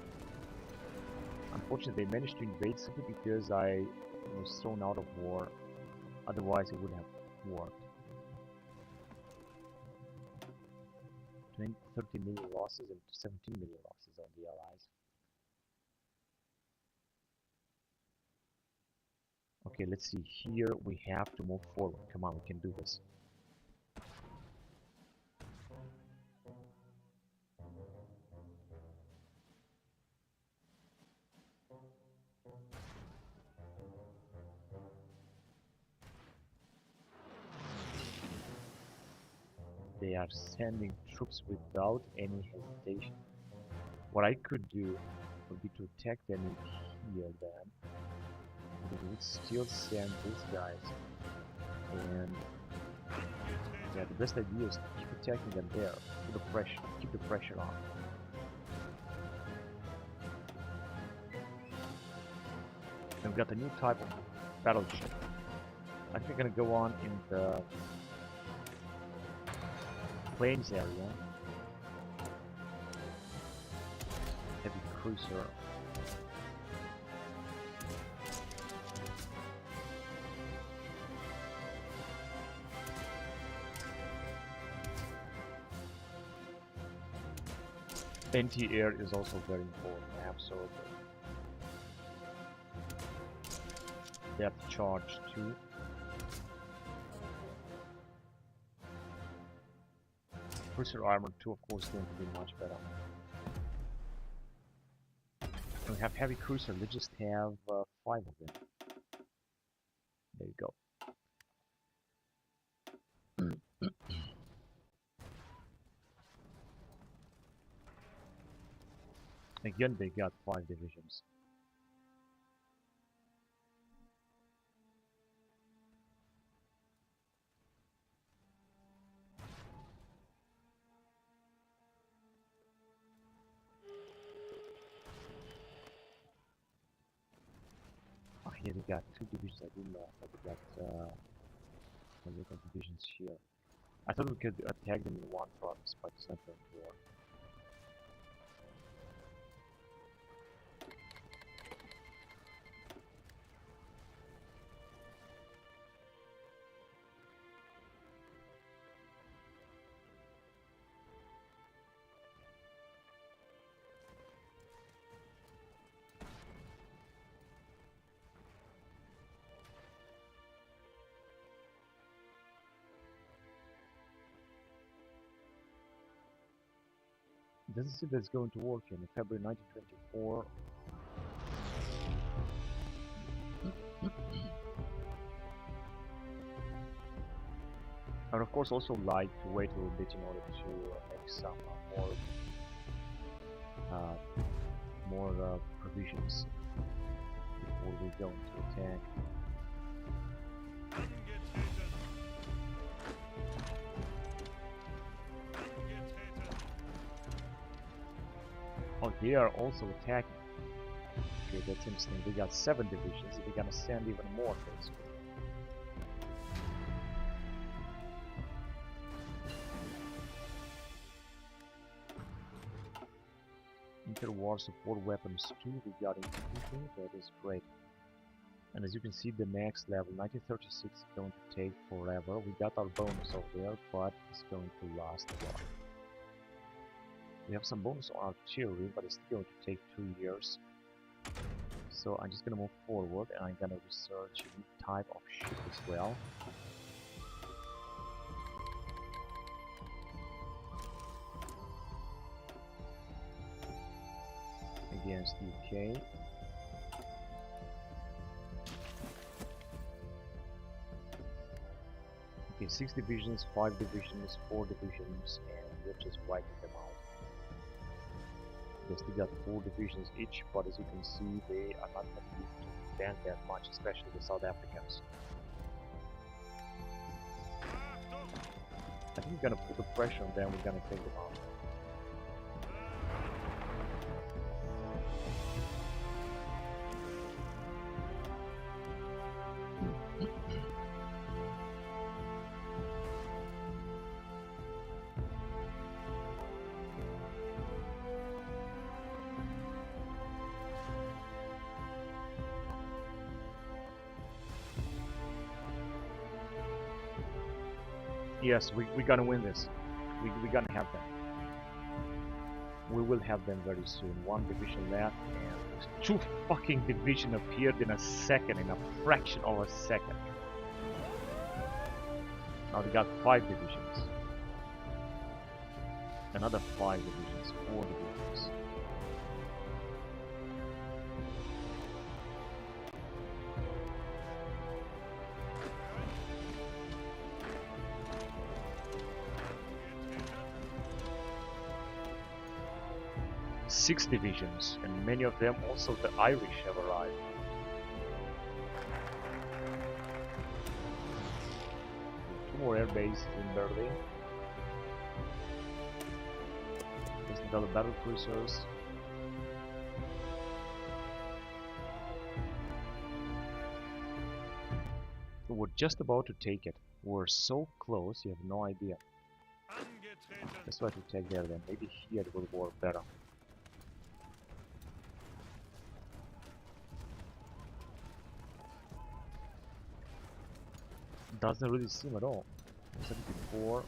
Unfortunately, they managed to invade simply because I was thrown out of war. Otherwise, it would have worked. 30 million losses and 17 million losses on the Allies. Okay, let's see. Here we have to move forward. Come on, we can do this. They are sending troops without any hesitation. What I could do would be to attack them in here then. But we would still send these guys. And yeah, the best idea is to keep attacking them there. Keep the pressure on. And we've got a new type of battleship. I think we're gonna go on in the plains area. Heavy cruiser. Anti-air is also very important, absolutely. Depth charge too. Cruiser armor 2, of course, going to be much better. And we have heavy cruiser. Let's just have 5 of them. There you go. Again, they got 5 divisions. Yeah, we got two divisions. I didn't know, but we got a lot of divisions here. I thought we could attack them in one province, but it's not going to work. It doesn't seem that it's going to work in February 1924. I would of course also like to wait a little bit in order to make some more provisions before we go into attack. Oh, they are also attacking. Okay, that's interesting. We got 7 divisions. We're gonna send even more things. Interwar support weapons 2. We got infantry. That is great. And as you can see, the next level, 1936, is going to take forever. We got our bonus over there, but it's going to last a while. We have some bonus on artillery, but it's still going to take 2 years. So I'm just gonna move forward, and I'm gonna research a new type of ship as well. Against UK. Okay, 6 divisions, 5 divisions, 4 divisions, and we're just wiping them out. They still got 4 divisions each, but as you can see, they are not going to be able to defend that much, especially the South Africans. I think we're gonna put the pressure on them, we're gonna take them out. Yes, we're gonna win this. We're gonna have them. We will have them very soon. 1 division left, and 2 fucking divisions appeared in a second, in a fraction of a second. Now we got 5 divisions. Another 5 divisions, 4 divisions. Six divisions, and many of them also the Irish have arrived. Two more air bases in Berlin. There's another battle cruisers. We're just about to take it. We're so close, you have no idea. That's why to take there then. Maybe here it will work better. Doesn't really seem at all. 74.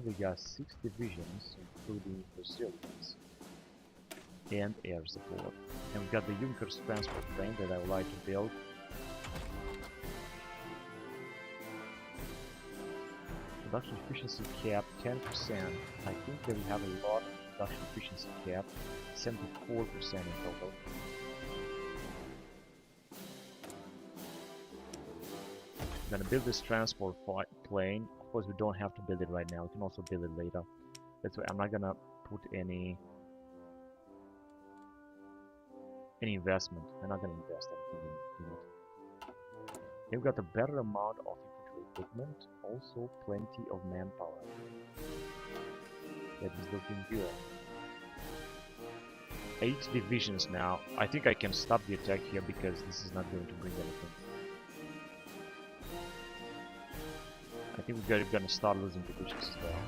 We got 6 divisions, including Brazilians and air support. And we got the Junkers transport plane that I would like to build. Production efficiency cap 10%. I think they will have a lot of production efficiency cap, 74% in total. I'm gonna build this transport plane. Of course, we don't have to build it right now. We can also build it later. That's why I'm not gonna put any investment. I'm not gonna invest anything in it. They've got a better amount of infantry equipment, also plenty of manpower. That is looking good. 8 divisions now. I think I can stop the attack here because this is not going to bring anything. I think we're gonna start losing divisions as well.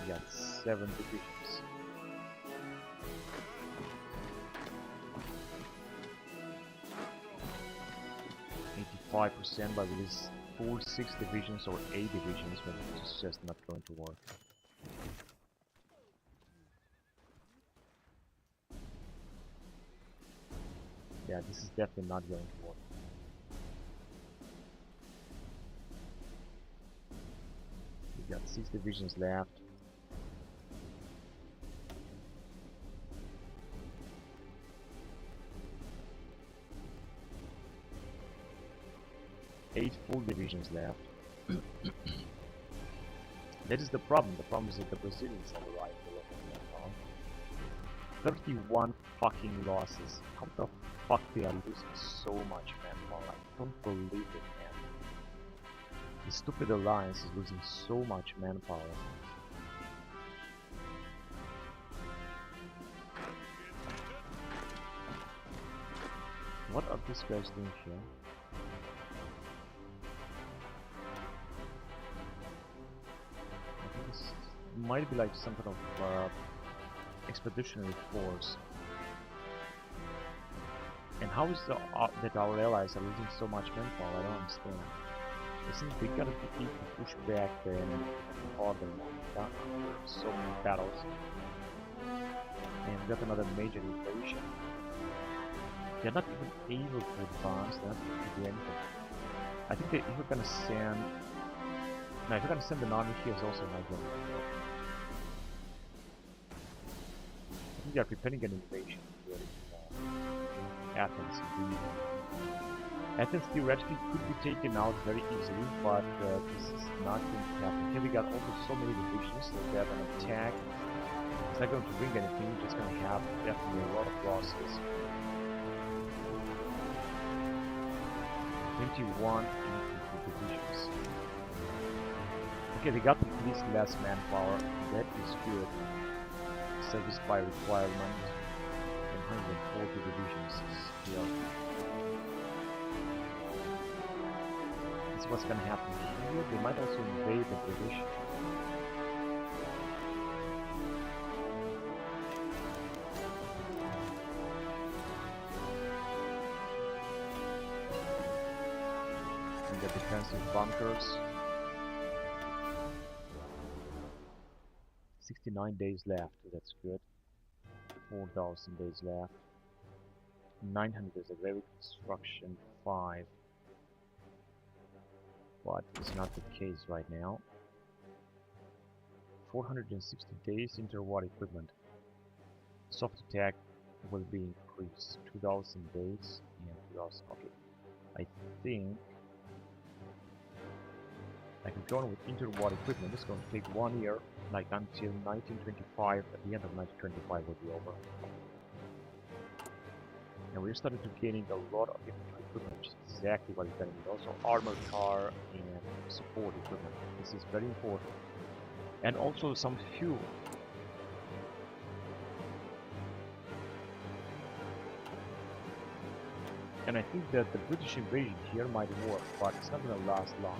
We got 7 divisions. 85%, but with this full 6 divisions or 8 divisions, but it's just not going to work. Yeah, this is definitely not going to work. We got 6 divisions left. Eight full divisions left. That is the problem. The problem is that the Brazilians have arrived a lot. 31 fucking losses. How the fuck they are losing so much manpower? I don't believe it, man. The stupid alliance is losing so much manpower. What are these guys doing here? Might be like some kind of expeditionary force. And how is that our allies are losing so much manpower? I don't understand. Isn't we gotta be able to push back then harder now? So many battles. And we got another major invasion. They're not even able to advance, they're not able to do anything. I think that if we're gonna send... No, if we're gonna send an army here, it's also not going to work. I think they are preparing an invasion here in Athens. Athens theoretically could be taken out very easily, but this is not going to happen. Here we got also so many divisions that they are going to attack. It's not going to bring anything, it's just going to have definitely a lot of losses. 21 divisions. Okay, they got at least less manpower. That is good. Service by requirement. And 140 divisions still. This is what's gonna happen here. They might also invade the division. And the defensive bunkers. 69 days left, that's good. 4,000 days left. 900 is a very construction 5. But it's not the case right now. 460 days interwar equipment. Soft attack will be increased. 2,000 days and 2,000. Okay. I think I can go on with interwar equipment. It's going to take 1 year. Like until 1925, at the end of 1925 will be over. And we're starting to gaining a lot of infantry equipment, which is exactly what we're going to need. Also armored car and support equipment. This is very important. And also some fuel. And I think that the British invasion here might work, but it's not going to last long.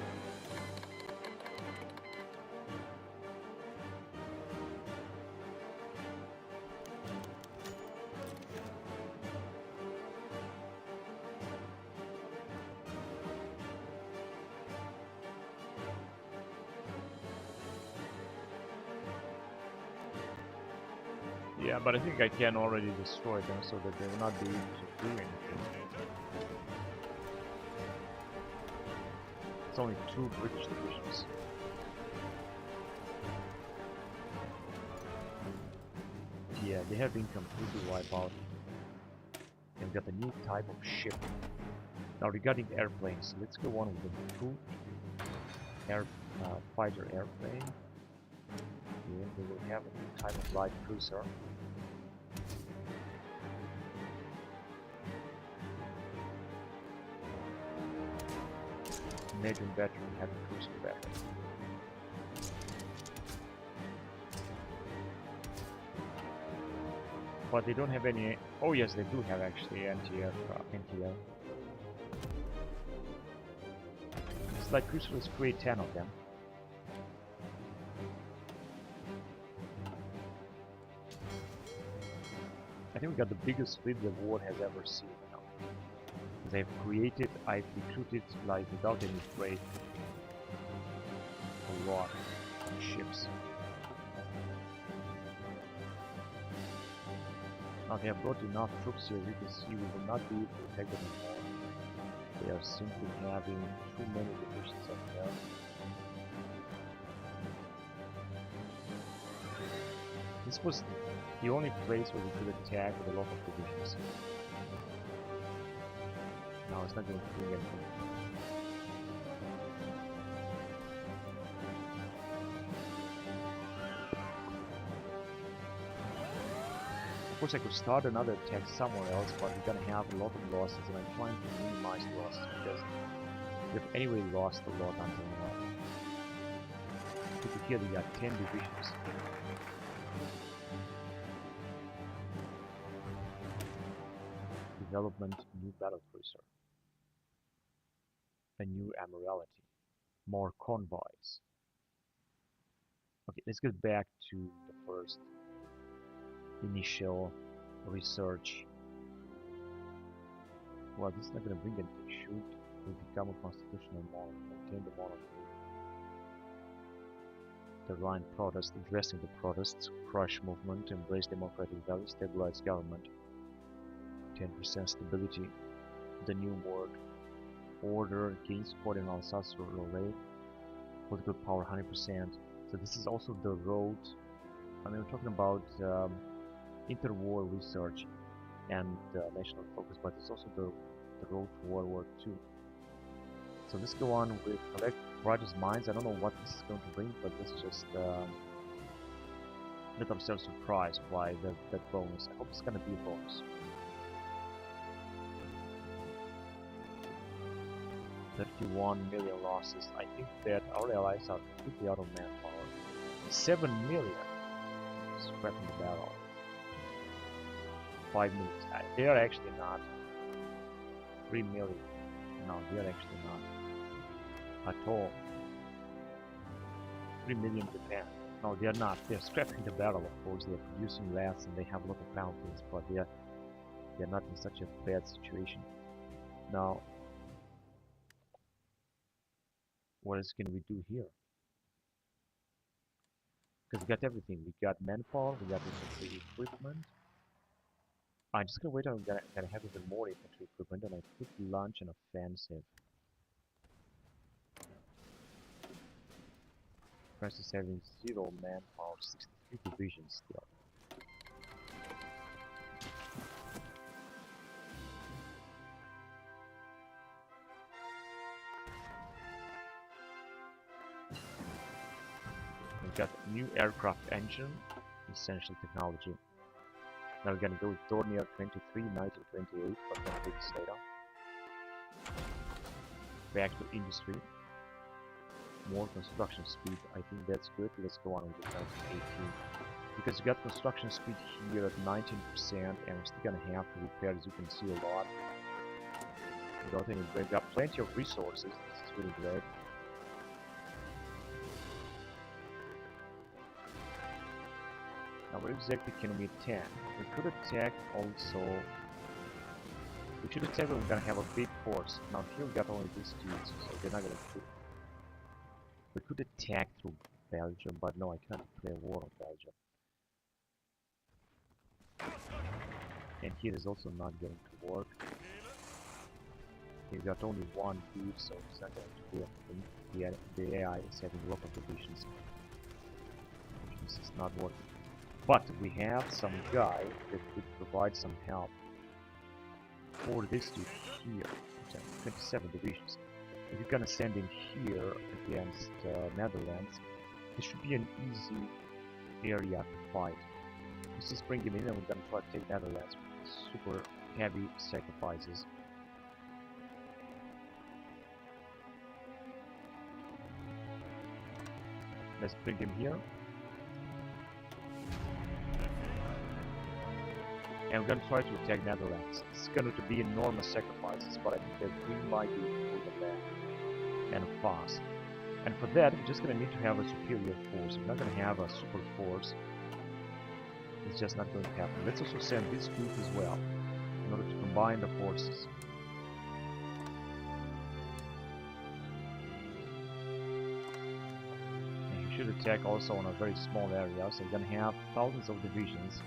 Yeah, but I think I can already destroy them so that they will not be able to do anything. It's only 2 British divisions. Yeah, they have been completely wiped out. And got a new type of ship. Now regarding airplanes, let's go on with the food fighter airplane. And we will have a new type of light cruiser. Imagine battery having crucial battery. But they don't have any. Oh yes, they do have actually anti-air. It's like Crucibles create 10 of them. I think we got the biggest fleet the world has ever seen now. They've created, I've recruited, like without any freight, a lot of ships. Now they have brought enough troops here, as you can see, we will not be able to attack them anymore. They are simply having too many divisions up there. This was the only place where we could attack with a lot of divisions. Now it's not going to bring anything. Of course I could start another attack somewhere else, but we're gonna have a lot of losses, and I'm trying to minimize losses because we've anyway lost a lot until now. You can hear we got 10 divisions. Development, new battle cruiser. A new Admiralty. More convoys. Okay, let's get back to the first initial research. Well, this is not going to bring anything. Should we become a constitutional monarch, maintain the monarchy? The Rhine protests, addressing the protests, crush movement, embrace democratic values, stabilize government. 10% stability. The new world order gains support in Alsace Lorraine. Political power 100%. So this is also the road. I mean, we're talking about interwar research and national focus, but it's also the road to World War II. So let's go on with collect brightest minds. I don't know what this is going to bring, but let's just let ourselves surprised by that bonus. I hope it's going to be a bonus. 31 million losses. I think that our allies are completely out of manpower. 7 million. Scrapping the barrel. 5 million. They are actually not. 3 million. No, they are actually not. At all. 3 million Japan. No, they are not. They are scrapping the barrel, of course. They are producing less and they have a lot of penalties, but they are not in such a bad situation. Now, what else can we do here? Because we got everything. We got manpower, we got infantry equipment. I'm just gonna wait until I'm gonna have even more infantry equipment, and I could launch an offensive. France is having 0 manpower, 63 divisions still. We got a new aircraft engine, essential technology. Now we're gonna go with Dornier 23, 1928, but we're gonna do this later. Back to industry. More construction speed, I think that's good. Let's go on with the 1918. Because we got construction speed here at 19%, and we're still gonna have to repair, as you can see, a lot. Without any break. We got plenty of resources, this is really great. Now where exactly can we attack? We could attack also. We should attack when we're gonna have a big force. Now here we got only these dudes, so they're not gonna do it. We could attack through Belgium, but no, I can't declare war on Belgium. And here is also not going to work. We got only one dude, so it's not going to do anything. The AI is having a lot of divisions. This is not working. But we have some guy that could provide some help for this dude here. 27 divisions. If you're gonna send him here against Netherlands, this should be an easy area to fight. Let's just bring him in and we're gonna try to take Netherlands with super heavy sacrifices. Let's bring him here. And we're going to try to attack Netherlands. It's going to be enormous sacrifices, but I think that we might be able to pull them back. And fast. And for that, we're just going to need to have a superior force. We're not going to have a super force. It's just not going to happen. Let's also send this group as well, in order to combine the forces. And you should attack also on a very small area, so you're going to have thousands of divisions.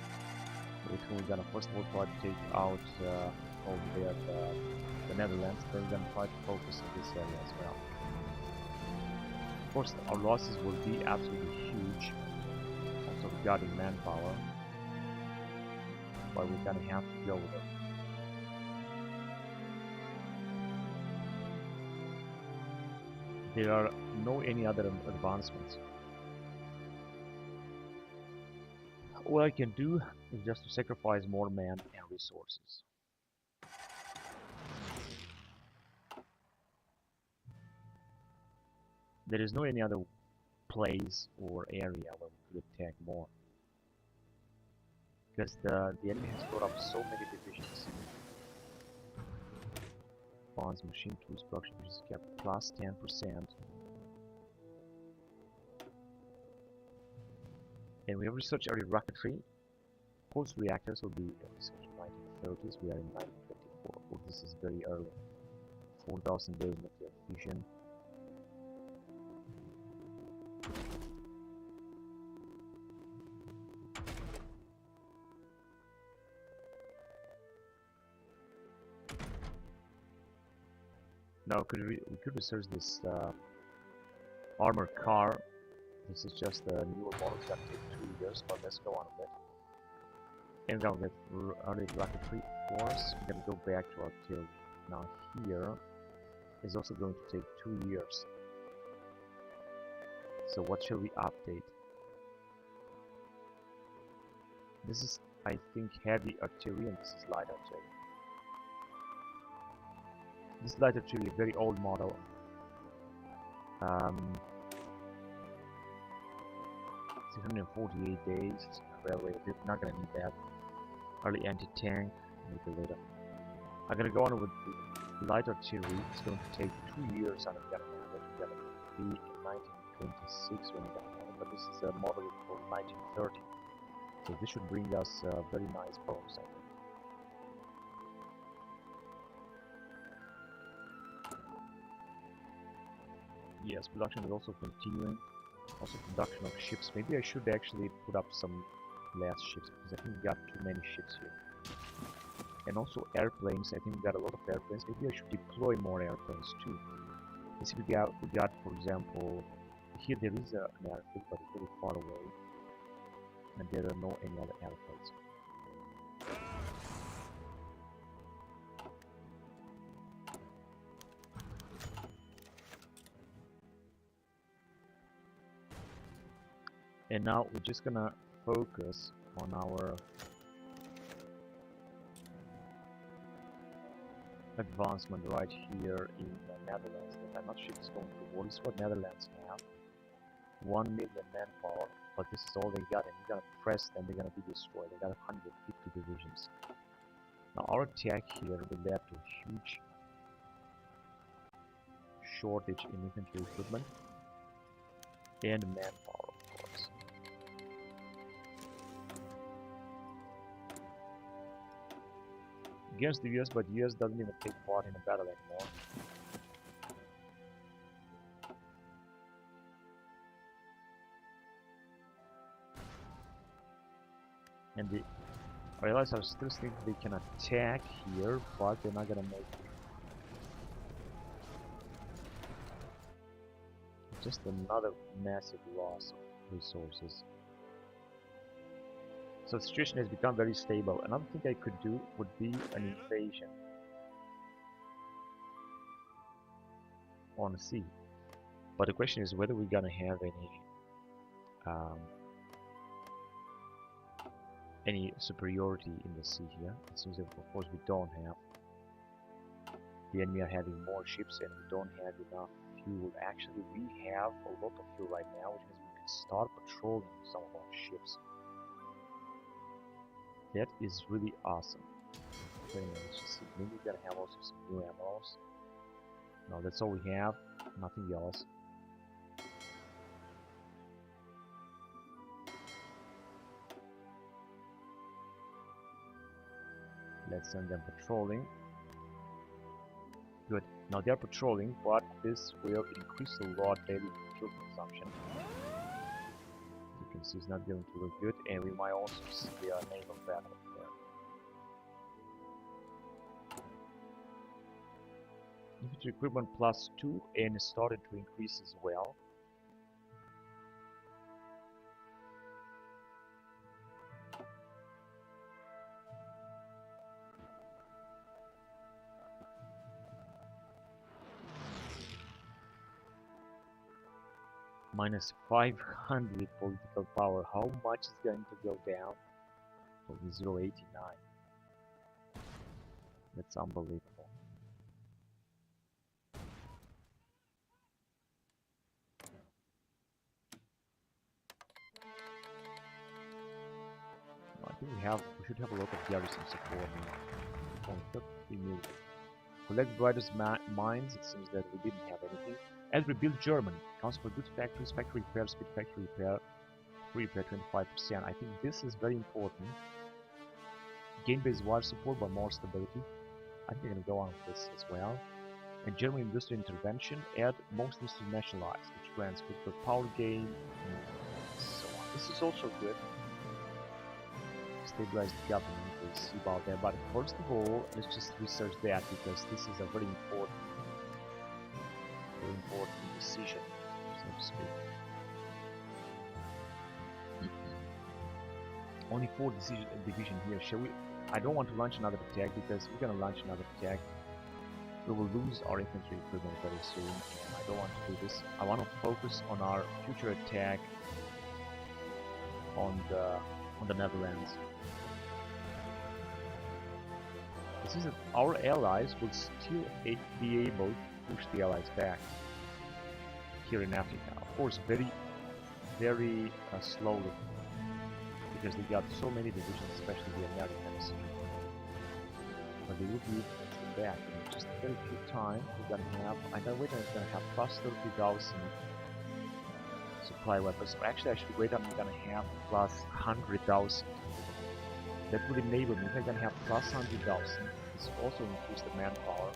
Which we're going to first of all try to take out over there the Netherlands, then we're going to try to focus on this area as well. Of course, our losses will be absolutely huge, also regarding manpower, but we're going to have to go with it. There are no any other advancements. What I can do is just to sacrifice more men and resources. There is no any other place or area where we could attack more. Because the enemy has brought up so many divisions. Bonds, machine tools, production is kept plus 10%. And we have researched early rocketry. Pulse reactors will be researched in 1930s. We are in 1924. Well, this is very early. 4,000 days nuclear fusion. Now, we could research this armored car. This is just a newer model. It's gonna take 2 years, but let's go on a bit. And now get early rocketry force. We're gonna go back to artillery. Now here is also going to take 2 years. So what shall we update? This is, I think, heavy artillery, and this is light artillery. This light artillery, a very old model. 648 days. Railway, we're not gonna need that. Early anti-tank, maybe later. I'm gonna go on with the light artillery. It's going to take 2 years, and I'm gonna have it. We're gonna be in 1926 when we're gonna have it, but this is a model for 1930. So this should bring us a very nice bonus, I think. Yes, production is also continuing. Also production of ships. Maybe I should actually put up some less ships, because I think we got too many ships here. And also airplanes. I think we got a lot of airplanes. Maybe I should deploy more airplanes too. You see, we got, for example, here there is an airfield, but it's very far away, and there are no any other airfields. And now we're just gonna focus on our advancement right here in the Netherlands. I'm not sure if it's going to war. This is what Netherlands have. 1 million manpower, but this is all they got, and you're gonna press them, they're gonna be destroyed. They got 150 divisions. Now our attack here will lead to a huge shortage in infantry equipment and manpower, of course. Against the US, but the US doesn't even take part in the battle anymore. And the allies are still thinking they can attack here, but they're not gonna make it. Just another massive loss of resources. So the situation has become very stable. Another thing I could do would be an invasion on the sea. But the question is whether we're gonna have any superiority in the sea here. It seems that of course we don't have. The enemy are having more ships and we don't have enough fuel. Actually, we have a lot of fuel right now, which means we start patrolling some of our ships. That is really awesome. Wait a minute, let's just see. Maybe we're gonna have also some new emeralds. No, that's all we have. Nothing else. Let's send them patrolling. Good. Now they're patrolling, but this will increase a lot daily fuel consumption. As you can see, it's not going to look good, and we might also see a naval battle there. Infantry equipment +2, and it started to increase as well. -500 political power. How much is going to go down? Oh, 0.89. That's unbelievable. I think we should have a lot of garrison support now. Only 33 million. Collect brightest mines. It seems that we didn't have anything. And rebuild Germany. Counts for good factories, factory repair, speed factory repair, free repair 25%. I think this is very important. Gain base wire support but more stability. I think we're gonna go on with this as well. And German industrial intervention, add most industry nationalized, which grants critical power gain and so on. This is also good. Stabilize the government, we'll see about that. But first of all, let's just research that because this is a very important decision, so to speak. Only 4 division here. Shall we? I don't want to launch another attack because we're gonna launch another attack. We will lose our infantry equipment very soon, and I don't want to do this. I want to focus on our future attack on the Netherlands. This is that our allies will still be able to push the allies back here in Africa. Of course, very slowly, because they got so many divisions, especially the Americans. But they will be able to push them back in just a very few time. We're gonna have, I know we're gonna have plus 30,000 supply weapons. So actually, I should wait. I'm gonna have plus 100,000. That would enable me. If I'm gonna have plus 100,000, this will also increase the manpower.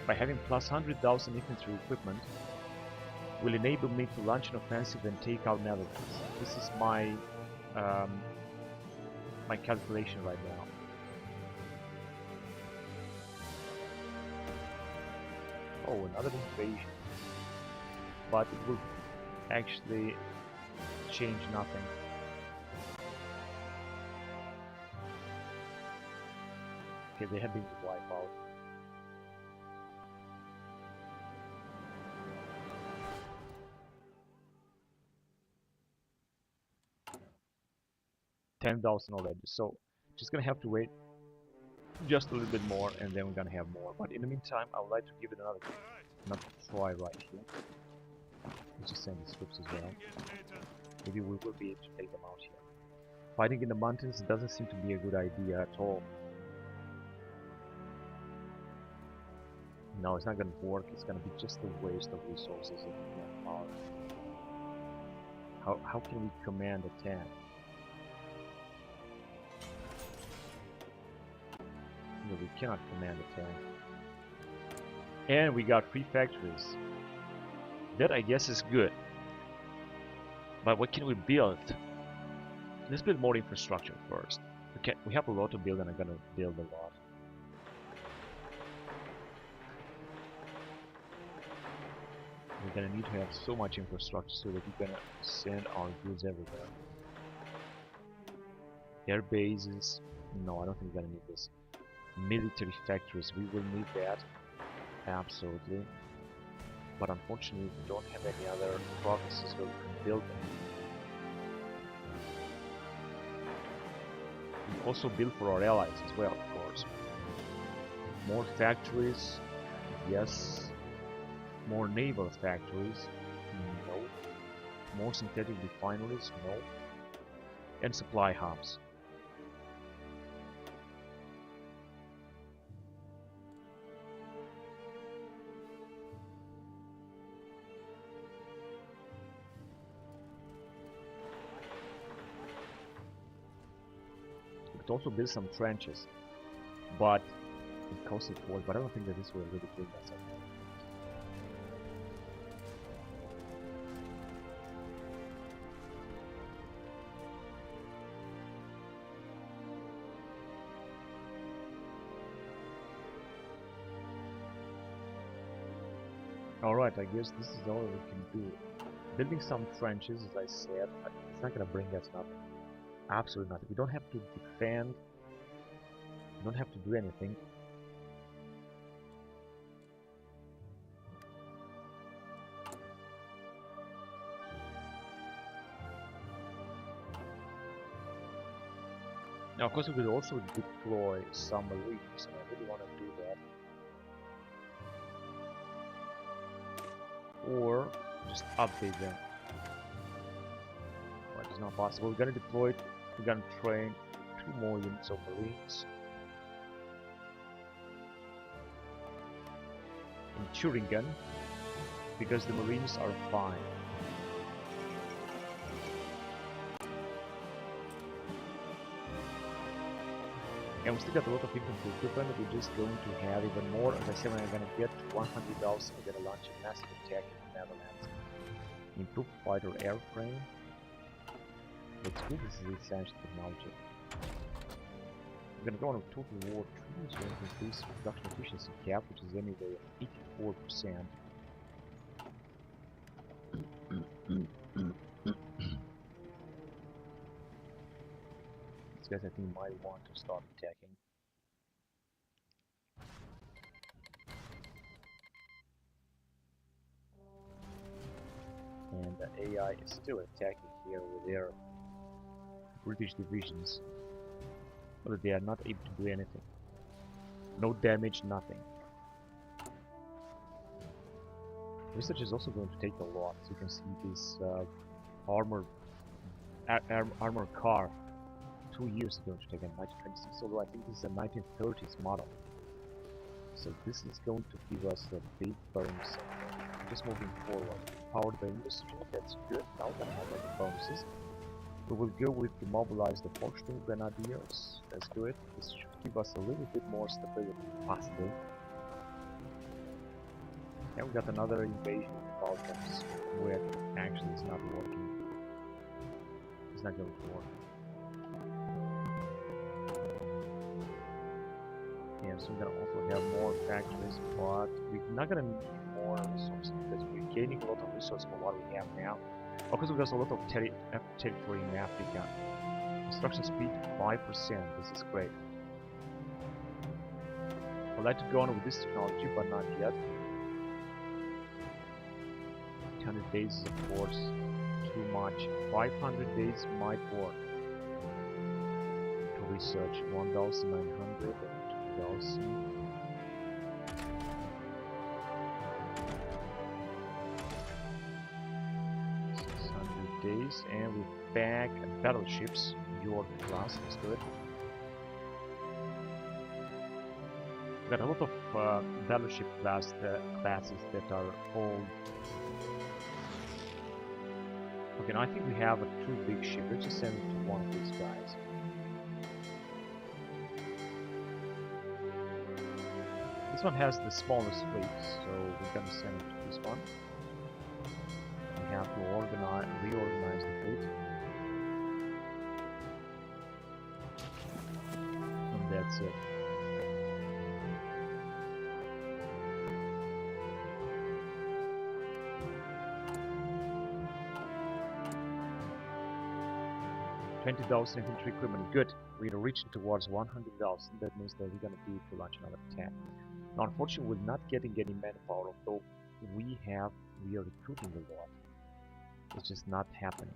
By having plus 100,000 infantry equipment, will enable me to launch an offensive and take out Netherlands. This is my my calculation right now. Oh, another invasion. But it will actually change nothing. Okay, they have been wiped out. $10,000 already, so just gonna have to wait just a little bit more, and then we're gonna have more. But in the meantime, I would like to give it another try right here. Let's just send these troops as well. Maybe we will be able to take them out here. Fighting in the mountains doesn't seem to be a good idea at all. No, it's not gonna work. It's gonna be just a waste of resources and manpower. How can we command a tank? No, we cannot command a tank. And we got 3 factories. That I guess is good. But what can we build? Let's build more infrastructure first. Okay, we have a lot to build, and I'm gonna build a lot. We're gonna need to have so much infrastructure so that we're gonna send our goods everywhere. Air bases. No, I don't think we're gonna need this. Military factories, we will need that. Absolutely. But unfortunately, we don't have any other provinces where we can build them. We also build for our allies as well, of course. More factories, yes. More naval factories? No. More synthetic refineries? No. And supply hubs. We could also build some trenches, but it costs a force, but I don't think that this will really bring us up. Alright, I guess this is all we can do. Building some trenches, as I said, but it's not gonna bring us nothing. Absolutely nothing. We don't have to defend. We don't have to do anything. Now, of course, we could also deploy some marines, and I really want to do that. Or just update them. But it's not possible. We're gonna deploy it. We're gonna train 2 more units of marines in Turingen because the marines are fine. And we still got a lot of infantry equipment. We're just going to have even more. As I said, when I'm going to get to 100,000, we're going to launch a massive attack in the Netherlands. Improved fighter airframe. Let's do this is essential technology. We're going to go on a total war 2, so we can increase production efficiency cap, which is anyway 84%. These guys, I think, might want to start attacking. And the AI is still attacking here with their British divisions, but they are not able to do anything. No damage, nothing. Research is also going to take a lot. As you can see, this armor car 2 years ago to take in 1926, although I think this is a 1930s model. So this is going to give us a big bonus. Just moving forward. Power the industry, that's good. Now we're gonna have other bonuses. We will go with to mobilize the Fortune Grenadiers. Let's do it. This should give us a little bit more stability, possibly. And we got another invasion of Balkans, where actually it's not working. It's not going to work. Yeah, so we're gonna also have more factories, but we're not gonna need more resources because we're gaining a lot of resources from what we have now. Of course, we've got a lot of territory in Africa. Construction speed 5%. This is great. I'd like to go on with this technology, but not yet. 100 days is, of course, too much. 500 days might work. To research 1,900 and 2,000. 600 days, and we're back at battleships. Your class, let's do it. We've got a lot of battleship classes that are old. Okay, now I think we have a 2 big ship. Let's just send it to one of these guys. This one has the smallest fleet, so we're gonna send it to this one. We have to reorganize the fleet. And that's it. $20,000 infantry equipment. Good. We're reaching towards 100,000. That means that we're going to be able to launch another attack. Now, unfortunately, we're not getting any manpower, although we are recruiting a lot. It's just not happening.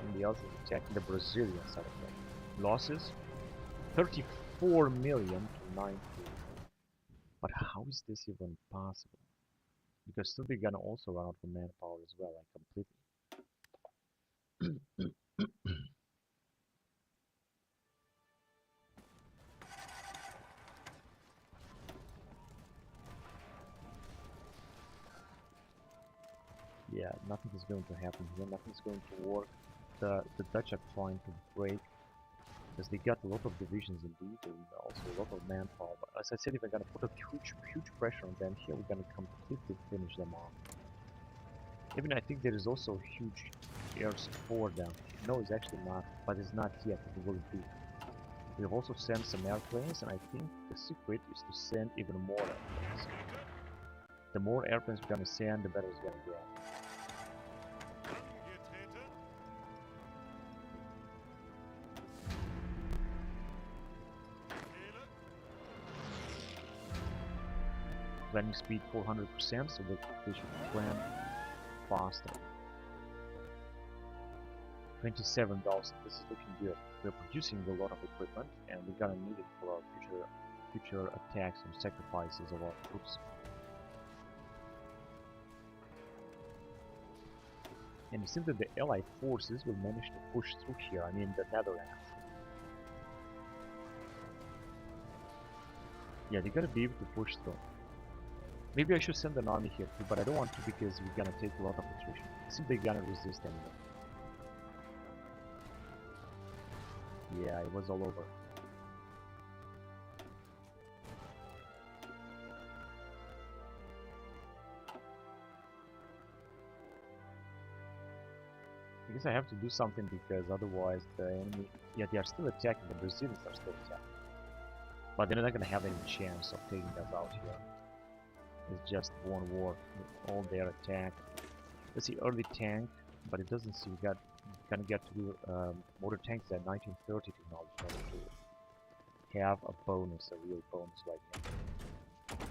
somebody else is attacking the Brazilian side of it. Losses 34 million to 90. But how is this even possible? Because still they're gonna also run out of manpower as well, like completely. Yeah, nothing is going to happen here, nothing's going to work. The Dutch are trying to break, because they got a lot of divisions indeed, and also a lot of manpower. But as I said, if we're gonna put a huge pressure on them here, we're gonna completely finish them off. Even I think there is also huge air support down here. No, it's actually not, but it's not yet, it will be. We've also sent some airplanes, and I think the secret is to send even more airplanes. The more airplanes we're gonna send, the better it's gonna get. Landing speed 400%, so they should plan faster. 27,000, this is looking good. We're producing a lot of equipment, and we're gonna need it for our future attacks and sacrifices of our troops. And it seems that the Allied forces will manage to push through here, I mean the Netherlands. Yeah, they gotta be able to push through. Maybe I should send an army here too, but I don't want to because we're gonna take a lot of attrition. It seems they're gonna resist anyway. Yeah, it was all over. I guess I have to do something because otherwise the enemy... Yeah, they are still attacking, the Brazilians are still attacking. But they're not gonna have any chance of taking us out here. It's just one war with all their attack. Let's see, early tank, but it doesn't seem gonna get to do motor tanks at 1930 technology to have a bonus, a real bonus right now.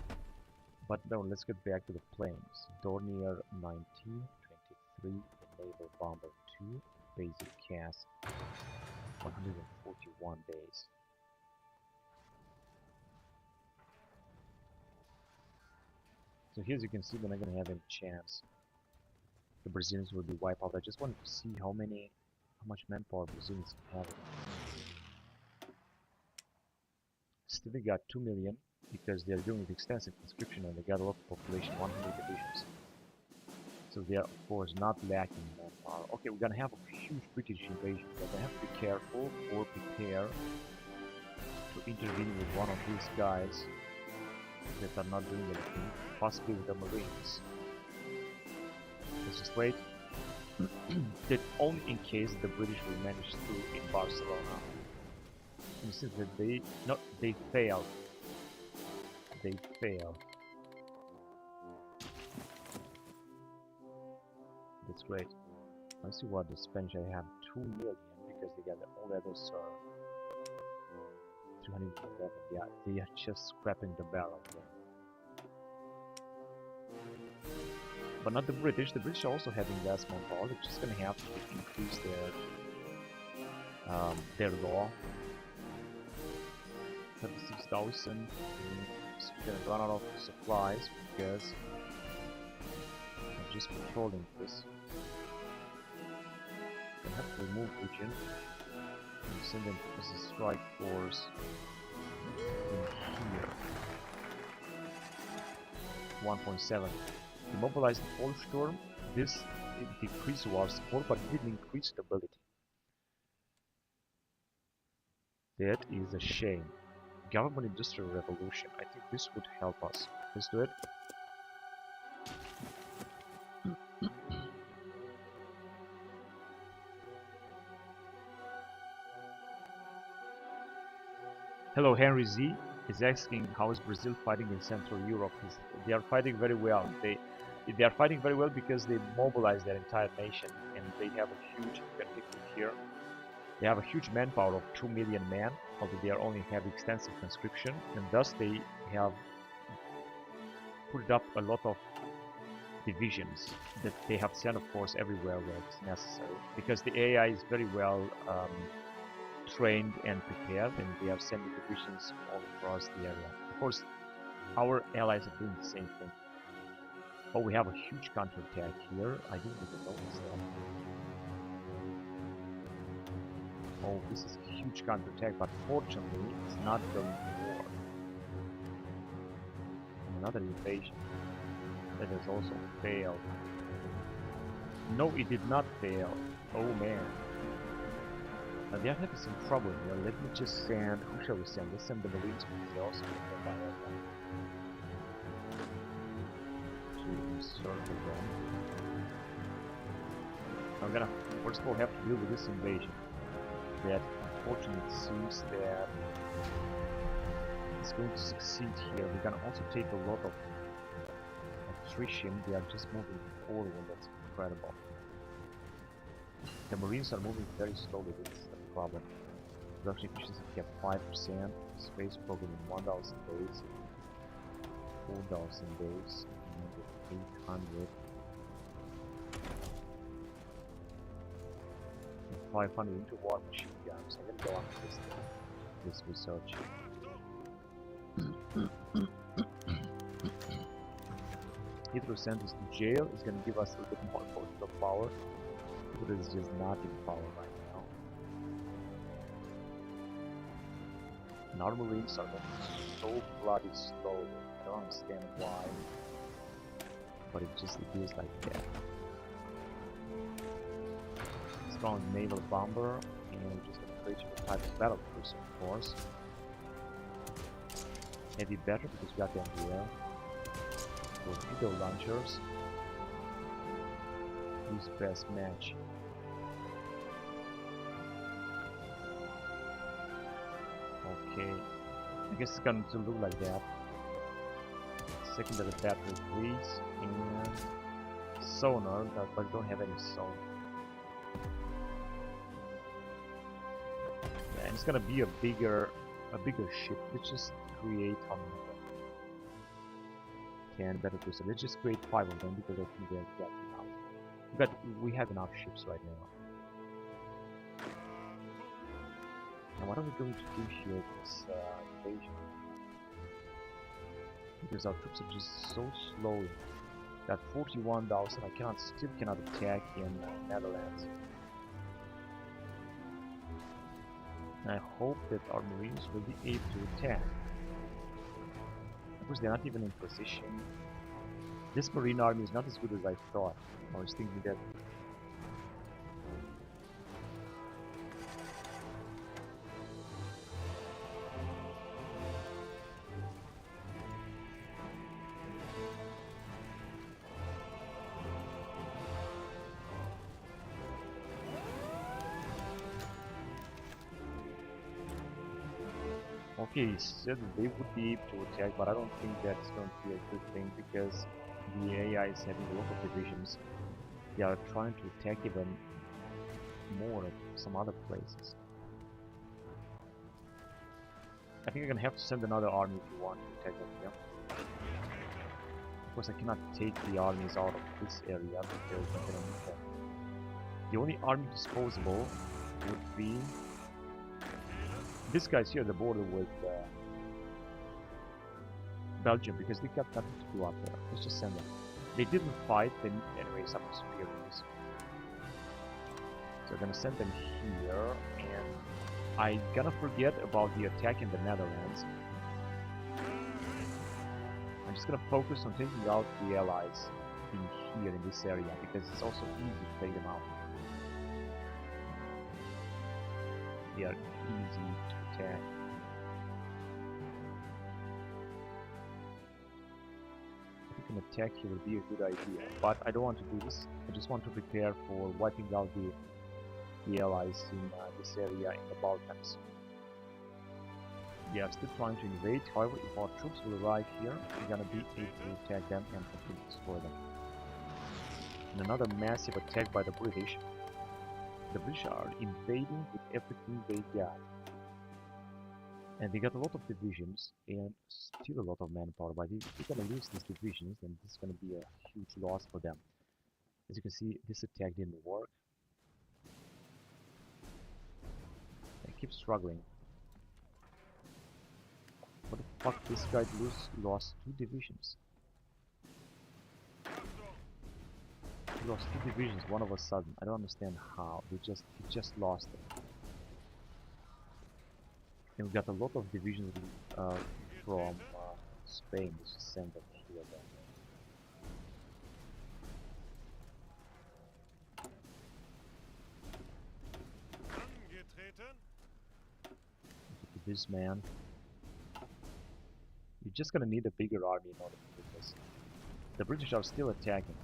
But no, let's get back to the planes. Dornier 90, 23, Naval Bomber 2, basic cast, 141 days. So here, as you can see, they're not going to have any chance. The Brazilians will be wiped out. I just wanted to see how much manpower Brazilians have. Still, they got 2 million because they are doing extensive conscription and they got a lot of population, 100 divisions. So they are, of course, not lacking manpower. Okay, we're going to have a huge British invasion. We're going to have to be careful or prepare to intervene with one of these guys that are not doing anything, possibly with the Marines. Let's just wait. That only in case the British will manage to in Barcelona. You see that they failed. They failed. That's great. Let's see what the Spanish have 2 million because they got all the others are 311. Yeah, they are just scrapping the barrel there. But not the British. The British are also having less manpower. They're just gonna have to increase their law. 36,000. So we're gonna run out of supplies because I'm just patrolling this. Gonna have to remove region and send them as a strike force in here. 1.7. Immobilized Volksturm. This decreased war support, but it didn't increase stability. That is a shame. Government industrial revolution. I think this would help us. Let's do it. Hello, Henry Z is asking how is Brazil fighting in Central Europe. They are fighting very well. They are fighting very well because they mobilize their entire nation and they have a huge, particularly here, they have a huge manpower of 2 million men, although they are only have extensive conscription, and thus they have put up a lot of divisions that they have sent, of course, everywhere where it's necessary, because the AI is very well trained and prepared, and they are sending divisions all across the area. Of course, our allies are doing the same thing. Oh, we have a huge counterattack here. I didn't even notice that. Oh, this is a huge counterattack, but fortunately, it's not going to war. And another invasion that has also failed. No, it did not fail. Oh man. Now they are having some trouble here. Let me just send. Who shall we send? Let's send the Marines because they also get by airline. To encircle them. I'm gonna first of all have to deal with this invasion. That unfortunately it seems that it's going to succeed here. We're gonna also take a lot of attrition. They are just moving forward. That's incredible. The Marines are moving very slowly. This is the problem. Production efficiency kept 5%. Space program in 1,000 days. 4,000 days. 800. 500 into war machine guns. I'm gonna go on this research. Hitler sent us to jail. Is gonna give us a little bit more political power. Hitler is just not in power right now. And our Marines are going so bloody slowly. I don't understand why, but it is like that. Strong naval bomber, and we're just going to create a type of battle cruiser, of course. Heavy battery because we got the NVIDIA. Torpedo launchers. Who's best match? Okay, I guess it's going to look like that. Secondary battery, please, and sonar, but we don't have any sonar. Yeah, and it's gonna be a bigger ship. Let's just create how many? 10 battle cruisers. Let's just create 5 of them because I think we have enough. We have enough ships right now. Now what are we going to do here with this invasion? Because our troops are just so slow. Got 41,000. I still cannot attack in Netherlands. And I hope that our Marines will be able to attack. Of course, they're not even in position. This Marine army is not as good as I thought. I was thinking that. Okay, he said that they would be able to attack, but I don't think that's going to be a good thing because the AI is having a lot of divisions. They are trying to attack even more at some other places. I think you're gonna have to send another army if you want to attack them here. Of course, I cannot take the armies out of this area because I'm gonna need them. The only army disposable would be this guy's here at the border with Belgium because they got nothing to do up there. Let's just send them. They didn't fight, then anyway, some superiors. So I'm gonna send them here, and I'm gonna forget about the attack in the Netherlands. I'm just gonna focus on taking out the allies in here in this area because it's also easy to take them out. They are easy to attack. I think an attack here would be a good idea, but I don't want to do this. I just want to prepare for wiping out the allies in this area in the Balkans. They are still trying to invade, however, if our troops will arrive here, we're gonna be able to attack them and completely destroy them. And another massive attack by the British. The British are invading with everything they got. And they got a lot of divisions and still a lot of manpower, but if they're gonna lose these divisions, then this is gonna be a huge loss for them. As you can see, this attack didn't work. They keep struggling. What the fuck, this guy lost 2 divisions. He lost 2 divisions one of a sudden. I don't understand how. He just lost it. And we got a lot of divisions from Spain. This is sent up here then. Look at this man. You're just gonna need a bigger army in order to do this. The British are still attacking.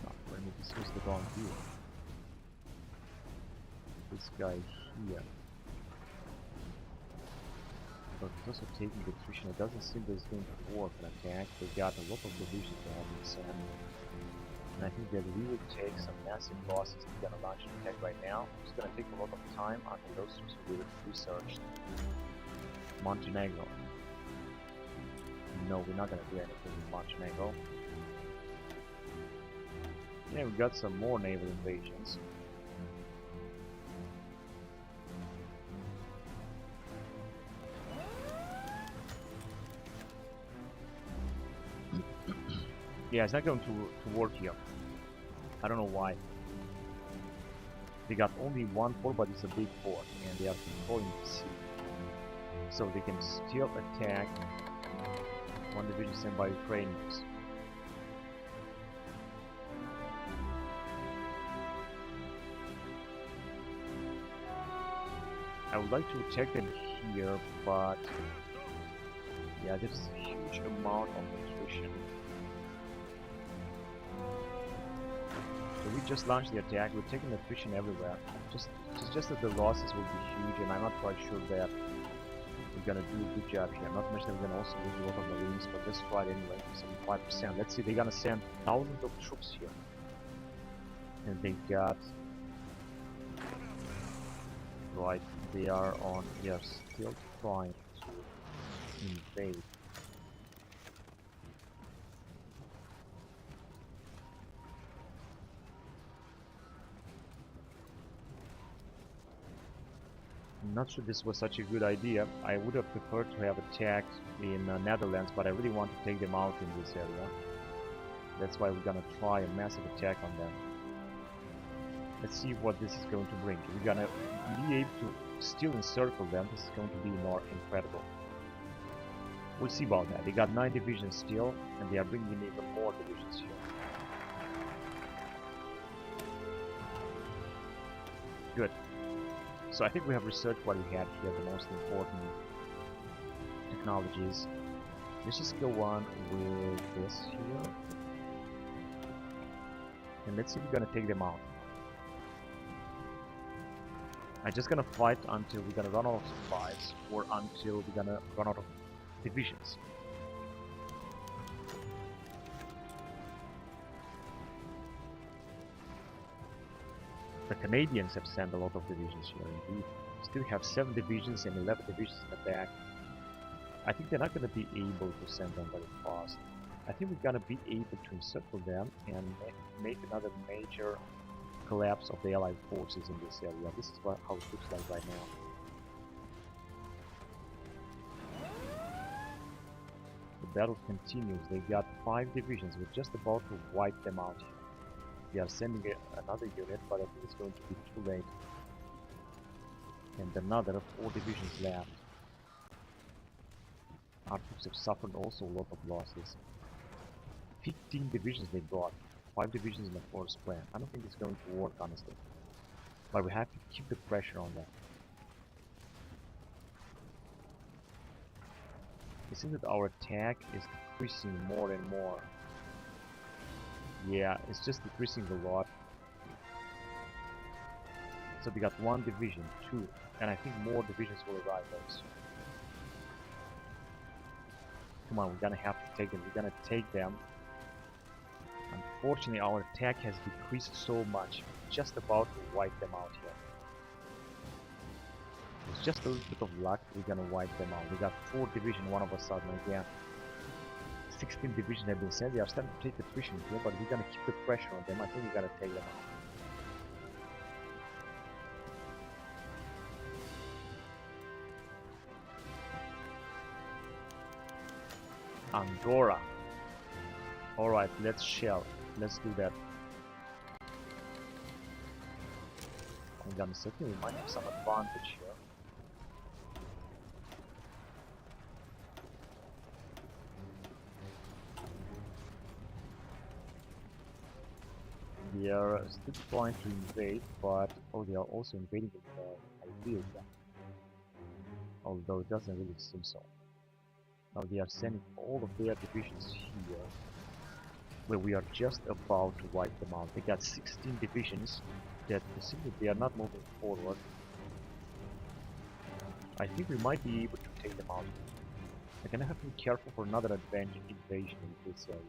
No, let me dismiss the wrong view. This guy here. But he's also taking the attrition. It doesn't seem that it's going to work an attack. They got a lot of divisions they have in sand. And I think that we will take some massive losses. They're gonna launch an attack right now. It's gonna take a lot of time until those troops will be researched. Montenegro. No, we're not gonna do anything with Montenegro. Yeah, we got some more naval invasions. Yeah, it's not going to work here. I don't know why. They got only 1 fort, but it's a big fort, and they are controlling the sea. So they can still attack 1 division sent by Ukrainians. I would like to attack them here, but yeah, there's a huge amount of attrition. So we just launched the attack. We're taking attrition everywhere. Just that the losses will be huge, and I'm not quite sure that we're gonna do a good job here. Not much that we're gonna also lose a lot of marines, but let's try it anyway. 75%. Let's see. They're gonna send thousands of troops here, and they got right. They are on. They are still trying to invade. I'm not sure this was such a good idea. I would have preferred to have attacked in Netherlands, but I really want to take them out in this area. That's why we're gonna try a massive attack on them. Let's see what this is going to bring. We're gonna be able to still encircle them. This is going to be more incredible. We'll see about that. They got 9 divisions still, and they are bringing in even more divisions here. Good. So I think we have researched what we had here, the most important technologies. Let's just go on with this here. And let's see if we're gonna take them out. I'm just gonna fight until we're gonna run out of supplies, or until we're gonna run out of divisions. The Canadians have sent a lot of divisions here indeed. Still have 7 divisions and 11 divisions in the back. I think they're not going to be able to send them very fast. I think we're going to be able to encircle them and make another major collapse of the Allied forces in this area. This is how it looks like right now. The battle continues. They got 5 divisions. We're just about to wipe them out here. They are sending another unit, but I think it's going to be too late. And another 4 divisions left. Our troops have suffered also a lot of losses. 15 divisions they brought. 5 divisions in the forest plan. I don't think it's going to work, honestly. But we have to keep the pressure on them. It seems that our attack is decreasing more and more. Yeah, it's just decreasing a lot. So we got 1 division, 2, and I think more divisions will arrive very soon. Come on, we're gonna have to take them. We're gonna take them. Unfortunately, our attack has decreased so much. just about to wipe them out here. It's just a little bit of luck, we're gonna wipe them out. We got 4 divisions all of a sudden again. 16 divisions have been sent. They are starting to take attrition here, but we're gonna keep the pressure on them. I think we're gonna take them out. Andorra. Alright, let's shell. Let's do that. I'm gonna say we might have some advantage here. They are still trying to invade, but they are also invading Iberia. Although it doesn't really seem so. Now they are sending all of their divisions here, where we are just about to wipe them out. They got 16 divisions that simply they are not moving forward. I think we might be able to take them out. I'm gonna have to be careful for another invasion in this area.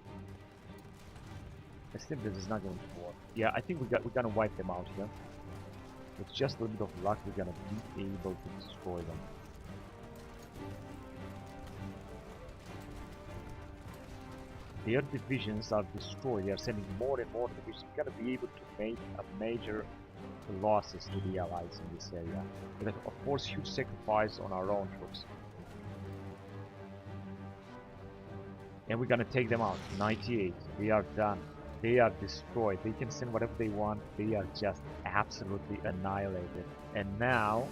I think this is not going to work. Yeah, I think we're gonna wipe them out here. With just a little bit of luck, we're gonna be able to destroy them. Their divisions are destroyed. They are sending more and more divisions. We're gonna be able to make a major losses to the allies in this area. But of course, huge sacrifice on our own troops. And we're gonna take them out. 98. They are done. They are destroyed. They can send whatever they want. They are just absolutely annihilated. And now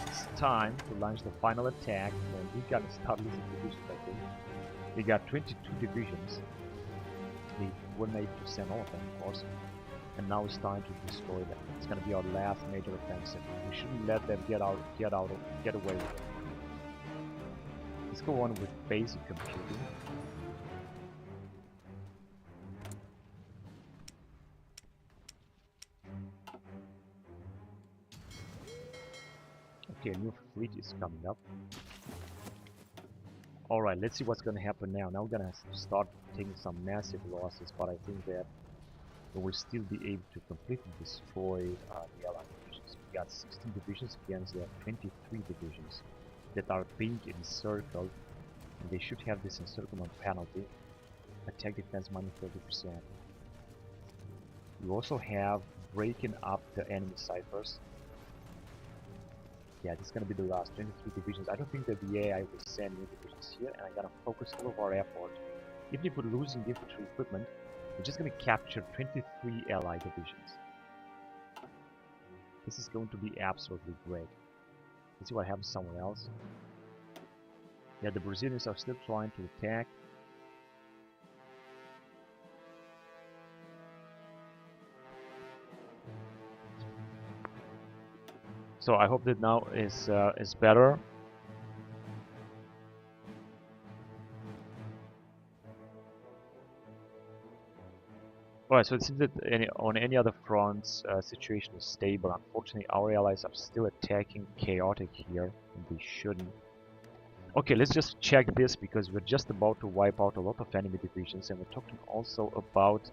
it's time to launch the final attack. And we gotta start losing divisions, I think. They got 22 divisions. They weren't able to send all of them, of course. And now it's time to destroy them. It's gonna be our last major offensive. We shouldn't let them get away with it. Let's go on with basic computing. Okay, a new fleet is coming up. Alright, let's see what's gonna happen now. Now we're gonna start taking some massive losses, but I think that we will still be able to completely destroy the Allied divisions. We got 16 divisions against their 23 divisions that are being encircled, and they should have this encirclement penalty. Attack defense minus 30%. We also have breaking up the enemy ciphers. Yeah, this is going to be the last 23 divisions. I don't think that the AI will send new divisions here, and I'm going to focus all of our effort. Even if we're losing infantry equipment, we're just going to capture 23 Allied divisions. This is going to be absolutely great. Let's see what happens somewhere else. Yeah, the Brazilians are still trying to attack. So I hope that now is better. Alright, so it seems that on any other fronts, situation is stable. Unfortunately, our allies are still attacking chaotic here, and they shouldn't. Okay, let's just check this, because we're just about to wipe out a lot of enemy divisions, and we're talking also about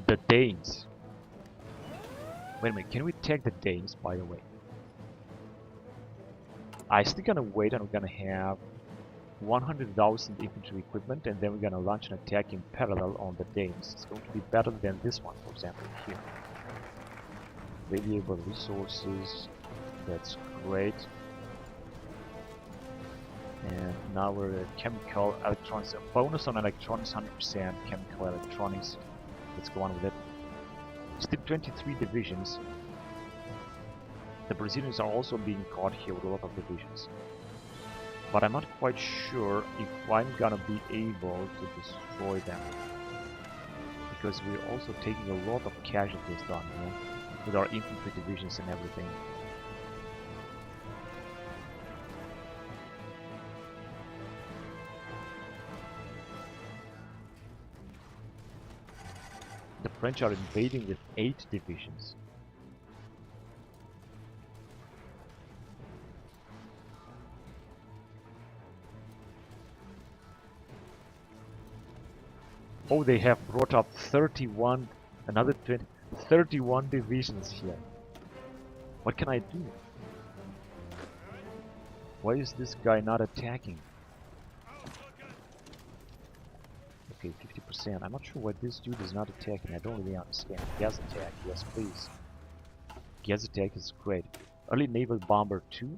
the Danes. Wait a minute, can we take the Danes, by the way? I'm still gonna wait, and we're gonna have 100,000 infantry equipment, and then we're gonna launch an attack in parallel on the Danes. It's going to be better than this one, for example, here. Variable resources, that's great. And now we're at chemical electronics, a bonus on electronics, 100% chemical electronics. Let's go on with it. Still 23 divisions. The Brazilians are also being caught here with a lot of divisions. But I'm not quite sure if I'm gonna be able to destroy them. Because we're also taking a lot of casualties down here, with our infantry divisions and everything. The French are invading with 8 divisions. Oh, they have brought up 31 Another 31 divisions here. What can I do? Why is this guy not attacking? Okay, 50%. I'm not sure why this dude is not attacking. I don't really understand. Gas attack, yes please. Gas attack is great. Early naval bomber 2.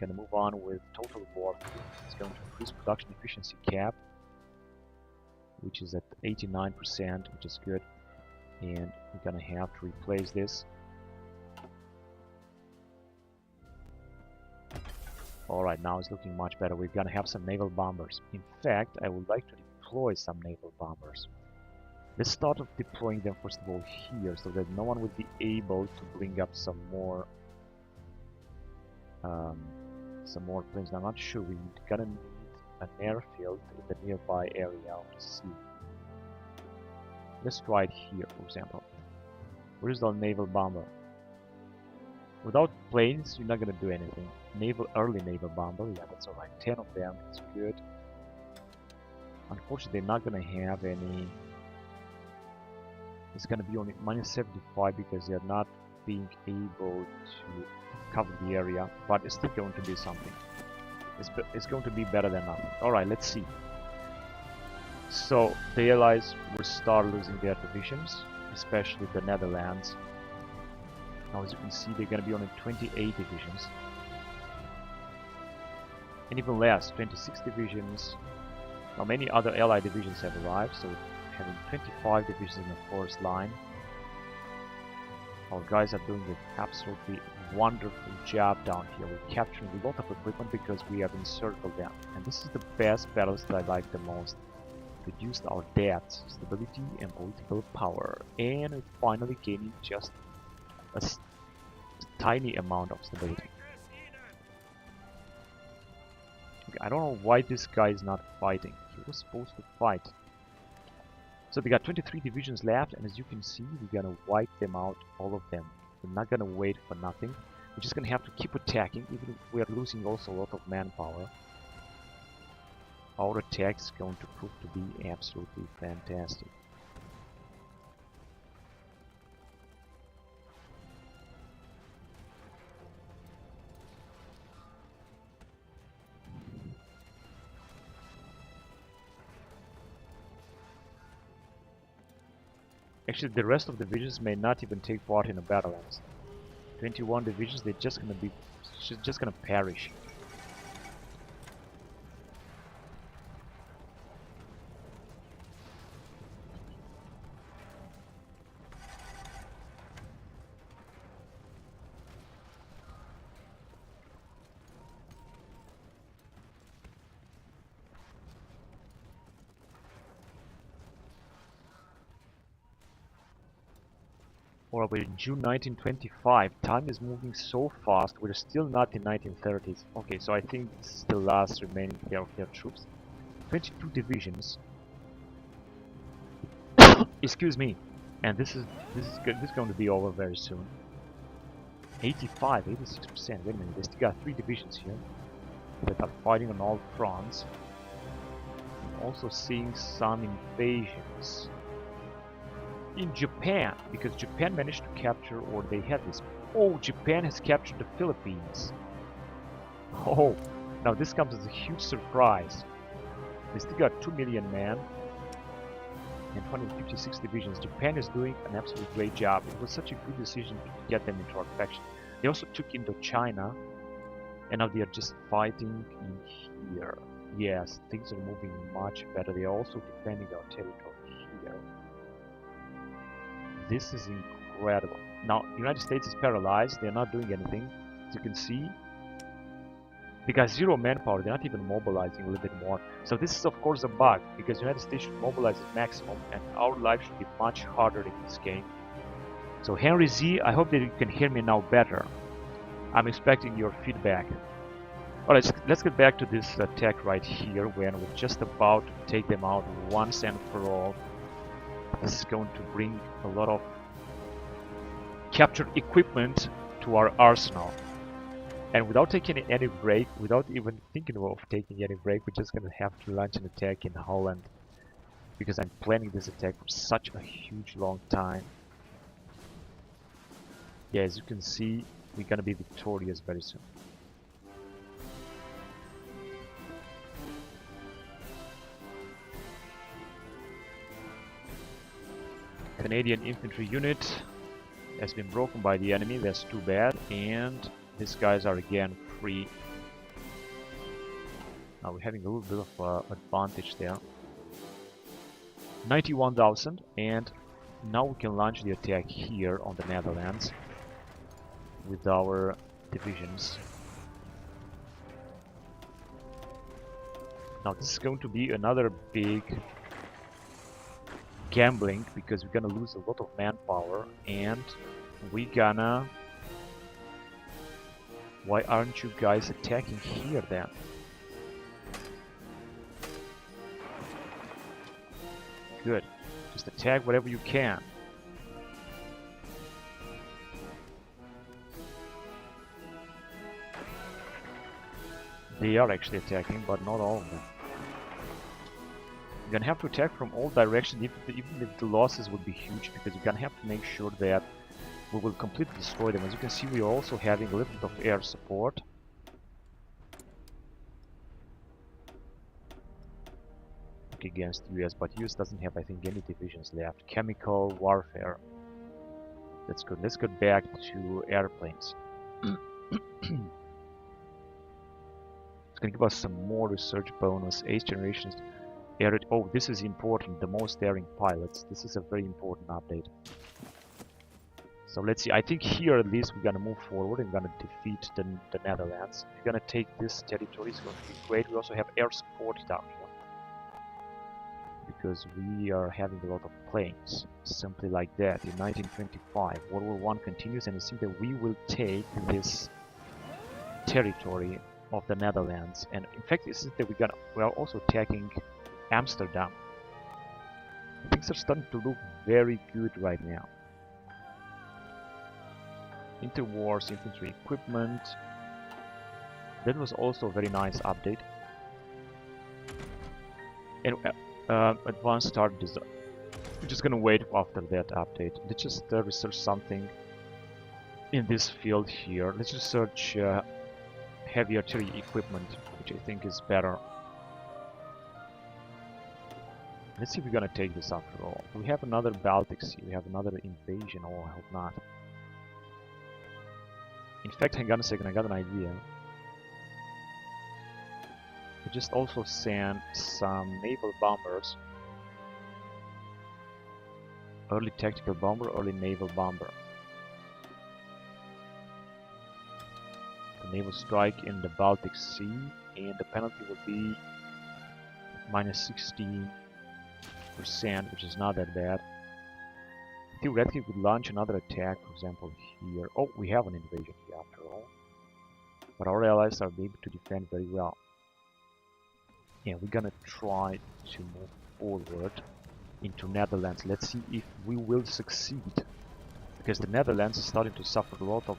Gonna move on with total warfare. It's going to increase production efficiency cap, which is at 89%, which is good. And we're gonna have to replace this. Alright, now it's looking much better. We're gonna have some naval bombers. In fact, I would like to deploy some naval bombers. Let's start off deploying them first of all here, so that no one would be able to bring up some more planes. I'm not sure. We're gonna need an airfield in the nearby area of the sea. Let's try it here, for example. Where's the naval bomber? Without planes, you're not gonna do anything. Early naval bomber, yeah, that's alright. 10 of them, it's good. Unfortunately, they're not gonna have any. It's gonna be only -75 because they're not being able to cover the area, but it's still going to be something. It's going to be better than nothing. Alright, let's see. So, the Allies will start losing their divisions, especially the Netherlands. Now, as you can see, they're going to be only 28 divisions. And even less, 26 divisions. Now, many other Allied divisions have arrived, so having 25 divisions in the forest line. Our guys are doing an absolutely wonderful job down here. We're capturing a lot of equipment because we have encircled them. And this is the best battles that I like the most. Reduced our debt, stability, and political power. And we're finally gaining just a tiny amount of stability. Okay, I don't know why this guy is not fighting. He was supposed to fight. So we got 23 divisions left, and as you can see, we're gonna wipe them out, all of them. We're not gonna wait for nothing. We're just gonna have to keep attacking, even if we are losing also a lot of manpower. Our attack is going to prove to be absolutely fantastic. Actually, the rest of the divisions may not even take part in the battle. 21 divisions, they're just gonna perish. Or we're in June 1925. Time is moving so fast. We're still not in 1930s. Okay, so I think this is the last remaining pair of their troops. 22 divisions. Excuse me. And this is going to be over very soon. 85, 86%. Wait a minute. They still got 3 divisions here that are fighting on all fronts. I'm also seeing some invasions in Japan, because Japan managed to capture, or they had this. Oh, Japan has captured the Philippines. Oh, now this comes as a huge surprise. They still got 2 million men and 256 divisions. Japan is doing an absolutely great job. It was such a good decision to get them into our faction. They also took Indochina, and now they are just fighting in here. Yes, things are moving much better. They are also defending our territory here. This is incredible. Now, the United States is paralyzed. They're not doing anything. As you can see, they got 0 manpower. They're not even mobilizing a little bit more. So this is, of course, a bug, because the United States should mobilize at maximum, and our life should be much harder in this game. So, Henry Z, I hope that you can hear me now better. I'm expecting your feedback. Alright, let's get back to this attack right here, when we're just about to take them out once and for all. This is going to bring a lot of captured equipment to our arsenal. And without taking any break, without even thinking of taking any break, we're just going to have to launch an attack in Holland. because I'm planning this attack for such a huge long time. Yeah, as you can see, we're gonna be victorious very soon. Canadian infantry unit has been broken by the enemy, that's too bad, and these guys are again free. Now we're having a little bit of advantage there. 91,000, and now we can launch the attack here on the Netherlands with our divisions. Now this is going to be another big gambling, because we're gonna lose a lot of manpower, and we gonna... Why aren't you guys attacking here then? Good. Just attack whatever you can. They are actually attacking, but not all of them. You're gonna have to attack from all directions, even if the losses would be huge, because you're gonna have to make sure that we will completely destroy them. As you can see, we are also having a little bit of air support. Against US, but US doesn't have, I think, any divisions left. Chemical warfare. That's good. Let's get back to airplanes. It's gonna give us some more research bonus. 8th generations air. Oh, this is important. The most daring pilots. This is a very important update. So let's see. I think here at least we're gonna move forward and we're gonna defeat the Netherlands. We're gonna take this territory. It's going to be great. We also have air support down here, because we are having a lot of planes, simply like that. In 1925, World War I continues, and it seems that we will take this territory of the Netherlands. And in fact, this is that we are also attacking Amsterdam. Things are starting to look very good right now. Interwars, infantry equipment. That was also a very nice update. And advanced star design. We're just gonna wait after that update. Let's just research something in this field here. Let's just search heavy artillery equipment, which I think is better. Let's see if we're gonna take this after all. We have another Baltic Sea. We have another invasion. Oh, I hope not. In fact, hang on a second. I got an idea. We just also send some naval bombers. Early tactical bomber, early naval bomber. The naval strike in the Baltic Sea, and the penalty will be -16%, which is not that bad. Theoretically, we could launch another attack, for example, here. Oh, we have an invasion here after all. But our allies are able to defend very well. Yeah, we're gonna try to move forward into Netherlands. Let's see if we will succeed, because the Netherlands is starting to suffer a lot of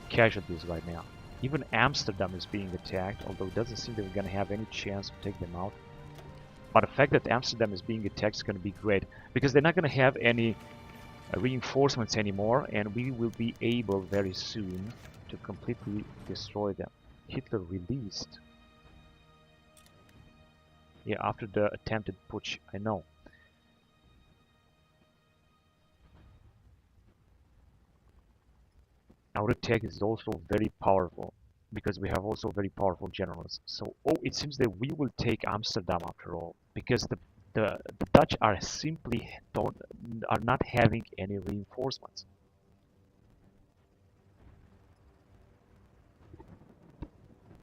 casualties right now. Even Amsterdam is being attacked, although it doesn't seem that we're gonna have any chance to take them out. But the fact that Amsterdam is being attacked is gonna be great, because they're not gonna have any reinforcements anymore, and we will be able very soon to completely destroy them. Hitler released. Yeah, after the attempted putsch, I know. Our attack is also very powerful, because we have also very powerful generals. So, oh, it seems that we will take Amsterdam after all, because the Dutch are simply are not having any reinforcements.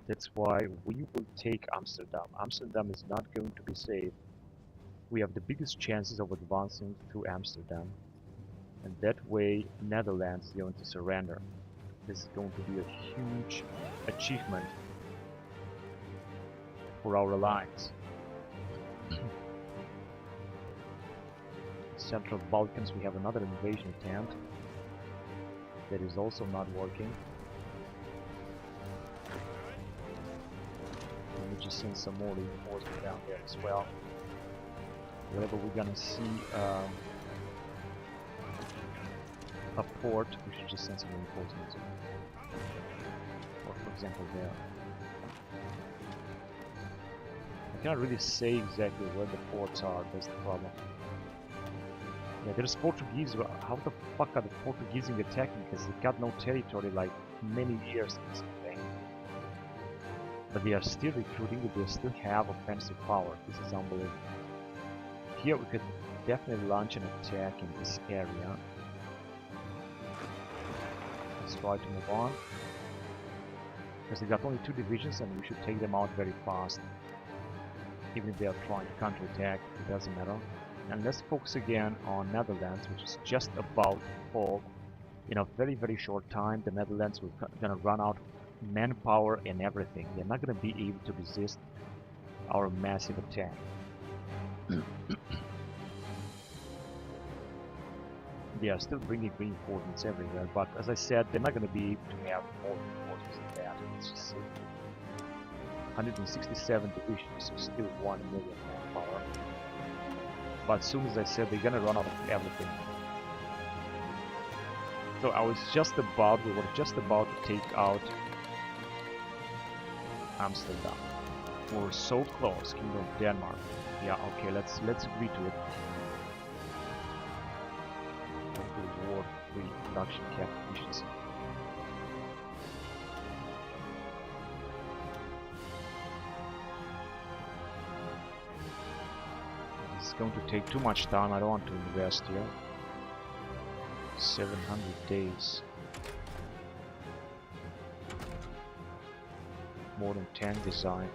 That's why we will take Amsterdam. Amsterdam is not going to be safe. We have the biggest chances of advancing through Amsterdam, and that way Netherlands is going to surrender. This is going to be a huge achievement for our alliance. Central Balkans, we have another invasion attempt that is also not working. Let me just send some more reinforcement down there as well. Wherever we're gonna see a port, we should just send some reinforcements. Or for example there. I cannot really say exactly where the ports are, that's the problem. Yeah, there's Portuguese. How the fuck are the Portuguese attacking? Because they got no territory like many years in this thing. But they are still recruiting, they still have offensive power. This is unbelievable. Here we could definitely launch an attack in this area. Let's try to move on. Because they got only 2 divisions and we should take them out very fast. Even if they are trying to counterattack, it doesn't matter. And let's focus again on Netherlands, which is just about to fall. In a very, very short time, the Netherlands will gonna run out of manpower and everything. They're not gonna be able to resist our massive attack. They are still bringing reinforcements everywhere, but as I said, they're not gonna be able to have more reinforcements than that. Let's just see. 167 divisions, so still 1 million manpower. But as soon as I said, they're gonna run out of everything. So we were just about to take out Amsterdam. We're so close, Kingdom of Denmark. Yeah, okay, let's agree to it. War free production cap efficiency. It's going to take too much time. I don't want to invest here. 700 days. More than 10 design.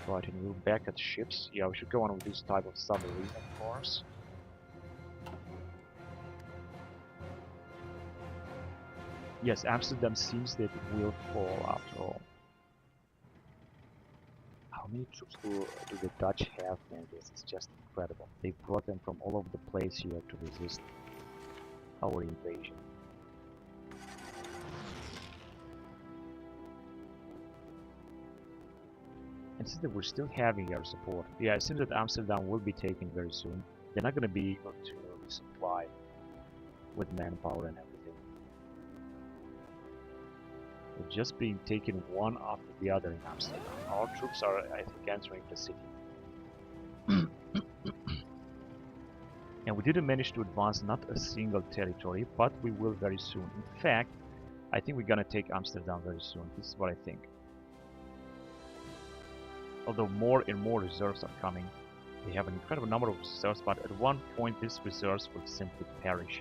Right, and we're back at ships. Yeah, we should go on with this type of submarine, of course. Yes, Amsterdam seems that it will fall after all. How many troops do the Dutch have, man? This is just incredible. They brought them from all over the place here to resist our invasion. And since we're still having our support, yeah, it seems that Amsterdam will be taken very soon. They're not going to be able to resupply with manpower and everything. They're just being taken one after the other in Amsterdam. Our troops are, I think, entering the city. And we didn't manage to advance not a single territory, but we will very soon. In fact, I think we're going to take Amsterdam very soon. This is what I think. Although more and more reserves are coming. They have an incredible number of reserves, but at one point these reserves will simply perish.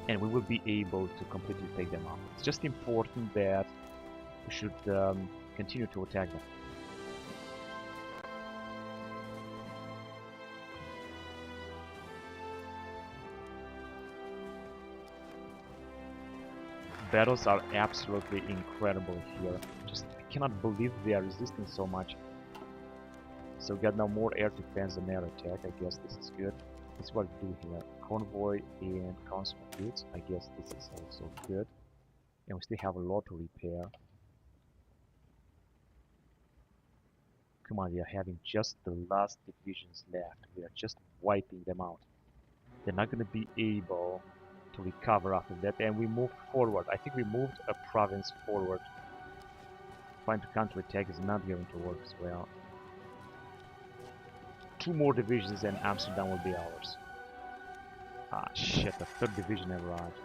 And we will be able to completely take them out. It's just important that we should continue to attack them. Battles are absolutely incredible here. Just I cannot believe they are resisting so much. So we got now more air defense than air attack. I guess this is good. This is what we do here. Convoy and consumer goods. I guess this is also good. And we still have a lot to repair. Come on, we are having just the last divisions left. We are just wiping them out. They're not going to be able to recover after that, and we moved forward. I think we moved a province forward. Trying to counterattack is not going to work as well. 2 more divisions and Amsterdam will be ours. Ah shit, the 3rd division arrived.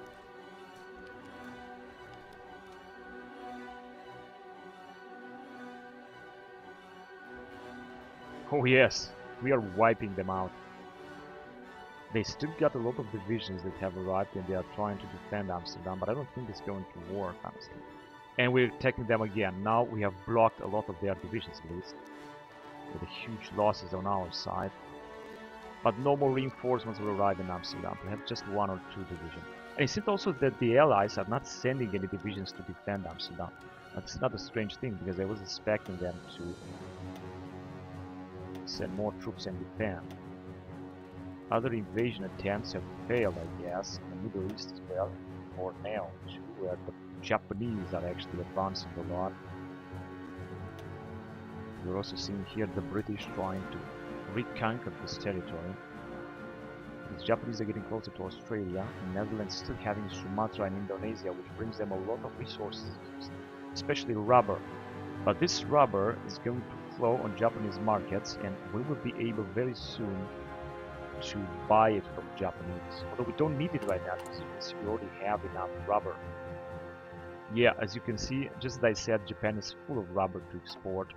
Oh yes, we are wiping them out. They still got a lot of divisions that have arrived and they are trying to defend Amsterdam, but I don't think it's going to work, honestly. And we're attacking them again. Now we have blocked a lot of their divisions, at least, with the huge losses on our side. But no more reinforcements will arrive in Amsterdam. We have just 1 or 2 divisions. And it seems also that the Allies are not sending any divisions to defend Amsterdam. That's not a strange thing, because I was expecting them to send more troops and defend. Other invasion attempts have failed, I guess, in the Middle East as well. for now too, where the Japanese are actually advancing a lot. We're also seeing here the British trying to reconquer this territory. The Japanese are getting closer to Australia, and Netherlands still having Sumatra and Indonesia, which brings them a lot of resources, especially rubber. But this rubber is going to flow on Japanese markets, and we will be able very soon to buy it from Japanese. Although we don't need it right now, because we already have enough rubber. Yeah, as you can see, just as I said, Japan is full of rubber to export,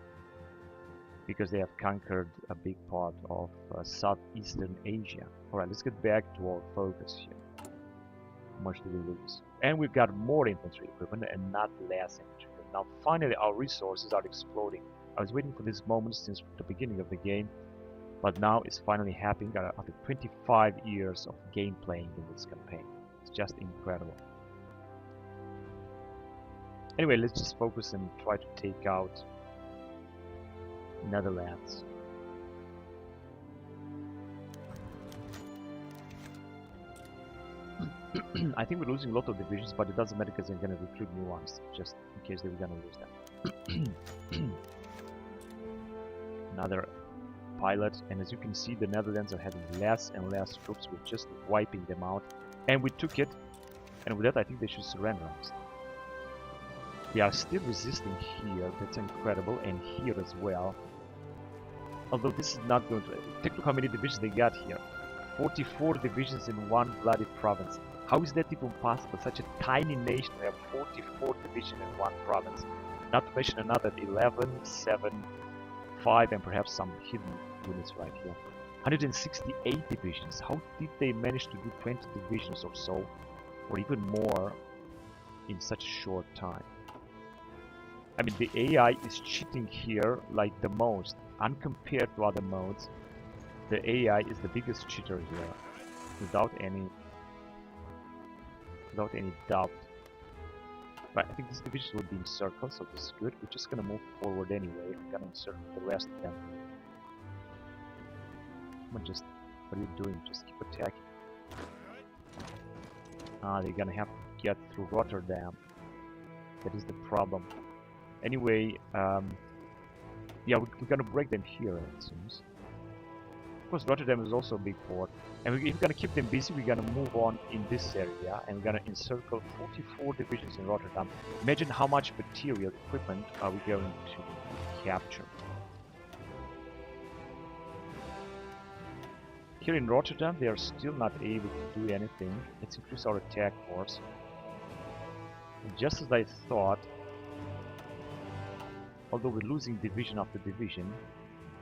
because they have conquered a big part of Southeastern Asia. Alright, let's get back to our focus here. How much do we lose? And we've got more infantry equipment and not less infantry equipment. Now finally our resources are exploding. I was waiting for this moment since the beginning of the game, but now it's finally happening after 25 years of game playing in this campaign. It's just incredible. Anyway, let's just focus and try to take out Netherlands. I think we're losing a lot of divisions, but it doesn't matter because I'm going to recruit new ones, just in case they were going to lose them. Another pilot, and as you can see, the Netherlands are having less and less troops. We're just wiping them out, and we took it, and with that I think they should surrender us. We are still resisting here, that's incredible, and here as well. Although this is not going to... Take a look how many divisions they got here. 44 divisions in one bloody province. How is that even possible? Such a tiny nation to have 44 divisions in one province. Not to mention another 11, 7, 5, and perhaps some hidden units right here. 168 divisions. How did they manage to do 20 divisions or so, or even more, in such a short time? I mean, the AI is cheating here like the most. Uncompared to other modes, the AI is the biggest cheater here, without any doubt. But I think this division will be encircled, so this is good. We're just gonna move forward anyway. I'm gonna encircle the rest of them. Come on, just what are you doing? Just keep attacking. They're gonna have to get through Rotterdam. That is the problem. Anyway, yeah, we're gonna break them here, it seems. Of course, Rotterdam is also a big port, and if we're gonna keep them busy, we're gonna move on in this area, and we're gonna encircle 44 divisions in Rotterdam. Imagine how much material, equipment are we going to capture. Here in Rotterdam, they are still not able to do anything. Let's increase our attack force. And just as I thought, although we're losing division after division,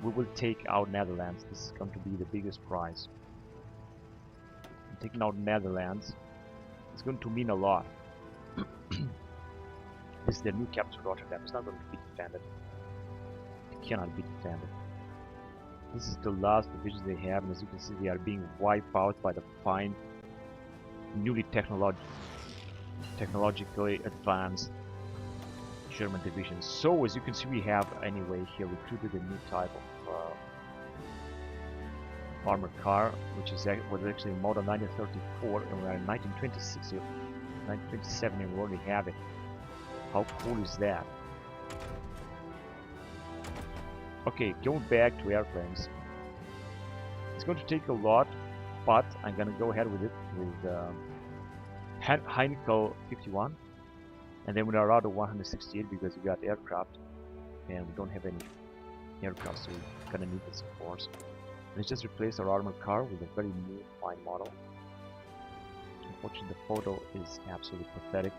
we will take out Netherlands. This is going to be the biggest prize. And taking out Netherlands is going to mean a lot. This is the new capital, Rotterdam. It's not going to be defended. It cannot be defended. This is the last division they have, and as you can see, they are being wiped out by the fine, newly technologically advanced German divisions. So as you can see, we have anyway here recruited a new type of armored car, which was actually model 1934, and we're in 1926, 1927, and we already have it. How cool is that? Okay, going back to airplanes. It's going to take a lot, but I'm gonna go ahead with it with Heinkel 51. And then we are out of 168 because we got aircraft, and we don't have any aircraft, so we're gonna need this, of course. Let's just replace our armored car with a very new, fine model. Unfortunately, the photo is absolutely pathetic.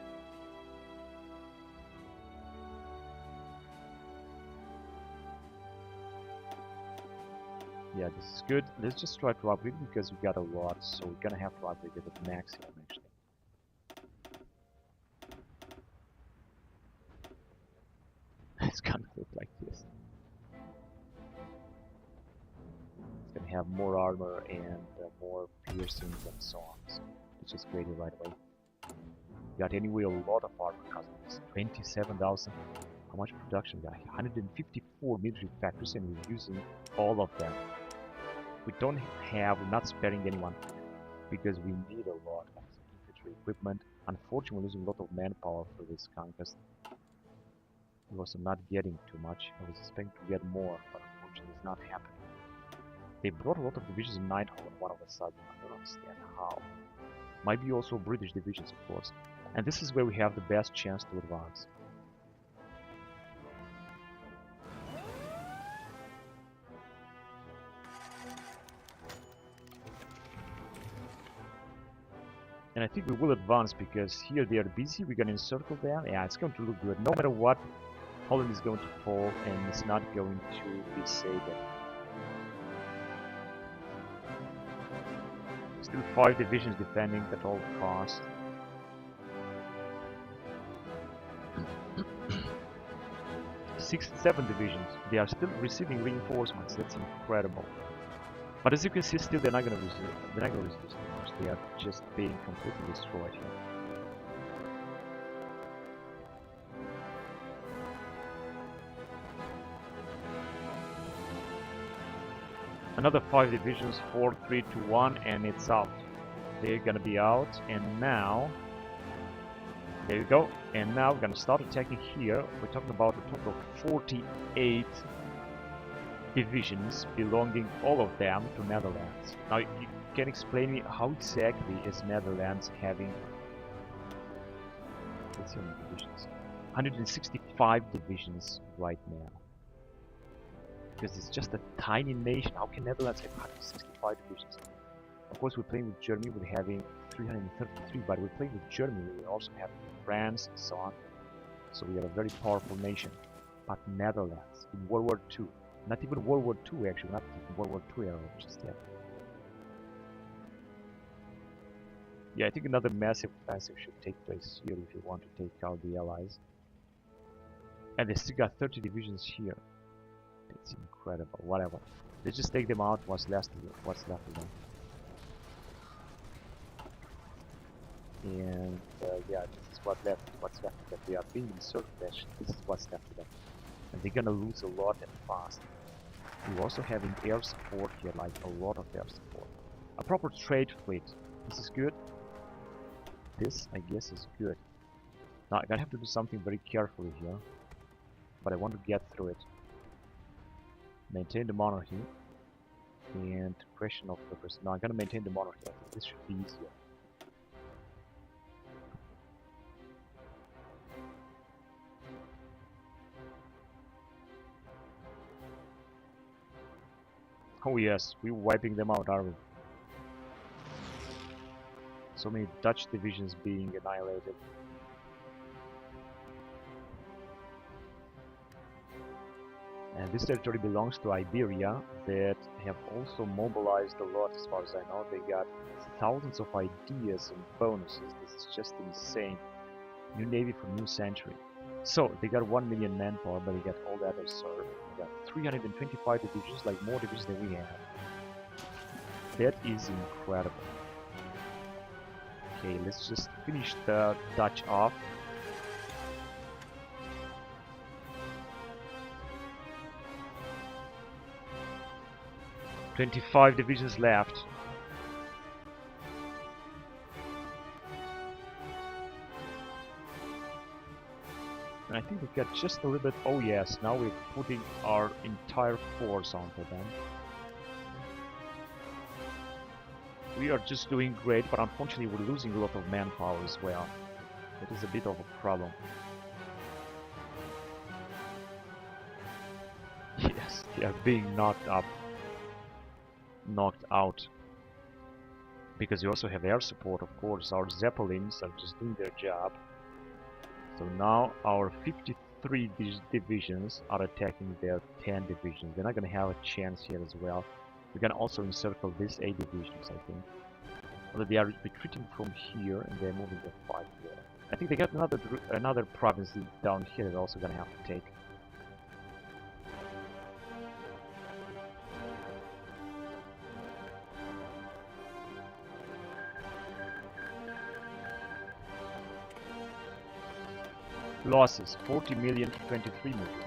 Yeah, this is good. Let's just try to upgrade it because we got a lot, so we're gonna have to upgrade it at maximum actually. It's gonna look like this. It's gonna have more armor and more piercings and so on. So let's just grade it right away. Got anyway a lot of armor customers. 27,000. How much production we got? 154 military factories, and we're using all of them. We're not sparing anyone because we need a lot of infantry equipment. unfortunately we're losing a lot of manpower for this conquest. We're also not getting too much. I was expecting to get more, but unfortunately it's not happening. They brought a lot of divisions in Nighthawk all of a sudden. I don't understand how. Might be also British divisions, of course. And this is where we have the best chance to advance. And I think we will advance because here they are busy. We're gonna encircle them. Yeah, it's going to look good. No matter what, Holland is going to fall and it's not going to be saved. Still 5 divisions defending at all costs. Six, 7 divisions. They are still receiving reinforcements. That's incredible. But as you can see, still they're not gonna resist. They're not gonna resist. They are just being completely destroyed here. Another 5 divisions, 4, 3, 2, 1, and it's out. They're gonna be out, and now, there you go. And now we're gonna start attacking here. We're talking about a total of 48 divisions belonging, all of them, to Netherlands. Now, you can explain me how exactly is Netherlands having, let's see how many divisions, 165 divisions right now. Because it's just a tiny nation. How can Netherlands have 165 divisions? Of course, we're playing with Germany, we're having 333, but we're playing with Germany, we also have France and so on. So we are a very powerful nation. But Netherlands, in World War II, not even World War II actually, not even World War II era, just yet. Yeah, I think another massive offensive should take place here if you want to take out the Allies. And they still got 30 divisions here. It's incredible, whatever. Let's just take them out, what's left of them. And yeah, this is what's left of them. They are being encircled, this is what's left of them. And they're gonna lose a lot and fast. We're also having air support here, like a lot of air support. A proper trade fleet. This is good. This, I guess, is good. Now, I'm gonna have to do something very carefully here. But I want to get through it. Maintain the monarchy. And question of the person. Now, I'm gonna maintain the monarchy. I think this should be easier. Oh yes, we're wiping them out, are we? So many Dutch divisions being annihilated. And this territory belongs to Iberia that have also mobilized a lot as far as I know. They got thousands of ideas and bonuses. This is just insane. New navy for new century. So they got 1 million manpower, but they got all that reserve. They got 325 divisions, like more divisions than we have. That is incredible. Okay, let's just finish the Dutch off. "25 divisions left. And I think we got just a little bit. Oh yes, now we're putting our entire force onto them. We are just doing great, but unfortunately we're losing a lot of manpower as well. It is a bit of a problem. Yes, they are being knocked out. Because we also have air support, of course. Our Zeppelins are just doing their job. So now our 53 divisions are attacking their 10 divisions. They're not going to have a chance here as well. We're going to also encircle these 8 divisions, I think. Although they are retreating from here and they're moving their 5 here. I think they got another province down here they're also going to have to take. Losses 40 million to 23 million.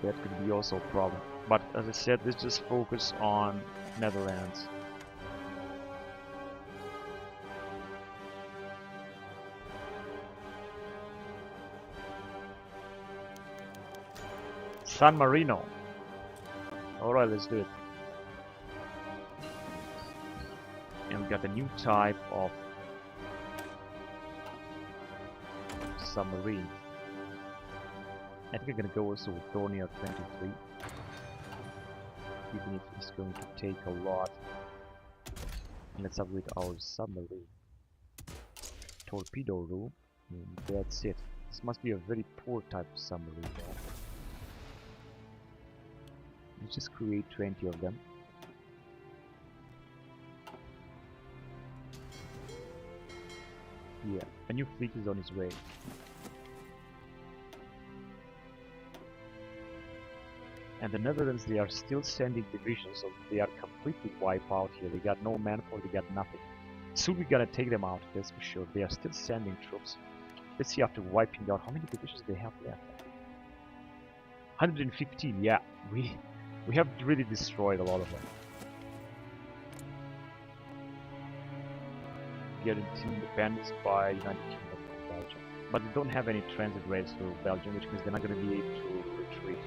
That could be also a problem. But as I said, let's just focus on Netherlands. San Marino. Alright, let's do it. And we got a new type of submarine. I think I'm gonna go also with Dornier 23. Even if it's going to take a lot. Let's upgrade our submarine. Torpedo room. And that's it. This must be a very poor type of submarine though. Let's just create 20 of them. Yeah, a new fleet is on its way. And the Netherlands, they are still sending divisions, so they are completely wiped out here. They got no manpower, they got nothing. Soon we're gonna take them out, that's for sure. They are still sending troops. Let's see after wiping out how many divisions they have left. 115, yeah. We have really destroyed a lot of them. Guaranteed independence by United Kingdom and Belgium. But they don't have any transit rates for Belgium, which means they're not going to be able to retreat.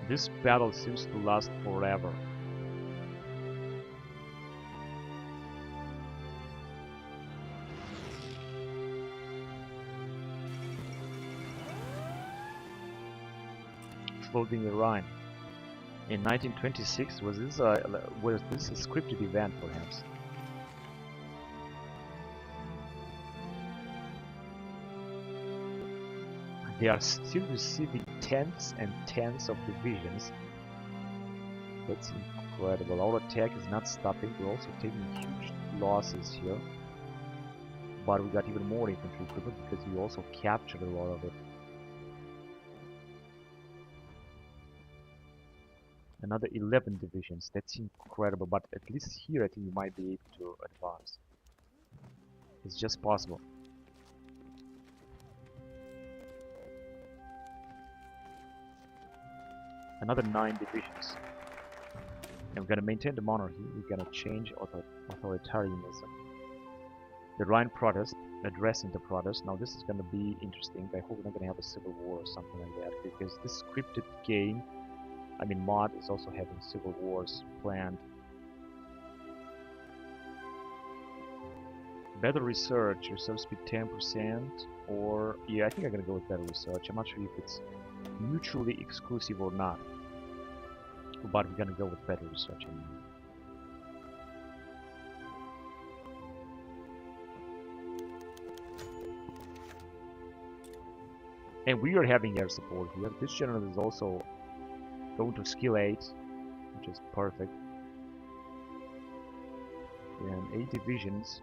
This battle seems to last forever. Floating the Rhine. In 1926, was this a scripted event, perhaps? They are still receiving tens and tens of divisions. That's incredible. Our attack is not stopping. We're also taking huge losses here. But we got even more infantry equipment because we also captured a lot of it. Another 11 divisions. That's incredible. But at least here I think we might be able to advance. It's just possible. Another 9 divisions. And we're gonna maintain the monarchy. We're gonna change authoritarianism. The Rhine protest, addressing the protest. Now this is gonna be interesting. I hope we're not gonna have a civil war or something like that, because this scripted game, I mean mod, is also having civil wars planned. Better research, reserve speed 10%, or yeah, I think I'm gonna go with better research. I'm not sure if it's mutually exclusive or not, but we're gonna go with better research anyway. And we are having air support here. This general is also going to skill 8, which is perfect. And 8 divisions.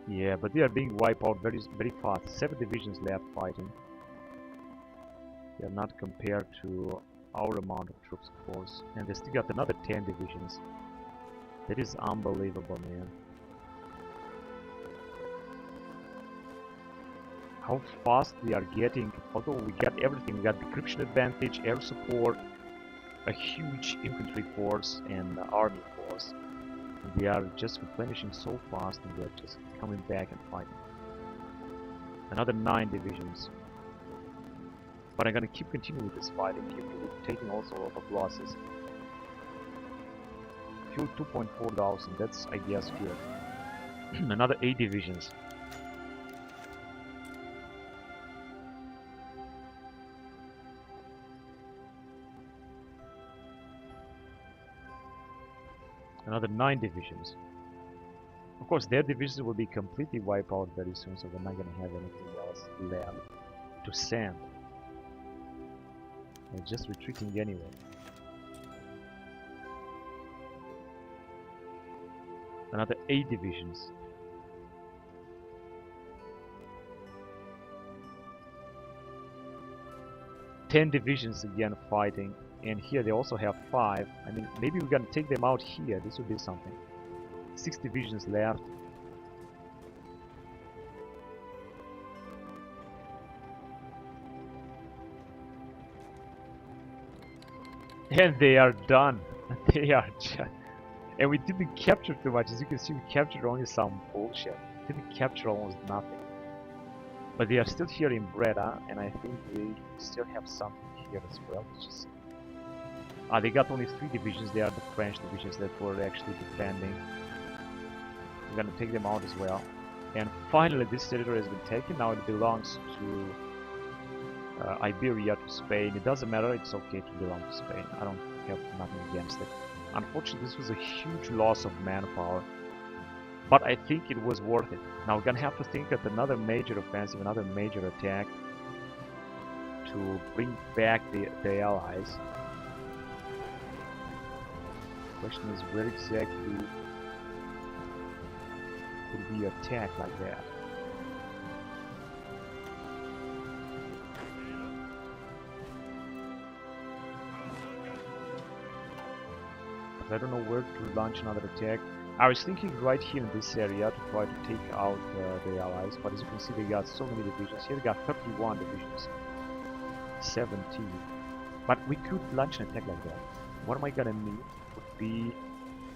Yeah, but they are being wiped out very fast. 7 divisions left fighting. They are not compared to our amount of troops, of course. And they still got another 10 divisions. That is unbelievable, man. How fast they are getting, although we got everything. We got decryption advantage, air support, a huge infantry force, and army force. And they are just replenishing so fast, and they're just coming back and fighting. Another 9 divisions. But I'm gonna keep continuing with this fighting here. We're taking also a lot of losses. Fuel 2,400, that's I guess good. Another 8 divisions. Another 9 divisions. Of course, their divisions will be completely wiped out very soon, so we're not going to have anything else left to send. They're just retreating anyway. Another 8 divisions. Ten divisions again fighting. And here they also have 5. I mean, maybe we're gonna take them out here. This would be something. 6 divisions left. And they are done. Yeah, and we didn't capture too much. As you can see, we captured only some bullshit. Didn't capture almost nothing. But they are still here in Breda, and I think they still have something here as well. Let's just see. They got only 3 divisions. They are the French divisions that were actually defending. We're gonna take them out as well. And finally, this territory has been taken. Now it belongs to Iberia, to Spain. It doesn't matter. It's okay to belong to Spain. I don't have nothing against it. Unfortunately, this was a huge loss of manpower, but I think it was worth it. Now we're gonna have to think of another major offensive, another major attack to bring back the Allies. The question is, where exactly could we attack like that? I don't know where to launch another attack. I was thinking right here in this area to try to take out the Allies, but as you can see, they got so many divisions. Here they got 31 divisions, 17. But we could launch an attack like that. What am I gonna need? Would be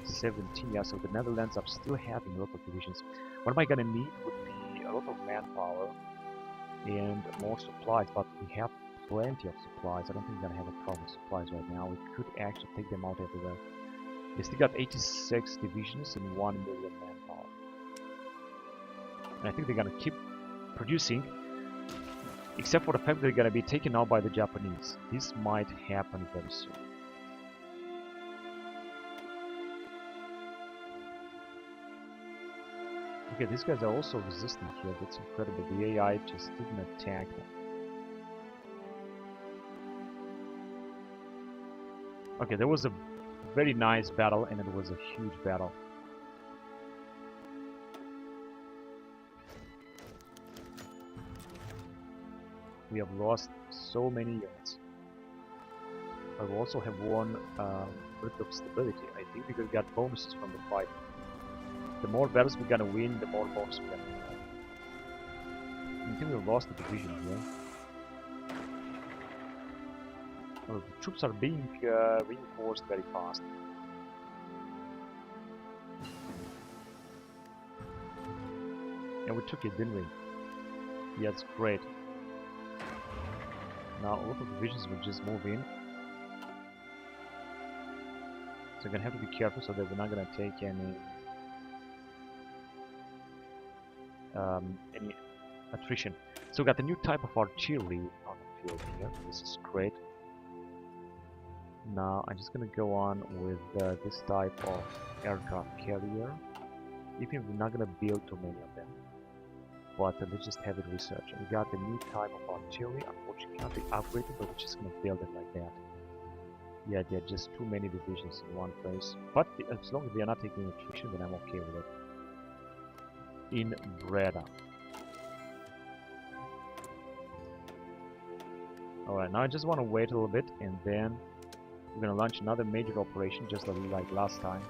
17. Yeah, so the Netherlands are still having a lot of divisions. What am I gonna need? Would be a lot of manpower and more supplies, but we have plenty of supplies. I don't think we're gonna have a problem with supplies right now. We could actually take them out everywhere. They still got 86 divisions and 1 million manpower. And I think they're gonna keep producing, except for the fact that they're gonna be taken out by the Japanese. This might happen very soon. Okay, these guys are also resistant here. That's incredible. The AI just didn't attack them. Okay, there was a very nice battle, and it was a huge battle. We have lost so many units. But we also have won a bit of stability, I think, because we got bonuses from the fight. The more battles we're gonna win, the more bonuses we're gonna have. I think we lost the division here. Well, the troops are being reinforced very fast. And we took it, didn't we? Yeah, it's great. Now a lot of divisions will just move in. So we're gonna have to be careful so that we're not gonna take any attrition. So we got a new type of artillery on the field here. This is great. Now I'm just gonna go on with this type of aircraft carrier. Even if we're not gonna build too many of them, but let's just have it researched. We got the new type of artillery. Unfortunately, can't be upgraded, but we're just gonna build it like that. Yeah, there are just too many divisions in one place. But as long as they are not taking attrition, then I'm okay with it. In Breda. Alright, now I just want to wait a little bit, and then we're gonna launch another major operation, just like last time.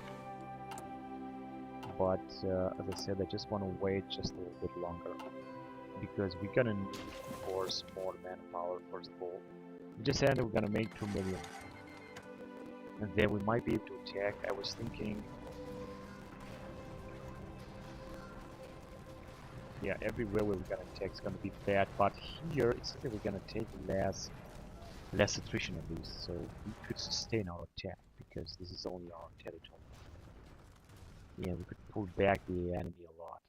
But as I said, I just want to wait just a little bit longer, because we're gonna need, of course, more manpower. First of all, we just said that we're gonna make 2 million, and then we might be able to attack. I was thinking, yeah, everywhere where we're gonna attack is gonna be bad, but here it's that we're gonna take less attrition at least, so we could sustain our attack, because this is only our territory. Yeah, we could pull back the enemy a lot.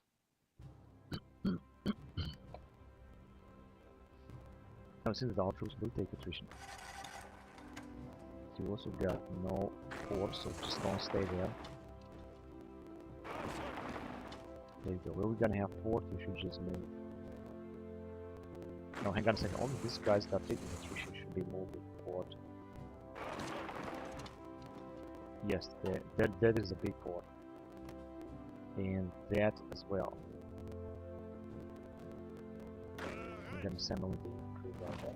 Now, since our troops will take attrition, you also got no force, so just don't stay there. There you go. Where we're gonna have fort, we should just move. No, hang on a second. Only these guys that are taking attrition should be moving fort. Yes, that is a big fort. And that as well. We're gonna send only the crew out there.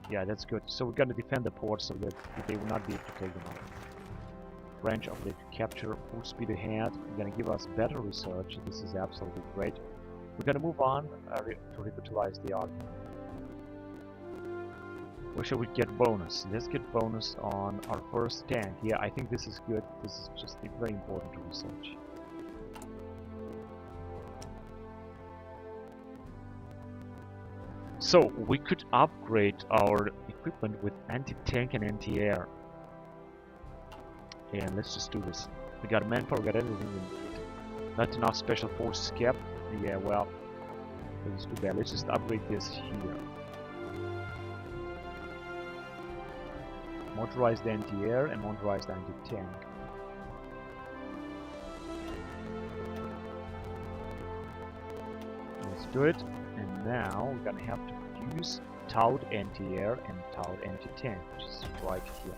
Yeah, that's good. So we're gonna defend the port so that they will not be able to take them out. French object capture, full speed ahead. We're gonna give us better research. This is absolutely great. We're gonna move on to revitalize the army. Or shall we get bonus? Let's get bonus on our first tank. Yeah, I think this is good. This is just very important to research. So we could upgrade our equipment with anti-tank and anti-air. And let's just do this. We got manpower, we got everything we need. Not enough special forces kept. Yeah, well, let's do that. Let's just upgrade this here. Motorized anti-air and motorized anti-tank. Let's do it. And now we're gonna have to produce towed anti-air and towed anti-tank, which is right here.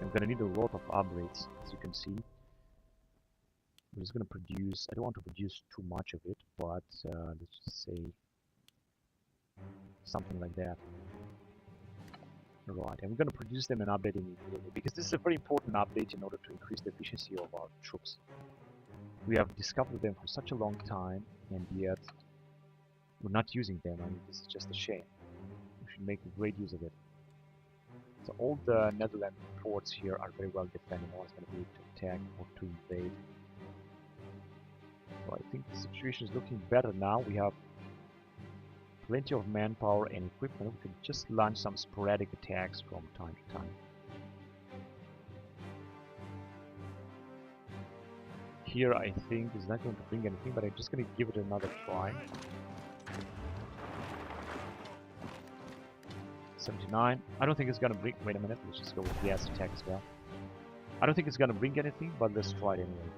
And we're gonna need a lot of upgrades, as you can see. We're just gonna produce. I don't want to produce too much of it, but let's just say something like that. Right, and we're going to produce them and update them immediately, because this is a very important update in order to increase the efficiency of our troops. We have discovered them for such a long time, and yet we're not using them. I mean, this is just a shame. We should make a great use of it. So all the Netherlands ports here are very well defended. No one's going to be able to attack or to invade. So I think the situation is looking better now. We have plenty of manpower and equipment. We can just launch some sporadic attacks from time to time. Here I think is not going to bring anything, but I'm just going to give it another try. 79. I don't think it's going to bring... Wait a minute, let's just go with gas attack as well. I don't think it's going to bring anything, but let's try it anyway.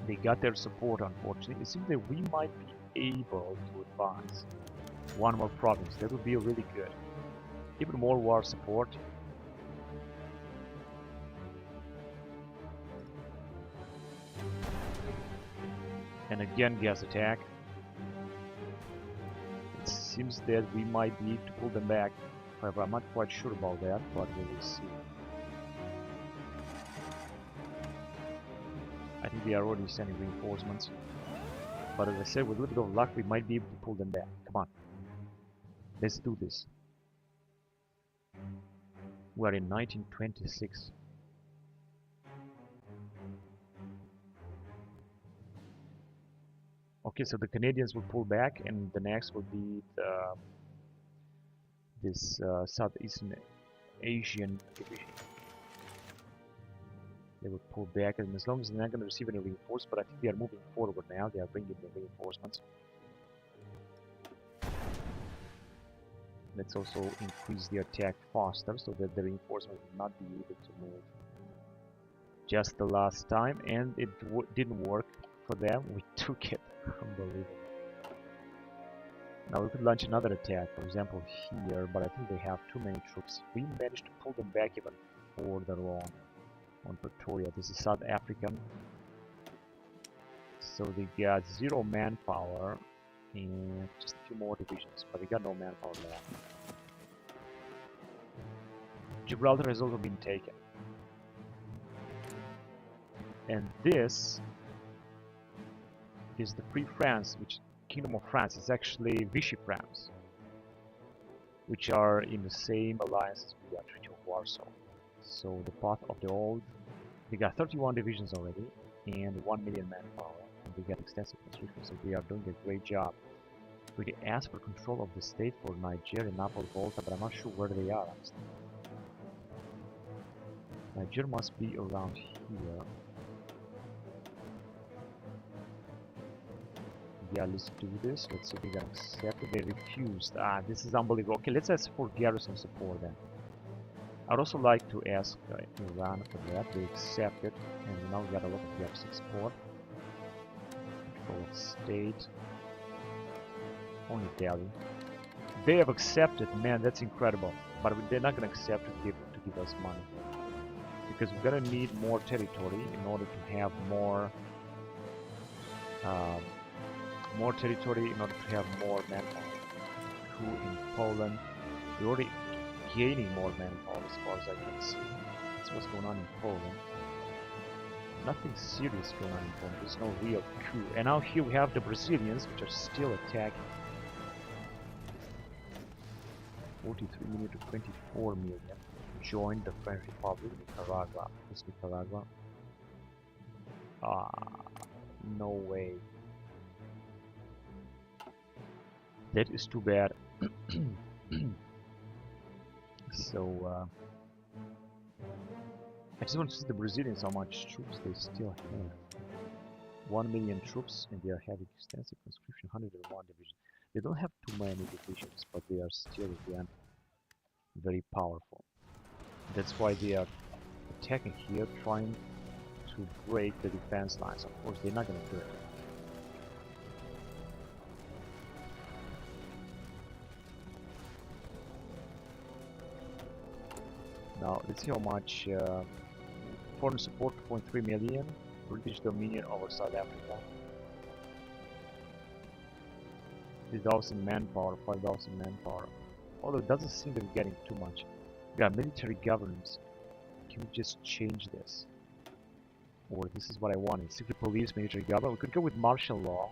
They got their support, unfortunately. It seems that we might be able to advance one more province. That would be really good. Even more war support. And again, gas attack. It seems that we might be able to pull them back. However, I'm not quite sure about that, but we will see. I think they are already sending reinforcements. But as I said, with a little bit of luck, we might be able to pull them back. Come on. Let's do this. We're in 1926. Okay, so the Canadians will pull back, and the next will be this Southeastern Asian division. They will pull back, and as long as they're not going to receive any reinforcements, but I think they are moving forward now. They are bringing the reinforcements. Let's also increase the attack faster so that the reinforcements will not be able to move. Just the last time, and it didn't work for them. We took it. Unbelievable. Now we could launch another attack, for example here, but I think they have too many troops. We managed to pull them back even further on Pretoria. This is South African. So they got 0 manpower and just a few more divisions, but they got no manpower left. Gibraltar has also been taken. And this is the Free France, which Kingdom of France is actually Vichy France, which are in the same alliance as we are, Treaty of Warsaw. So the path of the old, they got 31 divisions already and 1 million manpower, and they got extensive construction, so they are doing a great job. We can ask for control of the state for Nigeria, Naples, Volta, but I'm not sure where they are, honestly. Nigeria must be around here. Yeah, let's do this. Let's see if they can accept it. They refused. Ah, this is unbelievable. Okay, let's ask for garrison support then. I'd also like to ask Iran for that. They accepted, and now we got a lot of garrison support. Control of state. Only Delhi. They have accepted. Man, that's incredible. But they're not going to accept to give us money, because we're going to need more territory in order to have more territory, in order to have more manpower. Who in Poland? We're already gaining more manpower as far as I can see. That's what's going on in Poland. Nothing serious going on. There's no real coup. And now here we have the Brazilians, which are still attacking. 43 million to 24 million. Joined the French Republic, Nicaragua. This Nicaragua. No way. That is too bad. So, I just want to see the Brazilians, how much troops they still have. 1 million troops, and they are having extensive conscription, 101 divisions. They don't have too many divisions, but they are still, again, very powerful. That's why they are attacking here, trying to break the defense lines. Of course, they're not going to do it. Now, let's see how much foreign support, 2.3 million. British Dominion over South Africa. 3,000 manpower, 5,000 manpower. Although it doesn't seem to be getting too much. We got military governance. Can we just change this? Or this is what I wanted. Secret police, military government. We could go with martial law.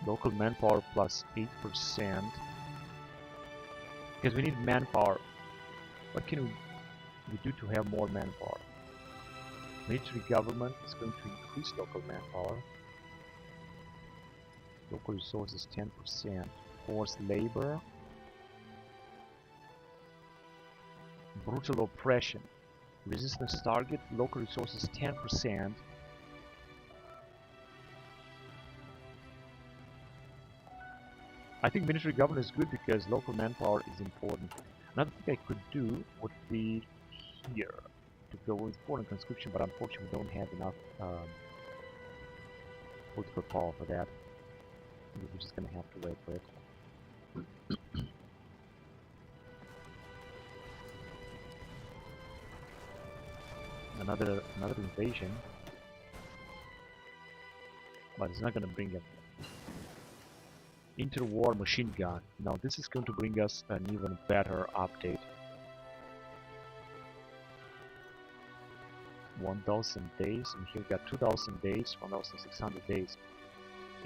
Local manpower plus 8%. Because we need manpower. What can we do to have more manpower? Military government is going to increase local manpower. Local resources 10%. Forced labor. Brutal oppression. Resistance target. Local resources 10%. I think military government is good because local manpower is important. Another thing I could do would be here to go with foreign conscription, but unfortunately we don't have enough political power for that. We're just gonna have to wait for it. Another invasion, but it's not gonna bring it. Interwar machine gun. Now this is going to bring us an even better update. 1,000 days, and here we got 2,000 days, 1,600 days,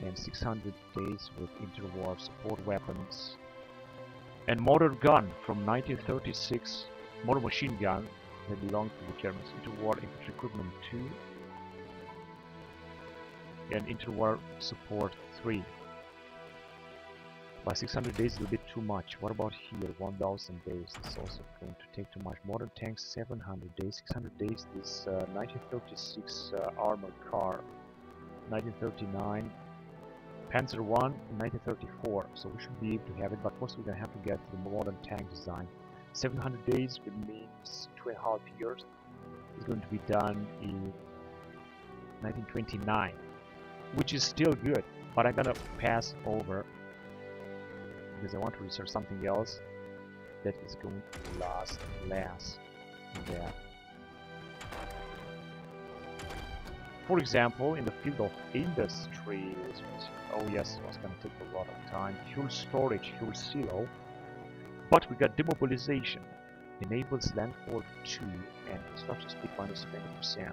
and 600 days with interwar support weapons. And motor gun from 1936, motor machine gun that belonged to the Germans. Interwar infantry equipment 2, and interwar support 3. By 600 days, a little bit too much. What about here? 1,000 days. This is also going to take too much. Modern tanks, 700 days. 600 days. This 1936 armored car. 1939. Panzer I in 1934. So we should be able to have it. But first, we're going to have to get the modern tank design. 700 days, which means 2.5 years. It's going to be done in 1929, which is still good. But I'm going to pass over, because I want to research something else that is going to last less than that. For example, in the field of industry, oh yes, it was going to take a lot of time. Fuel storage, fuel silo, but we got demobilization. Enables landfall 2 and construction speed minus 20%.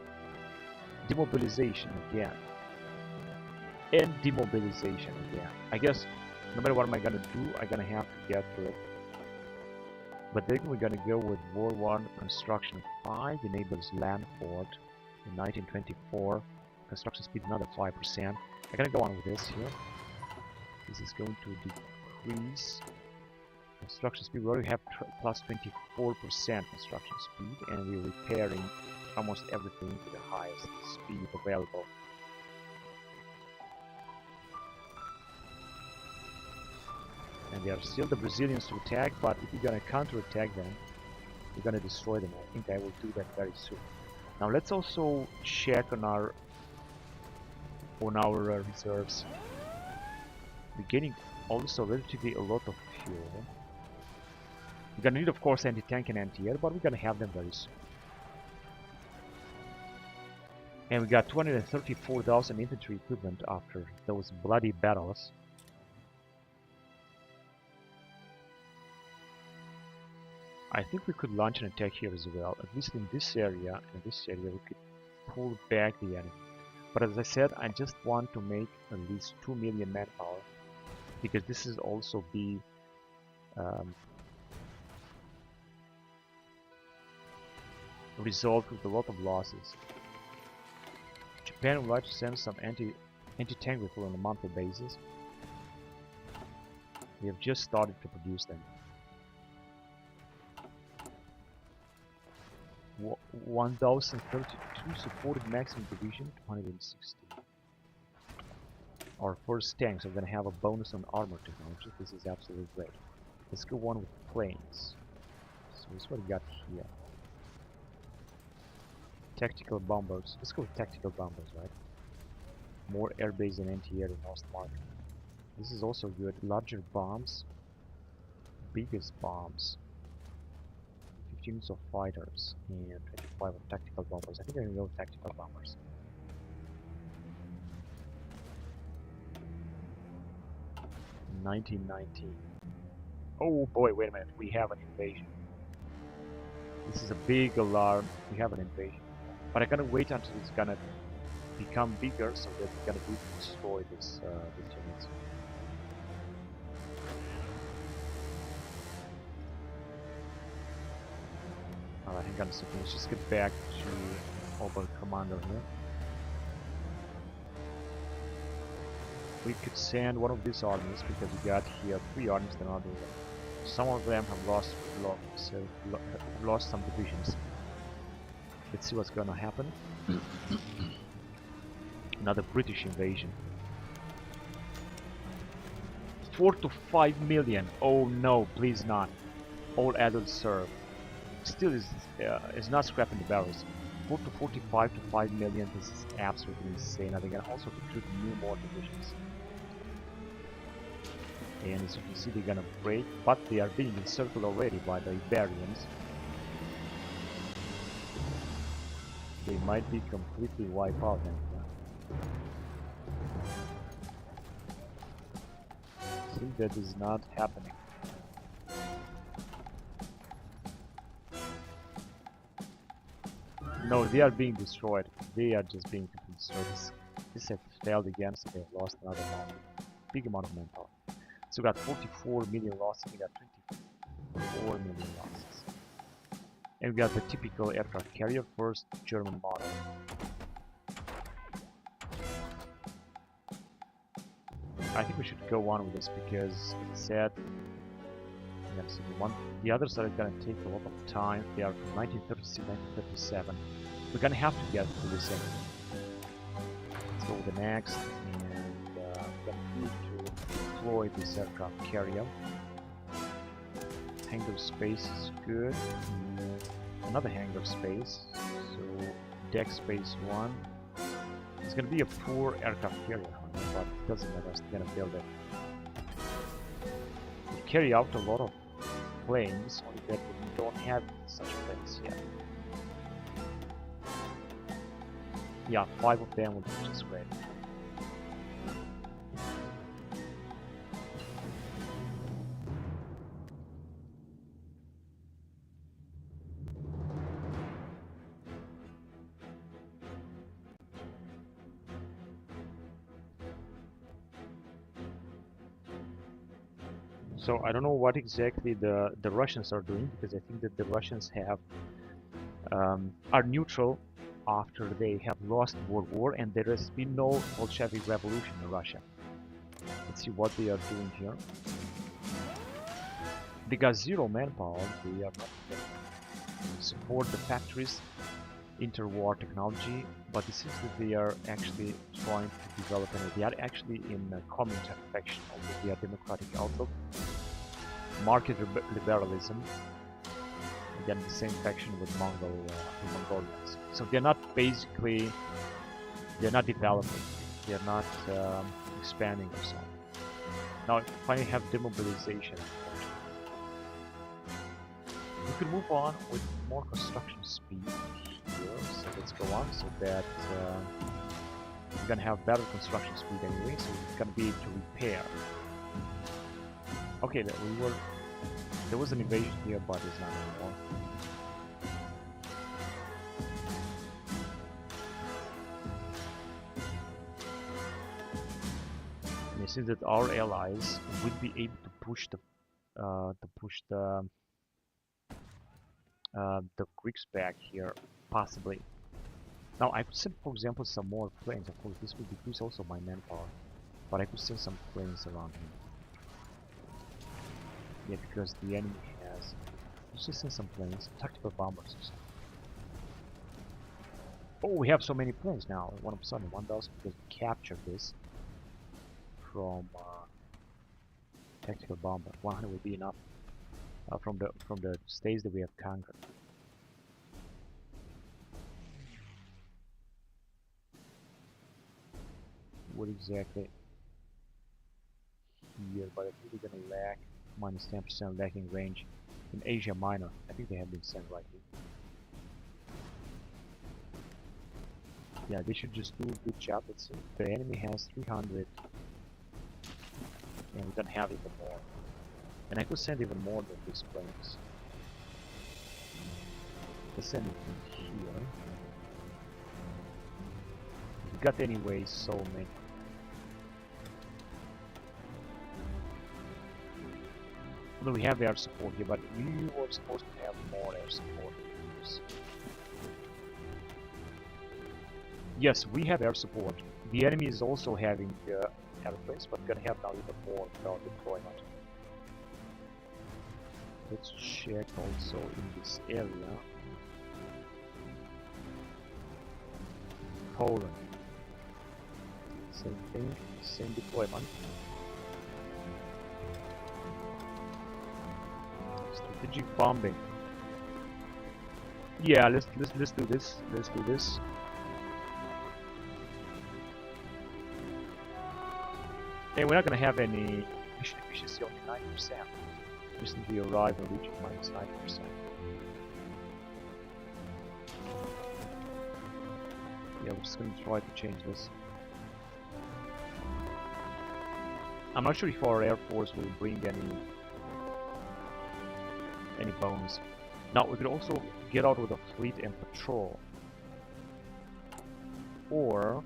Demobilization again. And demobilization again. I guess no matter what am I gonna do, I'm gonna have to get to it. But then we're gonna go with War 1 construction 5, enables land port in 1924, construction speed another 5%. I'm gonna go on with this here. This is going to decrease construction speed. We already have plus 24% construction speed, and we're repairing almost everything to the highest speed available. And there are still the Brazilians to attack, but if you're gonna counter-attack them, you're gonna destroy them. I think I will do that very soon. Now let's also check on our reserves. We're getting also relatively a lot of fuel. We're gonna need, of course, anti-tank and anti-air, but we're gonna have them very soon. And we got 234,000 infantry equipment after those bloody battles. I think we could launch an attack here as well. At least in this area. In this area, we could pull back the enemy. But as I said, I just want to make at least 2 million manpower, because this is also be resolved with a lot of losses. Japan would like to send some anti-tank rifle on a monthly basis. We have just started to produce them. 1032 supported maximum division, 260. Our first tanks are going to have a bonus on armor technology. This is absolutely great. Let's go on with planes. So this is what we got here. Tactical bombers. Let's go with tactical bombers, right? More airbase and anti-air in North Market. This is also good. Larger bombs. Biggest bombs. 15 units of fighters and 25 of tactical bombers. I think I'm going to go with tactical bombers. $1919. Oh boy, wait a minute. We have an invasion. This is a big alarm. We have an invasion. But I'm gonna wait until it's gonna become bigger so that we're gonna be able to destroy this units. Alright, hang on a second. Let's just get back to Ober Commander here. We could send one of these armies because we got here 3 armies than other. Some of them have lost some divisions. Let's see what's gonna happen. Another British invasion. 4 to 5 million. Oh no, please not. All adults serve. Still is not scrapping the barrels. 4 to 45 to 5 million. This is absolutely insane. And they can also recruit more divisions. And as you can see, they're gonna break, but they are being encircled already by the Iberians. They might be completely wiped out then. I think that is not happening. No, they are being destroyed. They are just being destroyed. This has failed again, so they have lost another big amount of manpower. So we got 44 million losses, we got 24 million losses. And we got the typical aircraft carrier, first German model. I think we should go on with this because, as I said, the others are going to take a lot of time. They are from 1936, 1937. We're going to have to get to this end. Let's go with the next, and we're going to need to deploy this aircraft carrier. Hangar space is good. Another hangar space, so deck space 1. It's going to be a poor aircraft carrier, but it doesn't matter, I'm going to build it. We carry out a lot of planes, only that we don't have such planes yet. Yeah, 5 of them would be just great. So I don't know what exactly the Russians are doing, because I think that the Russians have are neutral after they have lost World War and there has been no Bolshevik revolution in Russia. Let's see what they are doing here. They got 0 manpower. They are not support the factories, interwar technology, but it seems that they are actually trying to develop, and they are actually in a communist faction of their democratic outlook, market liberalism, again the same faction with Mongolians. So they're not basically, they're not developing, they're not expanding or so. Now finally have demobilization. We can move on with more construction speed here, so let's go on so that we're gonna have better construction speed anyway, so we're gonna be able to repair. Okay, we were There was an invasion here, but it's not anymore. And it seems that our allies will be able to push the Greeks back here, possibly. Now I could send, for example, some more planes. Of course, this will decrease also my manpower, but I could send some planes around here. Yeah, because the enemy has. Let's just send some planes, tactical bombers or something. Oh, we have so many planes now. One of a sudden, 1,000 because we captured this from tactical bomber. 100 will be enough from the states that we have conquered. What exactly here? But I think we're gonna lack minus 10% lacking range in Asia Minor. I think they have been sent right here. Yeah, they should just do a good job. Let's see. The enemy has 300, and we don't have even more. And I could send even more than these planes. Let's send it from here. We got anyway so many. Although we have air support here, but we were supposed to have more air support. Yes, we have air support. The enemy is also having airplanes, but gonna have now even more without deployment. Let's check also in this area. Poland. Same thing, same deployment. Strategic bombing. Yeah, let's do this. Let's do this. And we're not gonna have any mission efficiency, only 90%. Recently arrived and reaching minus 90%. Yeah, we're just gonna try to change this. I'm not sure if our air force will bring any bonus. Now we could also get out with a fleet and patrol, or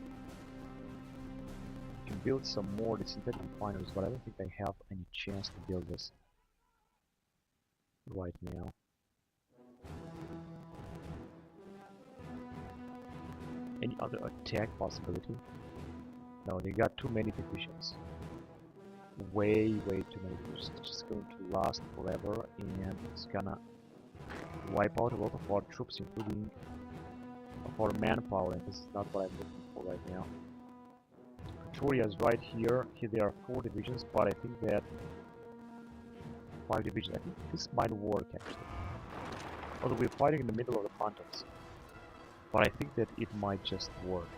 we can build some more synthetic refineries, but I don't think I have any chance to build this right now. Any other attack possibility? No, they got too many divisions. Way too many divisions. It's just going to last forever, and it's gonna wipe out a lot of our troops, including of our manpower, and this is not what I'm looking for right now. Pretoria is right here. Here there are 4 divisions, but I think that 5 divisions. I think this might work actually. Although we're fighting in the middle of the mountains, but I think that it might just work.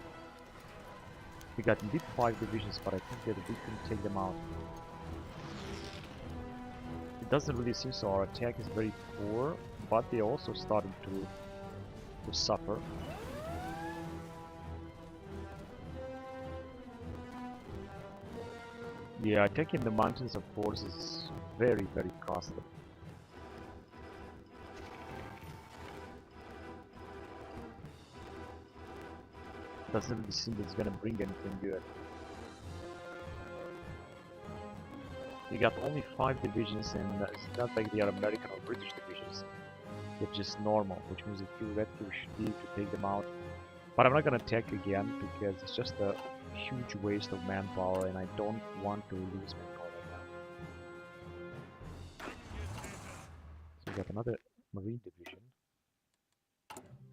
We got indeed 5 divisions, but I think that we can take them out. It doesn't really seem so. Our attack is very poor, but they're also starting to suffer. Yeah, attacking the mountains, of course, is very costly. Doesn't really seem that it's gonna bring anything good. You got only 5 divisions, and it's not like they are American or British divisions. They're just normal, which means that theoretically we should be able to take them out. But I'm not gonna attack again because it's just a huge waste of manpower, and I don't want to lose manpower right now. So we got another Marine division,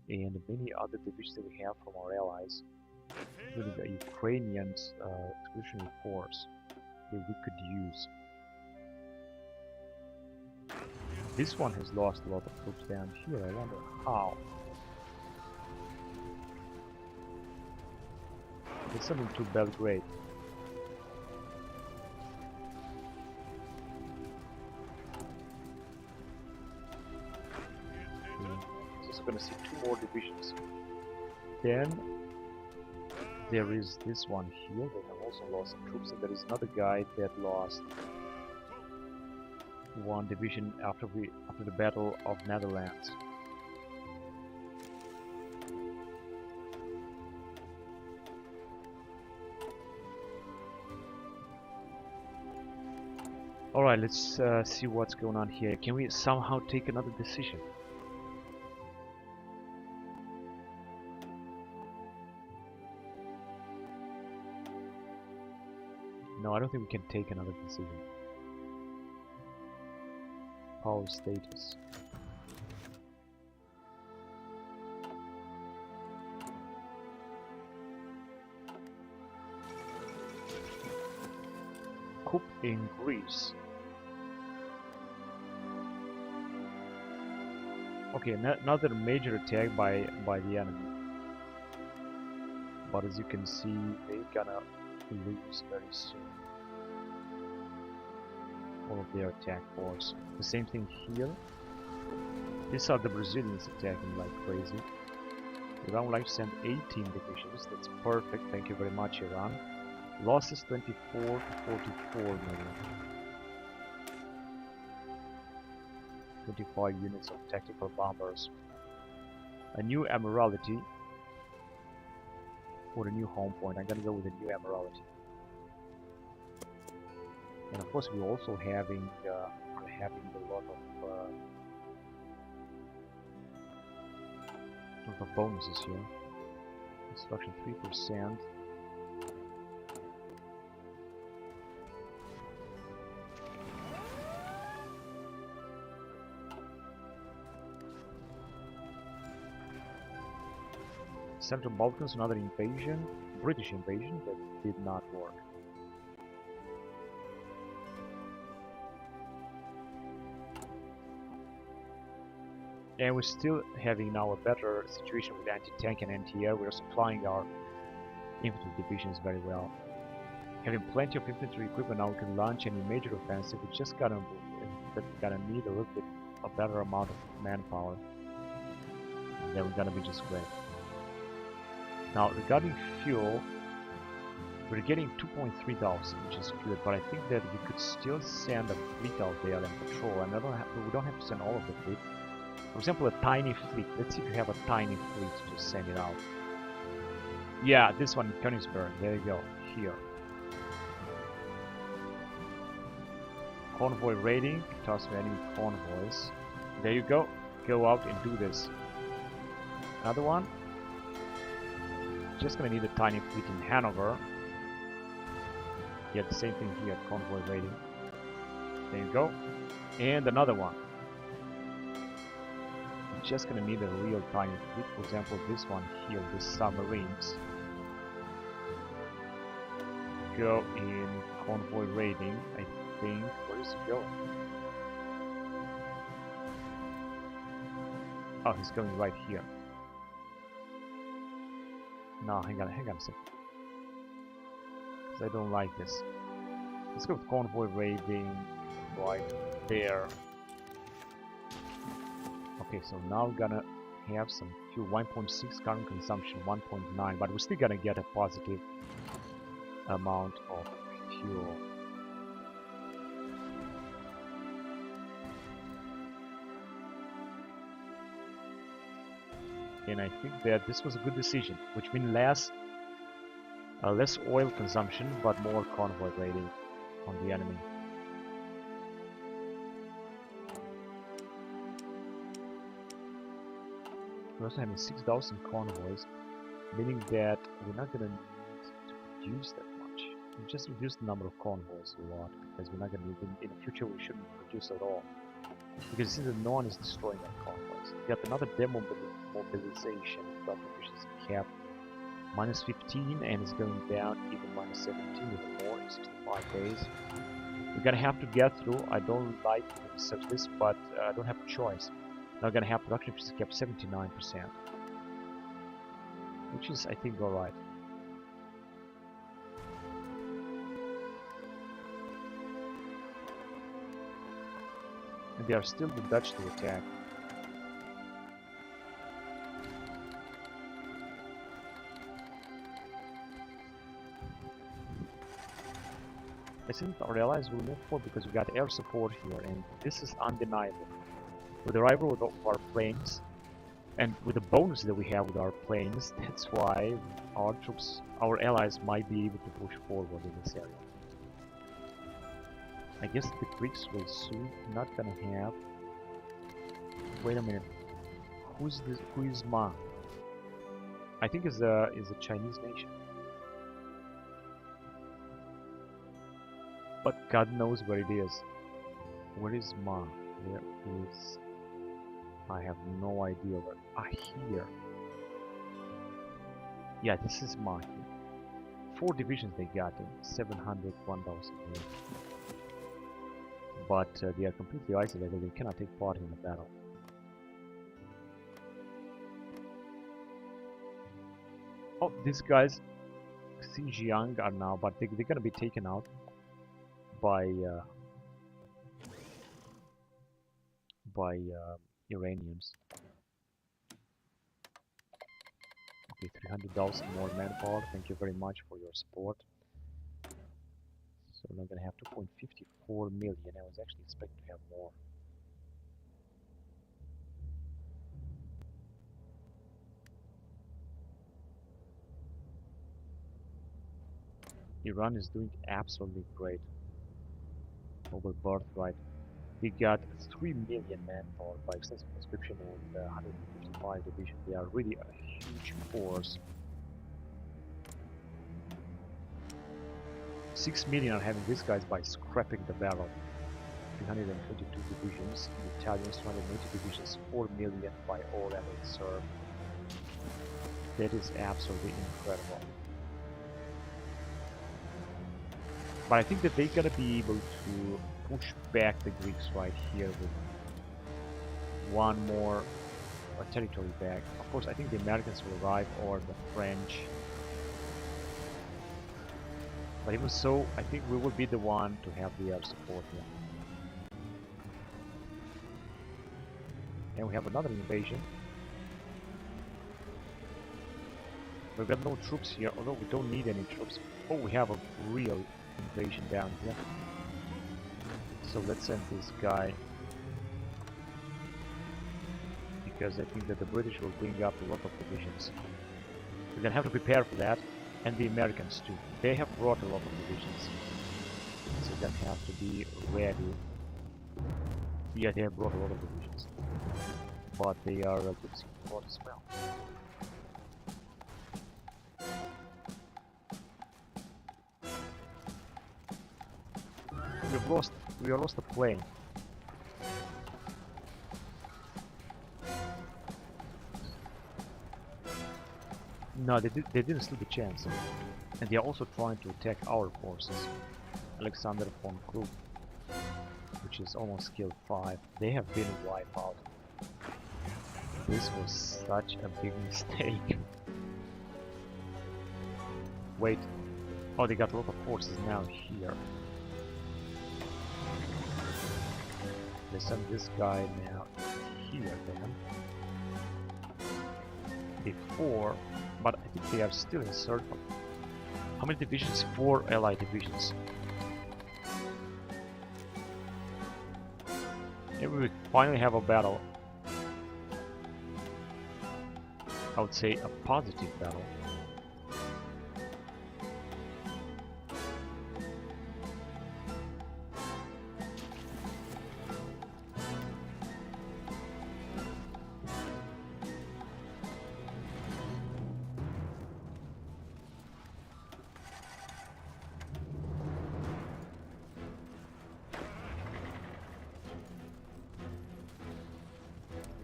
and many other divisions that we have from our allies, including the Ukrainian Expeditionary Force that we could use. This one has lost a lot of troops down here. I wonder how. Let's send them to Belgrade. So we're gonna see 2 more divisions. Then there is this one here that have also lost some troops, and there is another guy that lost one division after the Battle of Netherlands. Alright, let's see what's going on here. Can we somehow take another decision? No, I don't think we can take another decision. Power status. Coup in Greece. Okay, another major attack by the enemy. But as you can see, they're gonna lose very soon all of their attack force. The same thing here. These are the Brazilians attacking like crazy. Iran would like to send 18 divisions. That's perfect. Thank you very much, Iran. Losses 24 to 44 million. 25 units of tactical bombers. A new Admiralty or a new home point. I'm gonna go with a new Admiralty. And of course, we're also having a lot of bonuses here. Construction 3%. Central Balkans, another invasion, British invasion that did not work. And we're still having now a better situation with anti-tank and anti-air. We're supplying our infantry divisions very well. Having plenty of infantry equipment now, we can launch any major offensive. We just gotta need a little bit a better amount of manpower. And then we're gonna be just great. Now regarding fuel, we're getting 2.3 thousand, which is good, but I think that we could still send a fleet out there and patrol, and we don't have to send all of the fleet. For example, a tiny fleet. Let's see if we have a tiny fleet to send it out. Yeah, this one in Königsberg. There you go. Here. Convoy raiding. Toss me enemy convoys. There you go. Go out and do this. Another one. Just gonna need a tiny fleet in Hanover. Yeah, the same thing here. Convoy raiding. There you go. And another one. Just gonna need a real tiny fleet. For example, this one here, the submarines. Go in convoy raiding. I think. Where is he going? Oh, he's going right here. No, hang on a second. Because I don't like this. Let's go with convoy raiding right there. Okay, so now we're gonna have some fuel. 1.6 current consumption, 1.9, but we're still gonna get a positive amount of fuel. And I think that this was a good decision, which means less oil consumption, but more convoy raiding on the enemy. We're also having 6,000 convoys, meaning that we're not going to need to produce that much. We just reduce the number of convoys a lot, because we're not going to need, in the future we shouldn't produce at all. Because since no one is destroying our convoys. We got another demobilization, but efficiency cap -15, and it's going down even -17 even more in 65 days. We're going to have to get through. I don't like such this, but I don't have a choice. Now we're gonna have production efficiency kept 79%, which is, I think, alright. And they are still the Dutch to attack. I think our allies will move forward because we got air support here, and this is undeniable. With the arrival of our planes, and with the bonus that we have with our planes, that's why our troops, our allies might be able to push forward in this area. I guess the Greeks will soon not gonna have... Wait a minute. Who is Ma? I think is a Chinese nation. But God knows where it is. Where is Ma? Where is... I have no idea where... Ah, here. Yeah, this is Ma here. 4 divisions they got in 700, 1000. But they are completely isolated, they cannot take part in the battle. Oh, these guys, Xinjiang are now, but they're gonna be taken out by Iranians. Okay, 300,000 more manpower. Thank you very much for your support. So we're gonna have 2.54 million. I was actually expecting to have more. Iran is doing absolutely great. Over birthright. We got 3 million manpower by extensive conscription and 155 division. They are really a huge force. 6 million are having these guys by scrapping the battle. 322 divisions, the Italians 280 divisions, 4 million by all allies served. That is absolutely incredible. But I think that they're gonna be able to push back the Greeks right here with one more territory back. Of course, I think the Americans will arrive, or the French. But even so, I think we will be the one to have the air support here. And we have another invasion. We've got no troops here, although we don't need any troops. Oh, we have a real invasion down here. So let's send this guy, because I think that the British will bring up a lot of divisions. We're gonna have to prepare for that, and the Americans too. They have brought a lot of divisions, so we're gonna have to be ready. Yeah, they have brought a lot of divisions, but they are a good support as well. We have lost a plane. No, they didn't stand a chance. And they are also trying to attack our forces. Alexander von Krug, which is almost skill 5. They have been wiped out. This was such a big mistake. Wait. Oh, they got a lot of forces now here. They send this guy now here then. Before, but I think they are still in circle. How many divisions? 4 allied divisions. Maybe we finally have a battle. I would say a positive battle.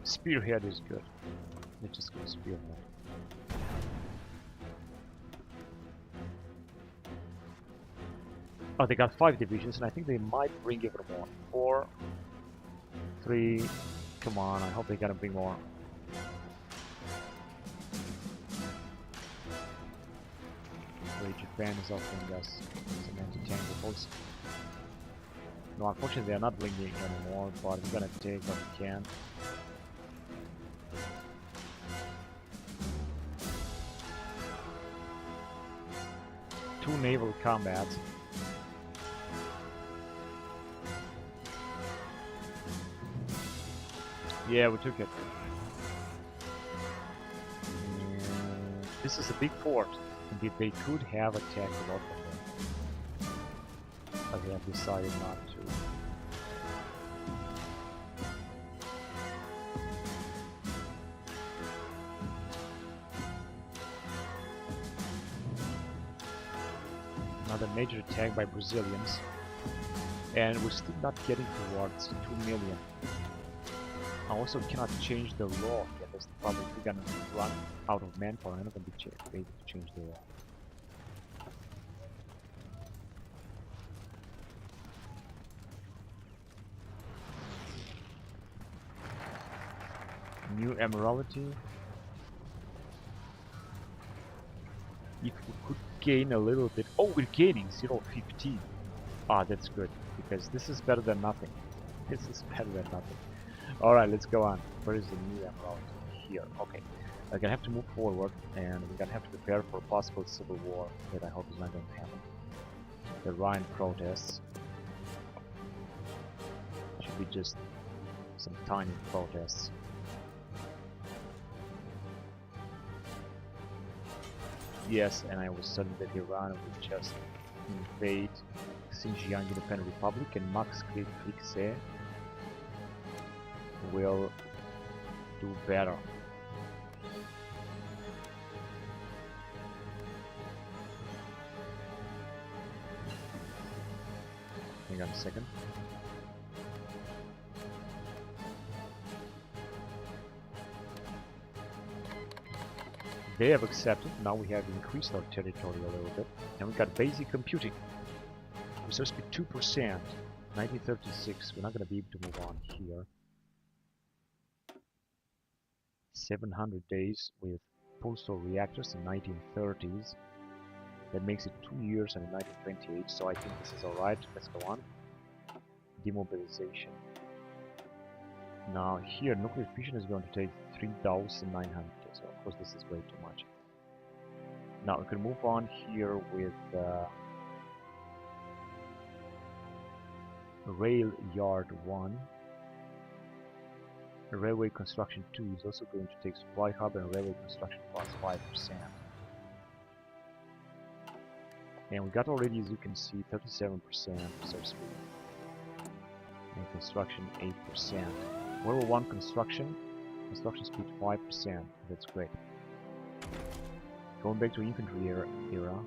Spearhead is good. Let's just go Spearhead. Oh, they got 5 divisions, and I think they might bring even more. 4, 3. Come on, I hope they're gonna bring more. Wait, Japan is offering us some anti-tank rifles. No, unfortunately, they are not bringing anymore, but we're gonna take what we can. Two naval combats. Yeah, we took it. And this is a big fort. Indeed, they could have attacked a lot of them, but they have decided not to. Another major attack by Brazilians, and we're still not getting towards 2 million. I also cannot change the law. Yeah, that's the problem. We're gonna run out of manpower. I'm not gonna be able to change the law. New Emiralty. If we could gain a little bit. Oh, we're gaining 0.15. Ah, that's good, because this is better than nothing. This is better than nothing. Alright, let's go on. Where is the new emerald? Here. Okay. We're gonna have to move forward, and we're gonna have to prepare for a possible civil war that I hope is not going to happen. The Rhine protests. Should be just some tiny protests. Yes, and I was certain that Iran would just invade Xinjiang Independent Republic, and Max Kriegse will do better. Hang on a second. They have accepted. Now we have increased our territory a little bit, and we got basic computing. Resource speed 2%. 1936. We're not going to be able to move on here. 700 days with postal reactors in 1930s. That makes it 2 years and in 1928. So I think this is alright. Let's go on. Demobilization. Now here, nuclear fission is going to take 3,900 days. So of course this is way too much. Now we can move on here with Rail Yard 1. Railway Construction 2 is also going to take Supply Hub and Railway Construction plus 5%. And we got already, as you can see, 37% research speed. And construction 8%. World War I construction speed 5%. That's great. Going back to infantry era.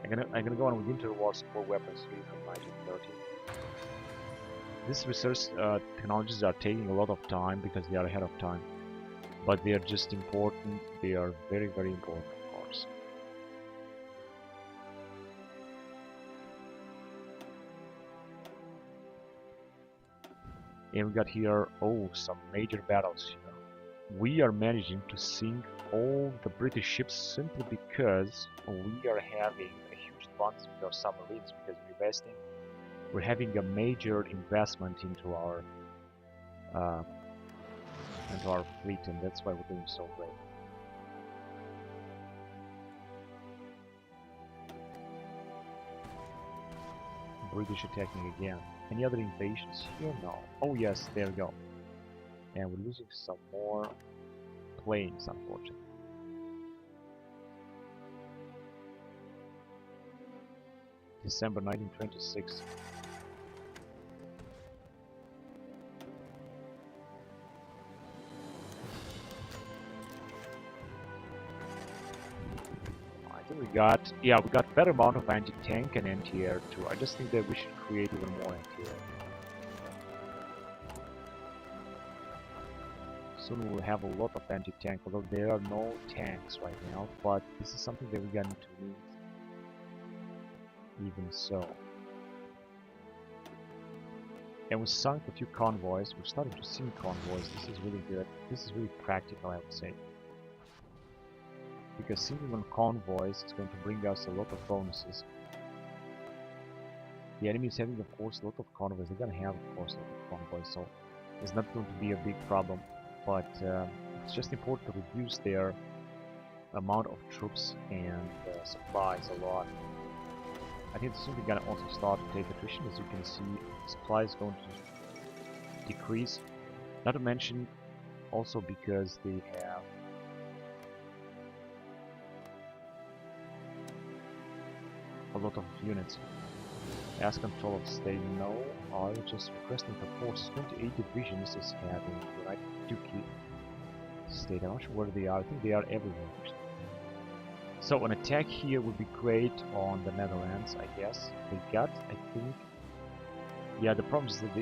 I'm gonna go on with interwar support weapons 3 from 1930. These research technologies are taking a lot of time because they are ahead of time, but they are just important. They are very, very important, of course. And we got here, oh, some major battles here. We are managing to sink all the British ships simply because we are having a huge advance with our submarines, because we're having a major investment into our fleet, and that's why we're doing so great. British attacking again. Any other invasions here? No. Oh yes, there we go. And we're losing some more planes, unfortunately. December 1926. We got better amount of anti-tank and anti-air too. I just think that we should create even more anti-air. Soon we'll have a lot of anti-tank, although there are no tanks right now, but this is something that we're going to need. Even so. And we sunk a few convoys. We're starting to sink convoys. This is really good. This is really practical, I would say. Because sinking on convoys is going to bring us a lot of bonuses. The enemy is having, of course, a lot of convoys. They're going to have, of course, a lot of convoys, so it's not going to be a big problem. But it's just important to reduce their amount of troops and supplies a lot. I think soon we're gonna also start to take attrition. As you can see, supply is going to decrease. Not to mention, also because they have a lot of units. As control of state, no. Are just requesting for forces. 28 divisions is having the right Duki state. I'm not sure where they are. I think they are everywhere. So an attack here would be great on the Netherlands, I guess. They got, I think, yeah. The problem is that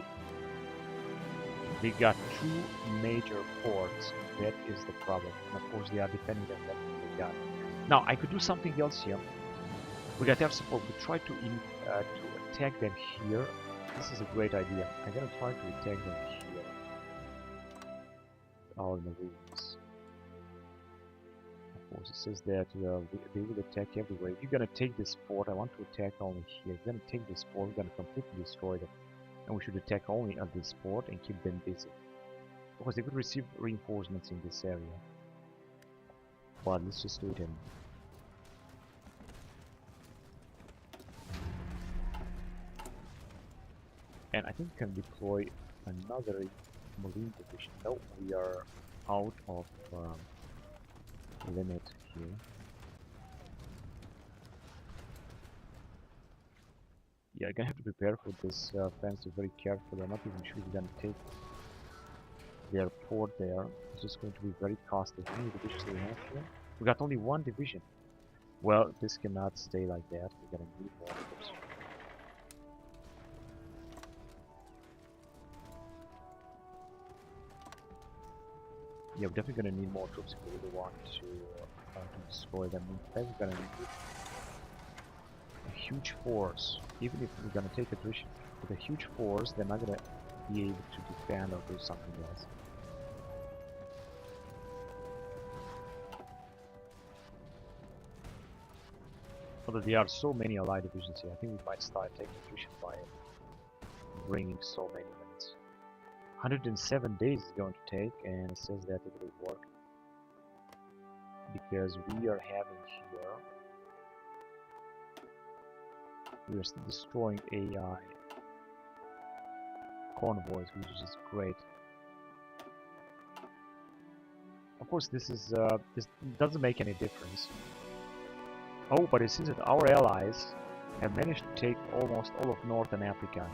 they got two major ports. That is the problem. And of course, they are defending them. That's what they got. Now I could do something else here. We got air support. We try to attack them here. This is a great idea. I'm gonna try to attack them here. Our marines. Of course, it says that they will attack everywhere. If you're gonna take this port, I want to attack only here. If you're gonna take this port, we're gonna completely destroy them. And we should attack only at this port and keep them busy. Of course, they could receive reinforcements in this area. But let's just do it in. And I think we can deploy another marine division. No, we are out of limit here. Yeah, I'm gonna have to prepare for this offensive very carefully. I'm not even sure we're gonna take their port there. It's just going to be very costly. How many divisions do we have here? We got only one division. Well, this cannot stay like that. We're gonna need more troops. Yeah, we're definitely gonna need more troops if we really want to destroy them. In fact, we're gonna need a huge force. Even if we're gonna take attrition with a huge force, they're not gonna be able to defend or do something else. Although there are so many allied divisions here, I think we might start taking attrition by bringing so many units. 107 days is going to take, and it says that it will work because we are having here, we are still destroying AI convoys, which is great. Of course, this doesn't make any difference. Oh, but it seems that our allies have managed to take almost all of Northern Africa.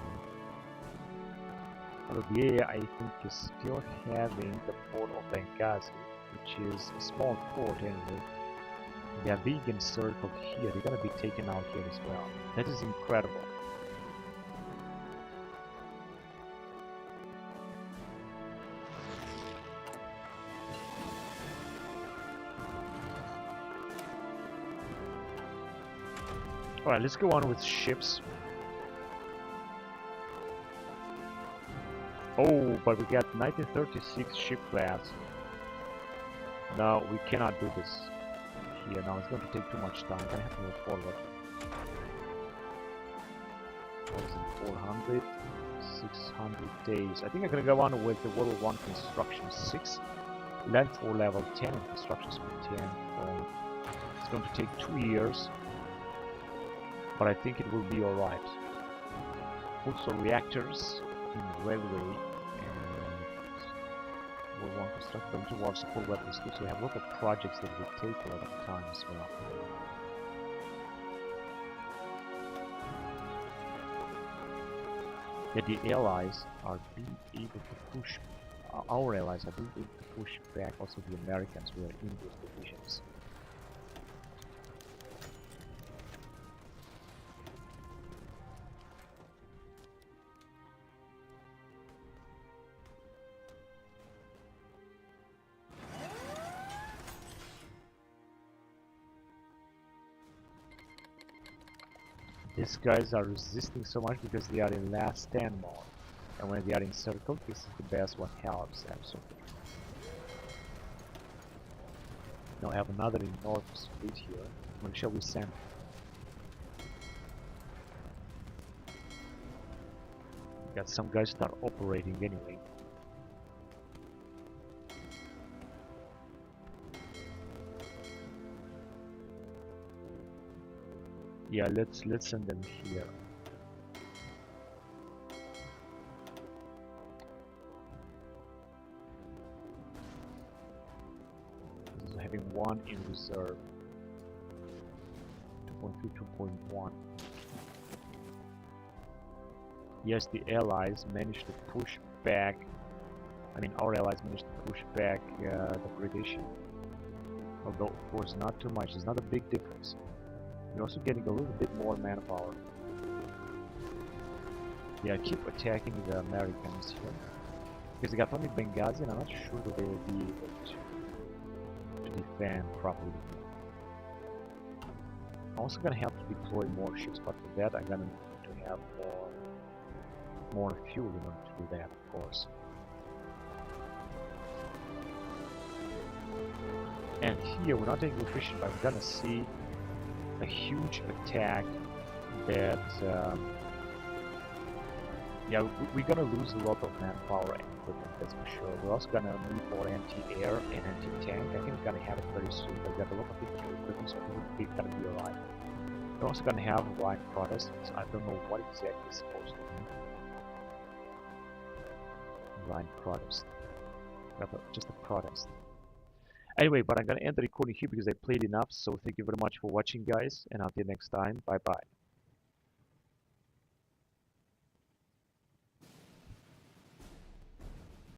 The I think is still having the port of Benghazi, which is a small port anyway. They are being encircled here. They're gonna be taken out here as well. That is incredible. Alright, let's go on with ships. Oh, but we got 1936 ship class. No, we cannot do this here. Now it's going to take too much time. I'm gonna have to move forward. What is it? 400, 600 days. I think I'm gonna go on with the World War I construction 6, land for level 10, and construction speed 10. It's going to take 2 years, but I think it will be alright. Also reactors in railway. We want to start them towards support weapons too, so we have a lot of projects that will take a lot of time as well. Yeah, the allies are being able to push, our allies are being able to push back also the Americans who are in those divisions. These guys are resisting so much because they are in last stand mode, and when they are encircled, this is the best what helps absolutely. Now I have another enormous fleet here. When shall we send? We got some guys that are operating anyway. Yeah, let's send them here. This is having one in reserve. 2.3, 2.1. Yes, the allies managed to push back. I mean, our allies managed to push back the British. Although, of course, not too much. It's not a big difference. We're also getting a little bit more manpower. Yeah, keep attacking the Americans here. Because they got only Benghazi, and I'm not sure that they will be able to defend properly. I'm also gonna have to deploy more ships, but for that I'm gonna need to have more fuel in order to do that, of course. And here we're not taking efficient, but we're gonna see a huge attack that yeah, we're gonna lose a lot of manpower and equipment, that's for sure. We're also gonna need more anti-air and anti-tank. I think we're gonna have it very soon. We've got a lot of equipment, so we're gonna be alright. We're also gonna have a line protest. So I don't know what exactly it's supposed to be. Line protest. Just a protest. Anyway, but I'm gonna end the recording here because I played enough. So thank you very much for watching, guys, and until next time, bye bye.